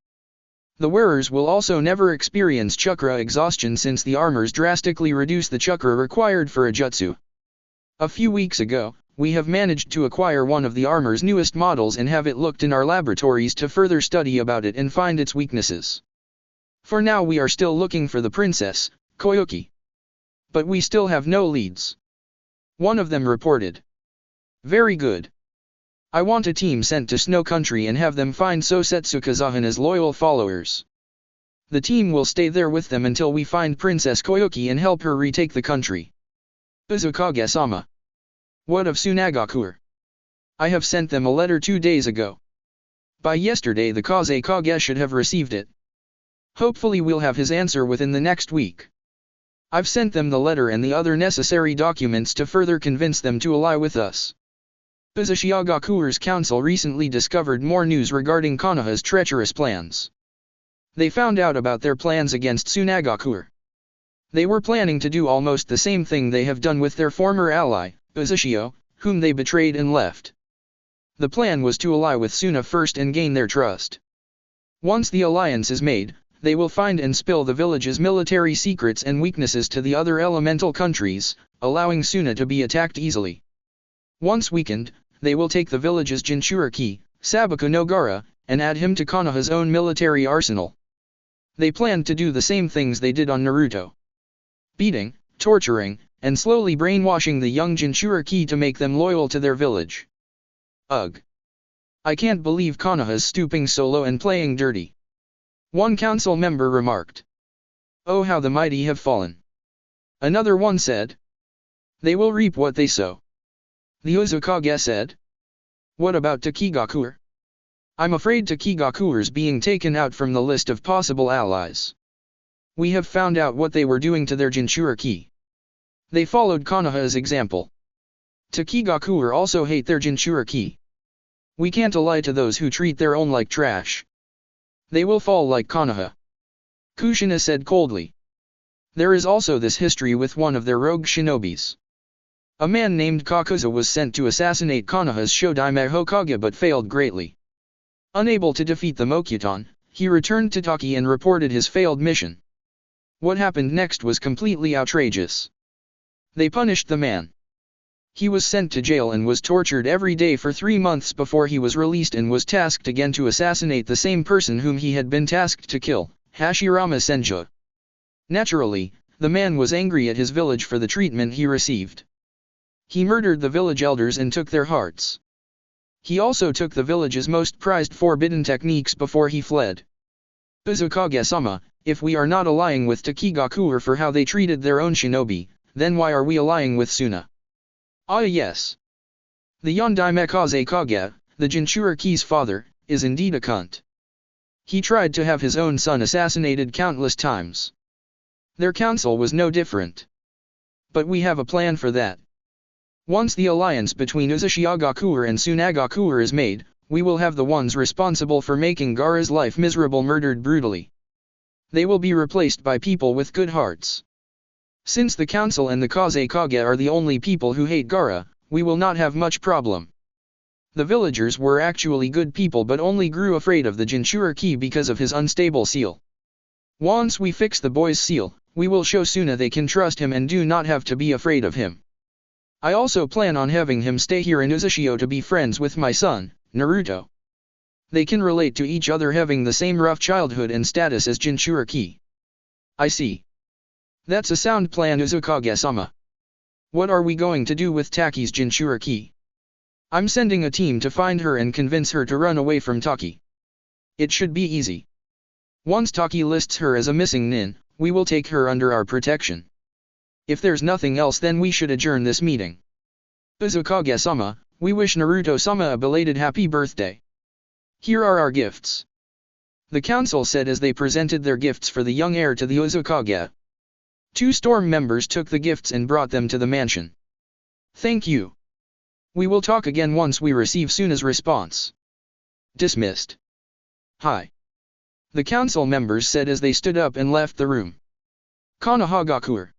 The wearers will also never experience chakra exhaustion since the armors drastically reduce the chakra required for a jutsu. A few weeks ago, we have managed to acquire one of the armor's newest models and have it looked in our laboratories to further study about it and find its weaknesses. For now we are still looking for the princess, Koyuki. But we still have no leads. One of them reported. Very good. I want a team sent to Snow Country and have them find Sosetsu Kazahan as loyal followers. The team will stay there with them until we find Princess Koyuki and help her retake the country. Uzukage-sama. What of Tsunagakur? I have sent them a letter 2 days ago. By yesterday the Kazekage should have received it. Hopefully we'll have his answer within the next week. I've sent them the letter and the other necessary documents to further convince them to ally with us. Uzushiagaku's council recently discovered more news regarding Konoha's treacherous plans. They found out about their plans against Tsunagakur. They were planning to do almost the same thing they have done with their former ally, Uzushio, whom they betrayed and left. The plan was to ally with Suna first and gain their trust. Once the alliance is made, they will find and spill the village's military secrets and weaknesses to the other elemental countries, allowing Suna to be attacked easily. Once weakened, they will take the village's Jinchuriki, Sabaku no Gara, and add him to Konoha's own military arsenal. They planned to do the same things they did on Naruto. Beating, torturing, and slowly brainwashing the young Jinchuriki to make them loyal to their village. Ugh. I can't believe Konoha's stooping so low and playing dirty. One council member remarked. Oh, how the mighty have fallen. Another one said. They will reap what they sow. The Uzukage said. What about Takigakur? I'm afraid Takigakur's being taken out from the list of possible allies. We have found out what they were doing to their Jinchuriki. They followed Konoha's example. Takigakur also hate their Jinchuriki. We can't ally to those who treat their own like trash. They will fall like Konoha. Kushina said coldly. There is also this history with one of their rogue shinobis. A man named Kakuza was sent to assassinate Konoha's Shodaime Hokage but failed greatly. Unable to defeat the Mokuton, he returned to Taki and reported his failed mission. What happened next was completely outrageous. They punished the man. He was sent to jail and was tortured every day for 3 months before he was released and was tasked again to assassinate the same person whom he had been tasked to kill, Hashirama Senju. Naturally, the man was angry at his village for the treatment he received. He murdered the village elders and took their hearts. He also took the village's most prized forbidden techniques before he fled. Uzukage-sama, if we are not allying with Takigakur for how they treated their own shinobi, then why are we allying with Suna? Ah yes. The Yondaime Kazekage, the Jinchuriki's father, is indeed a cunt. He tried to have his own son assassinated countless times. Their council was no different. But we have a plan for that. Once the alliance between Uzushiagakur and Tsunagakur is made, we will have the ones responsible for making Gaara's life miserable murdered brutally. They will be replaced by people with good hearts. Since the council and the Kazekage are the only people who hate Gaara, we will not have much problem. The villagers were actually good people but only grew afraid of the Jinchuriki because of his unstable seal. Once we fix the boy's seal, we will show Suna they can trust him and do not have to be afraid of him. I also plan on having him stay here in Uzushio to be friends with my son, Naruto. They can relate to each other having the same rough childhood and status as Jinchuriki. I see. That's a sound plan, Uzukage-sama. What are we going to do with Taki's Jinchuriki? I'm sending a team to find her and convince her to run away from Taki. It should be easy. Once Taki lists her as a missing nin, we will take her under our protection. If there's nothing else then we should adjourn this meeting. Uzukage-sama, we wish Naruto-sama a belated happy birthday. Here are our gifts. The council said as they presented their gifts for the young heir to the Uzukage. 2 storm members took the gifts and brought them to the mansion. Thank you. We will talk again once we receive Suna's response. Dismissed. Hi. The council members said as they stood up and left the room. Konohagakur.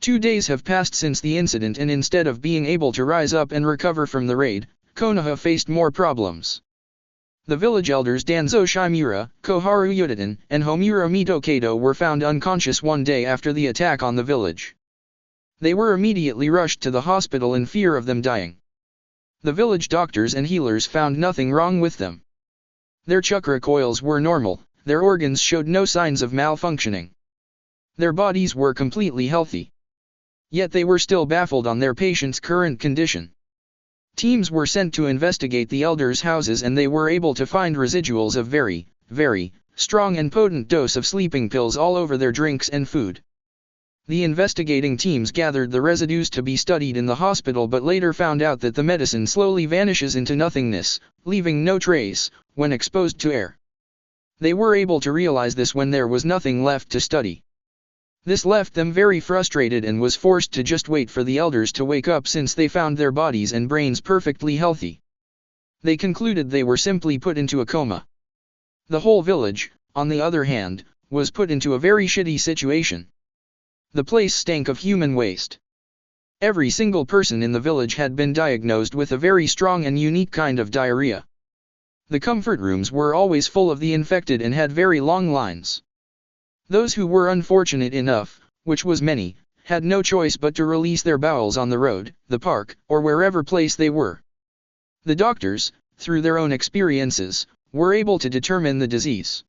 2 days have passed since the incident and instead of being able to rise up and recover from the raid, Konoha faced more problems. The village elders Danzo Shimura, Koharu Yudatan, and Homura Mito were found unconscious one day after the attack on the village. They were immediately rushed to the hospital in fear of them dying. The village doctors and healers found nothing wrong with them. Their chakra coils were normal, their organs showed no signs of malfunctioning. Their bodies were completely healthy. Yet they were still baffled on their patient's current condition. Teams were sent to investigate the elders' houses and they were able to find residuals of very, very strong and potent dose of sleeping pills all over their drinks and food. The investigating teams gathered the residues to be studied in the hospital but later found out that the medicine slowly vanishes into nothingness, leaving no trace, when exposed to air. They were able to realize this when there was nothing left to study. This left them very frustrated and was forced to just wait for the elders to wake up since they found their bodies and brains perfectly healthy. They concluded they were simply put into a coma. The whole village, on the other hand, was put into a very shitty situation. The place stank of human waste. Every single person in the village had been diagnosed with a very strong and unique kind of diarrhea. The comfort rooms were always full of the infected and had very long lines. Those who were unfortunate enough, which was many, had no choice but to release their bowels on the road, the park, or wherever place they were. The doctors, through their own experiences, were able to determine the disease.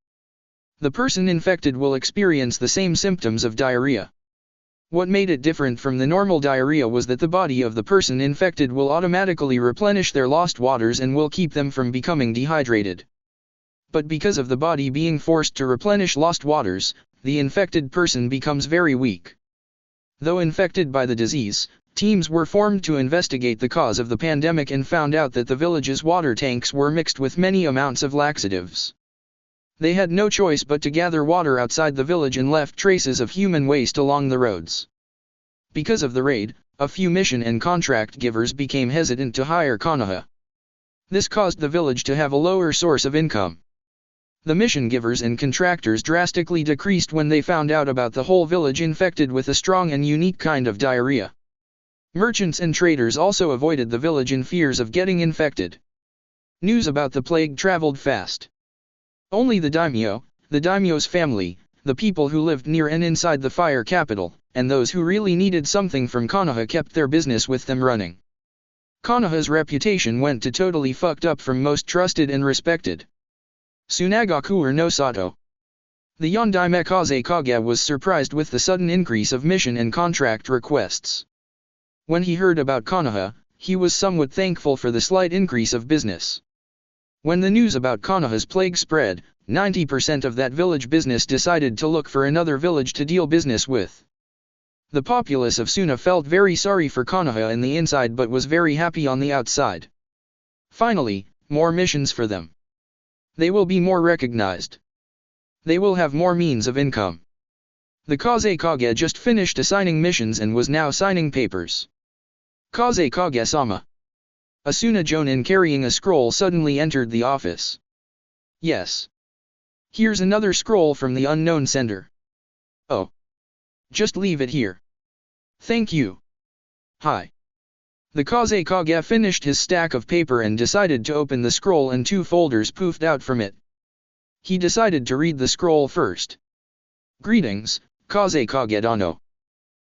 The person infected will experience the same symptoms of diarrhea. What made it different from the normal diarrhea was that the body of the person infected will automatically replenish their lost waters and will keep them from becoming dehydrated. But because of the body being forced to replenish lost waters, the infected person becomes very weak. Though infected by the disease, teams were formed to investigate the cause of the pandemic and found out that the village's water tanks were mixed with many amounts of laxatives. They had no choice but to gather water outside the village and left traces of human waste along the roads. Because of the raid, a few mission and contract givers became hesitant to hire Konoha. This caused the village to have a lower source of income. The mission givers and contractors drastically decreased when they found out about the whole village infected with a strong and unique kind of diarrhea. Merchants and traders also avoided the village in fears of getting infected. News about the plague traveled fast. Only the daimyo's family, the people who lived near and inside the fire capital, and those who really needed something from Konoha kept their business with them running. Konoha's reputation went to totally fucked up from most trusted and respected. Tsunagaku no Sato. The Yondaime Kaze Kage was surprised with the sudden increase of mission and contract requests. When he heard about Konoha, he was somewhat thankful for the slight increase of business. When the news about Konoha's plague spread, 90% of that village business decided to look for another village to deal business with. The populace of Suna felt very sorry for Konoha in the inside but was very happy on the outside. Finally, more missions for them. They will be more recognized. They will have more means of income. The Kaze Kage just finished assigning missions and was now signing papers. Kaze Kage-sama. Asuna Jonin carrying a scroll suddenly entered the office. Yes. Here's another scroll from the unknown sender. Oh. Just leave it here. Thank you. Hi. The Kaze Kage finished his stack of paper and decided to open the scroll and 2 folders poofed out from it. He decided to read the scroll first. Greetings, Kaze Kage Dano.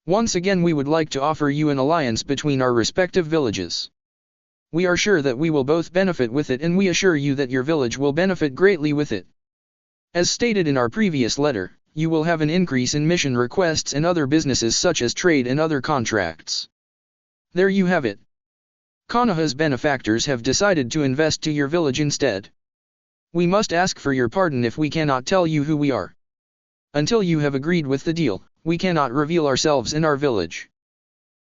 Once again we would like to offer you an alliance between our respective villages. We are sure that we will both benefit with it and we assure you that your village will benefit greatly with it. As stated in our previous letter, you will have an increase in mission requests and other businesses such as trade and other contracts. There you have it. Konoha's benefactors have decided to invest to your village instead. We must ask for your pardon if we cannot tell you who we are. Until you have agreed with the deal, we cannot reveal ourselves in our village.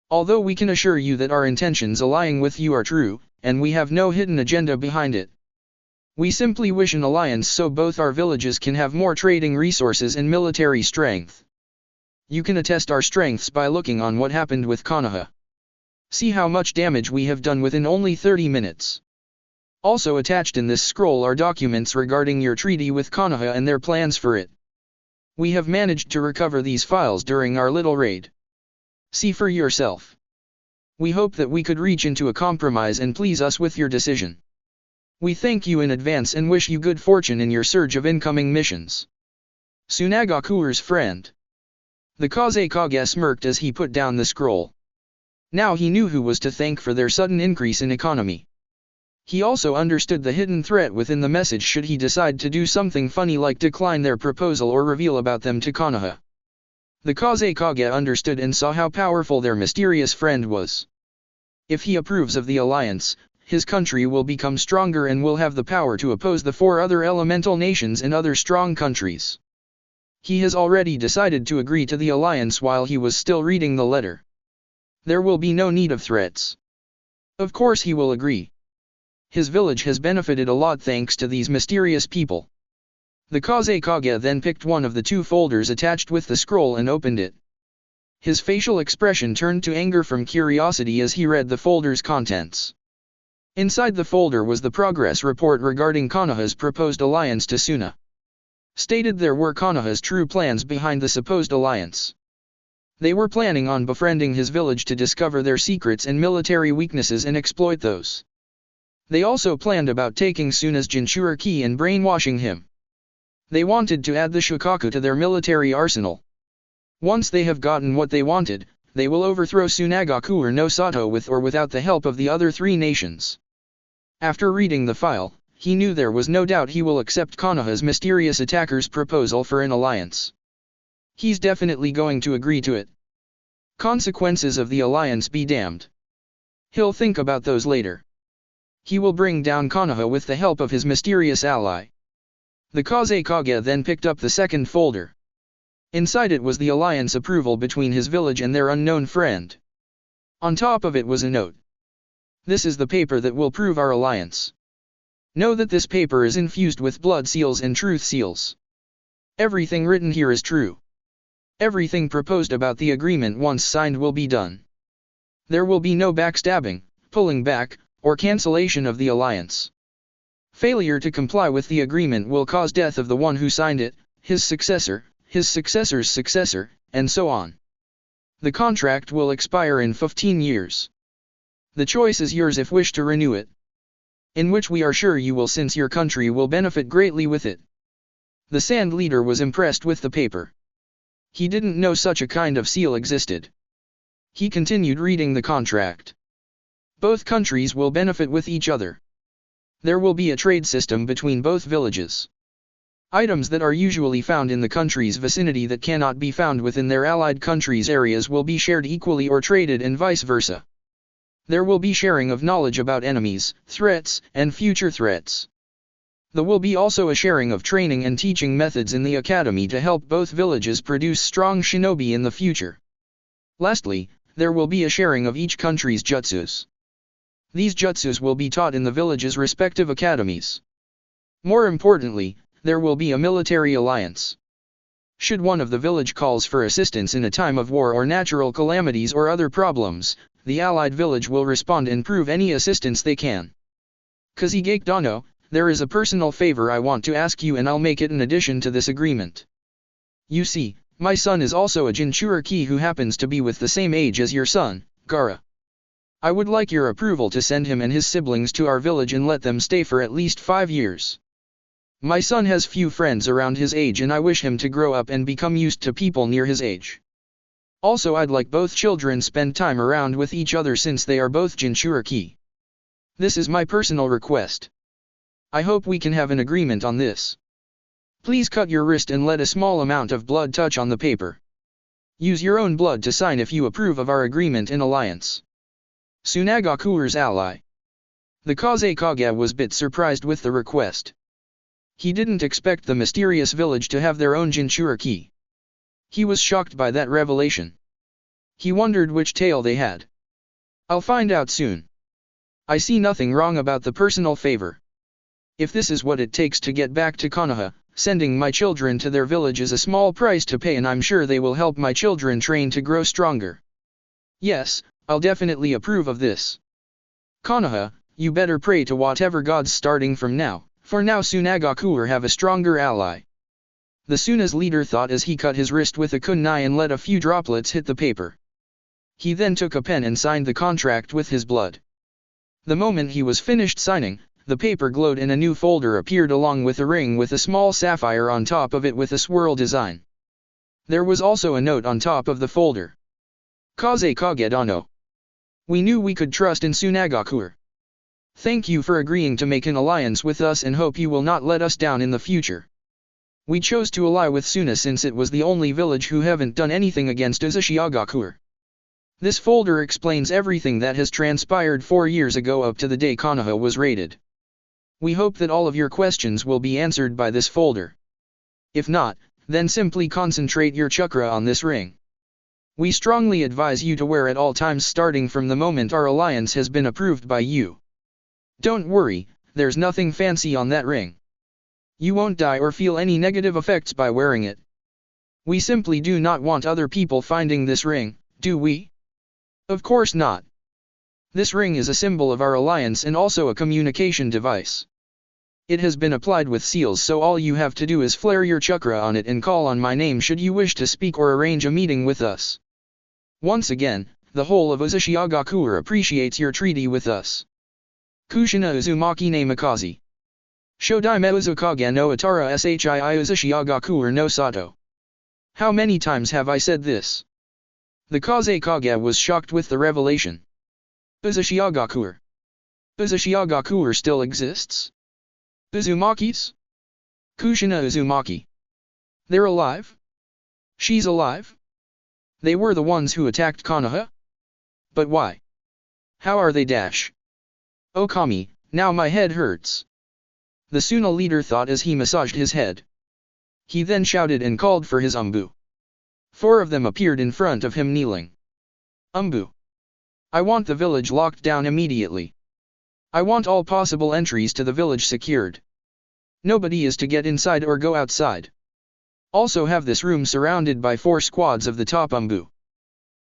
Although we can assure you that our intentions allying with you are true, and we have no hidden agenda behind it. We simply wish an alliance so both our villages can have more trading resources and military strength. You can attest our strengths by looking on what happened with Konoha. See how much damage we have done within only 30 minutes. Also attached in this scroll are documents regarding your treaty with Konoha and their plans for it. We have managed to recover these files during our little raid. See for yourself. We hope that we could reach into a compromise and please us with your decision. We thank you in advance and wish you good fortune in your surge of incoming missions. Tsunagaku's friend. The Kazekage smirked as he put down the scroll. Now he knew who was to thank for their sudden increase in economy. He also understood the hidden threat within the message should he decide to do something funny like decline their proposal or reveal about them to Konoha. The Kazekage understood and saw how powerful their mysterious friend was. If he approves of the alliance, his country will become stronger and will have the power to oppose the 4 other elemental nations and other strong countries. He has already decided to agree to the alliance while he was still reading the letter. There will be no need of threats. Of course he will agree. His village has benefited a lot thanks to these mysterious people. The Kazekage then picked one of the 2 folders attached with the scroll and opened it. His facial expression turned to anger from curiosity as he read the folder's contents. Inside the folder was the progress report regarding Konoha's proposed alliance to Suna. Stated there were Konoha's true plans behind the supposed alliance. They were planning on befriending his village to discover their secrets and military weaknesses and exploit those. They also planned about taking Suna's Jinchuriki and brainwashing him. They wanted to add the Shokaku to their military arsenal. Once they have gotten what they wanted, they will overthrow Tsunagaku no Sato with or without the help of the other 3 nations. After reading the file, he knew there was no doubt he will accept Konoha's mysterious attacker's proposal for an alliance. He's definitely going to agree to it. Consequences of the alliance be damned. He'll think about those later. He will bring down Konoha with the help of his mysterious ally. The Kazekage then picked up the second folder. Inside it was the alliance approval between his village and their unknown friend. On top of it was a note. This is the paper that will prove our alliance. Know that this paper is infused with blood seals and truth seals. Everything written here is true. Everything proposed about the agreement once signed will be done. There will be no backstabbing, pulling back, or cancellation of the alliance. Failure to comply with the agreement will cause death of the one who signed it, his successor, his successor's successor, and so on. The contract will expire in 15 years. The choice is yours if wish to renew it. In which we are sure you will, since your country will benefit greatly with it. The Sand Leader was impressed with the paper. He didn't know such a kind of seal existed. He continued reading the contract. Both countries will benefit with each other. There will be a trade system between both villages. Items that are usually found in the country's vicinity that cannot be found within their allied countries' areas will be shared equally or traded and vice versa. There will be sharing of knowledge about enemies, threats, and future threats. There will be also a sharing of training and teaching methods in the academy to help both villages produce strong shinobi in the future. Lastly, there will be a sharing of each country's jutsus. These jutsus will be taught in the village's respective academies. More importantly, there will be a military alliance. Should one of the village calls for assistance in a time of war or natural calamities or other problems, the allied village will respond and prove any assistance they can. Kazegake Dano, there is a personal favor I want to ask you and I'll make it in addition to this agreement. You see, my son is also a Jinchuriki who happens to be with the same age as your son, Gaara. I would like your approval to send him and his siblings to our village and let them stay for at least 5 years. My son has few friends around his age and I wish him to grow up and become used to people near his age. Also I'd like both children spend time around with each other since they are both Jinchuriki. This is my personal request. I hope we can have an agreement on this. Please cut your wrist and let a small amount of blood touch on the paper. Use your own blood to sign if you approve of our agreement and alliance. Tsunagaku's ally. The Kazekage was a bit surprised with the request. He didn't expect the mysterious village to have their own Jinchuriki. He was shocked by that revelation. He wondered which tale they had. I'll find out soon. I see nothing wrong about the personal favor. If this is what it takes to get back to Konoha, sending my children to their village is a small price to pay and I'm sure they will help my children train to grow stronger. Yes, I'll definitely approve of this. Konoha, you better pray to whatever gods starting from now, for now Tsunagaku have a stronger ally. The Suna's leader thought as he cut his wrist with a kunai and let a few droplets hit the paper. He then took a pen and signed the contract with his blood. The moment he was finished signing, the paper glowed and a new folder appeared along with a ring with a small sapphire on top of it with a swirl design. There was also a note on top of the folder. Kaze kage dano. We knew we could trust in Tsunagaku. Thank you for agreeing to make an alliance with us and hope you will not let us down in the future. We chose to ally with Suna since it was the only village who haven't done anything against Uzumaki. This folder explains everything that has transpired 4 years ago up to the day Konoha was raided. We hope that all of your questions will be answered by this folder. If not, then simply concentrate your chakra on this ring. We strongly advise you to wear at all times starting from the moment our alliance has been approved by you. Don't worry, there's nothing fancy on that ring. You won't die or feel any negative effects by wearing it. We simply do not want other people finding this ring, do we? Of course not. This ring is a symbol of our alliance and also a communication device. It has been applied with seals, so all you have to do is flare your chakra on it and call on my name should you wish to speak or arrange a meeting with us. Once again, the whole of Uzumaki appreciates your treaty with us. Kushina Uzumaki ne Makazi. Shodaime Uzukage no Atara Shii Uzumaki no Sato. How many times have I said this? The Kaze Kage was shocked with the revelation. Uzumaki still exists? Uzumakis? Kushina Uzumaki. They're alive? She's alive? They were the ones who attacked Konoha? But why? How are they dash? Okami, now my head hurts. The Suna leader thought as he massaged his head. He then shouted and called for his umbu. 4 of them appeared in front of him kneeling. Umbu. I want the village locked down immediately. I want all possible entries to the village secured. Nobody is to get inside or go outside. Also have this room surrounded by 4 squads of the top umbu.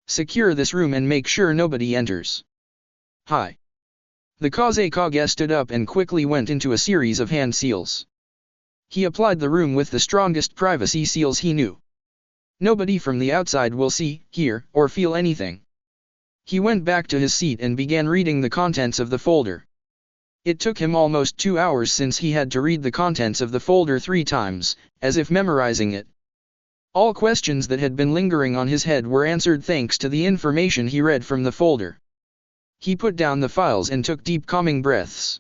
Secure this room and make sure nobody enters. Hi. The Kaze Kage stood up and quickly went into a series of hand seals. He applied the room with the strongest privacy seals he knew. Nobody from the outside will see, hear, or feel anything. He went back to his seat and began reading the contents of the folder. It took him almost 2 hours since he had to read the contents of the folder 3 times, as if memorizing it. All questions that had been lingering on his head were answered thanks to the information he read from the folder. He put down the files and took deep calming breaths.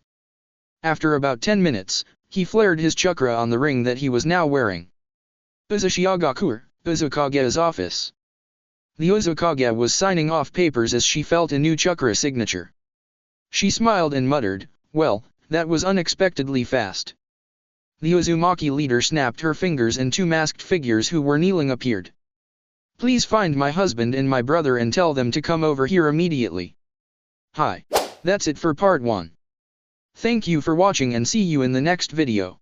After about 10 minutes, he flared his chakra on the ring that he was now wearing. Uzukage's office. The Uzukage was signing off papers as she felt a new chakra signature. She smiled and muttered, well, that was unexpectedly fast. The Uzumaki leader snapped her fingers and 2 masked figures who were kneeling appeared. Please find my husband and my brother and tell them to come over here immediately. Hi. That's it for part 1. Thank you for watching and see you in the next video.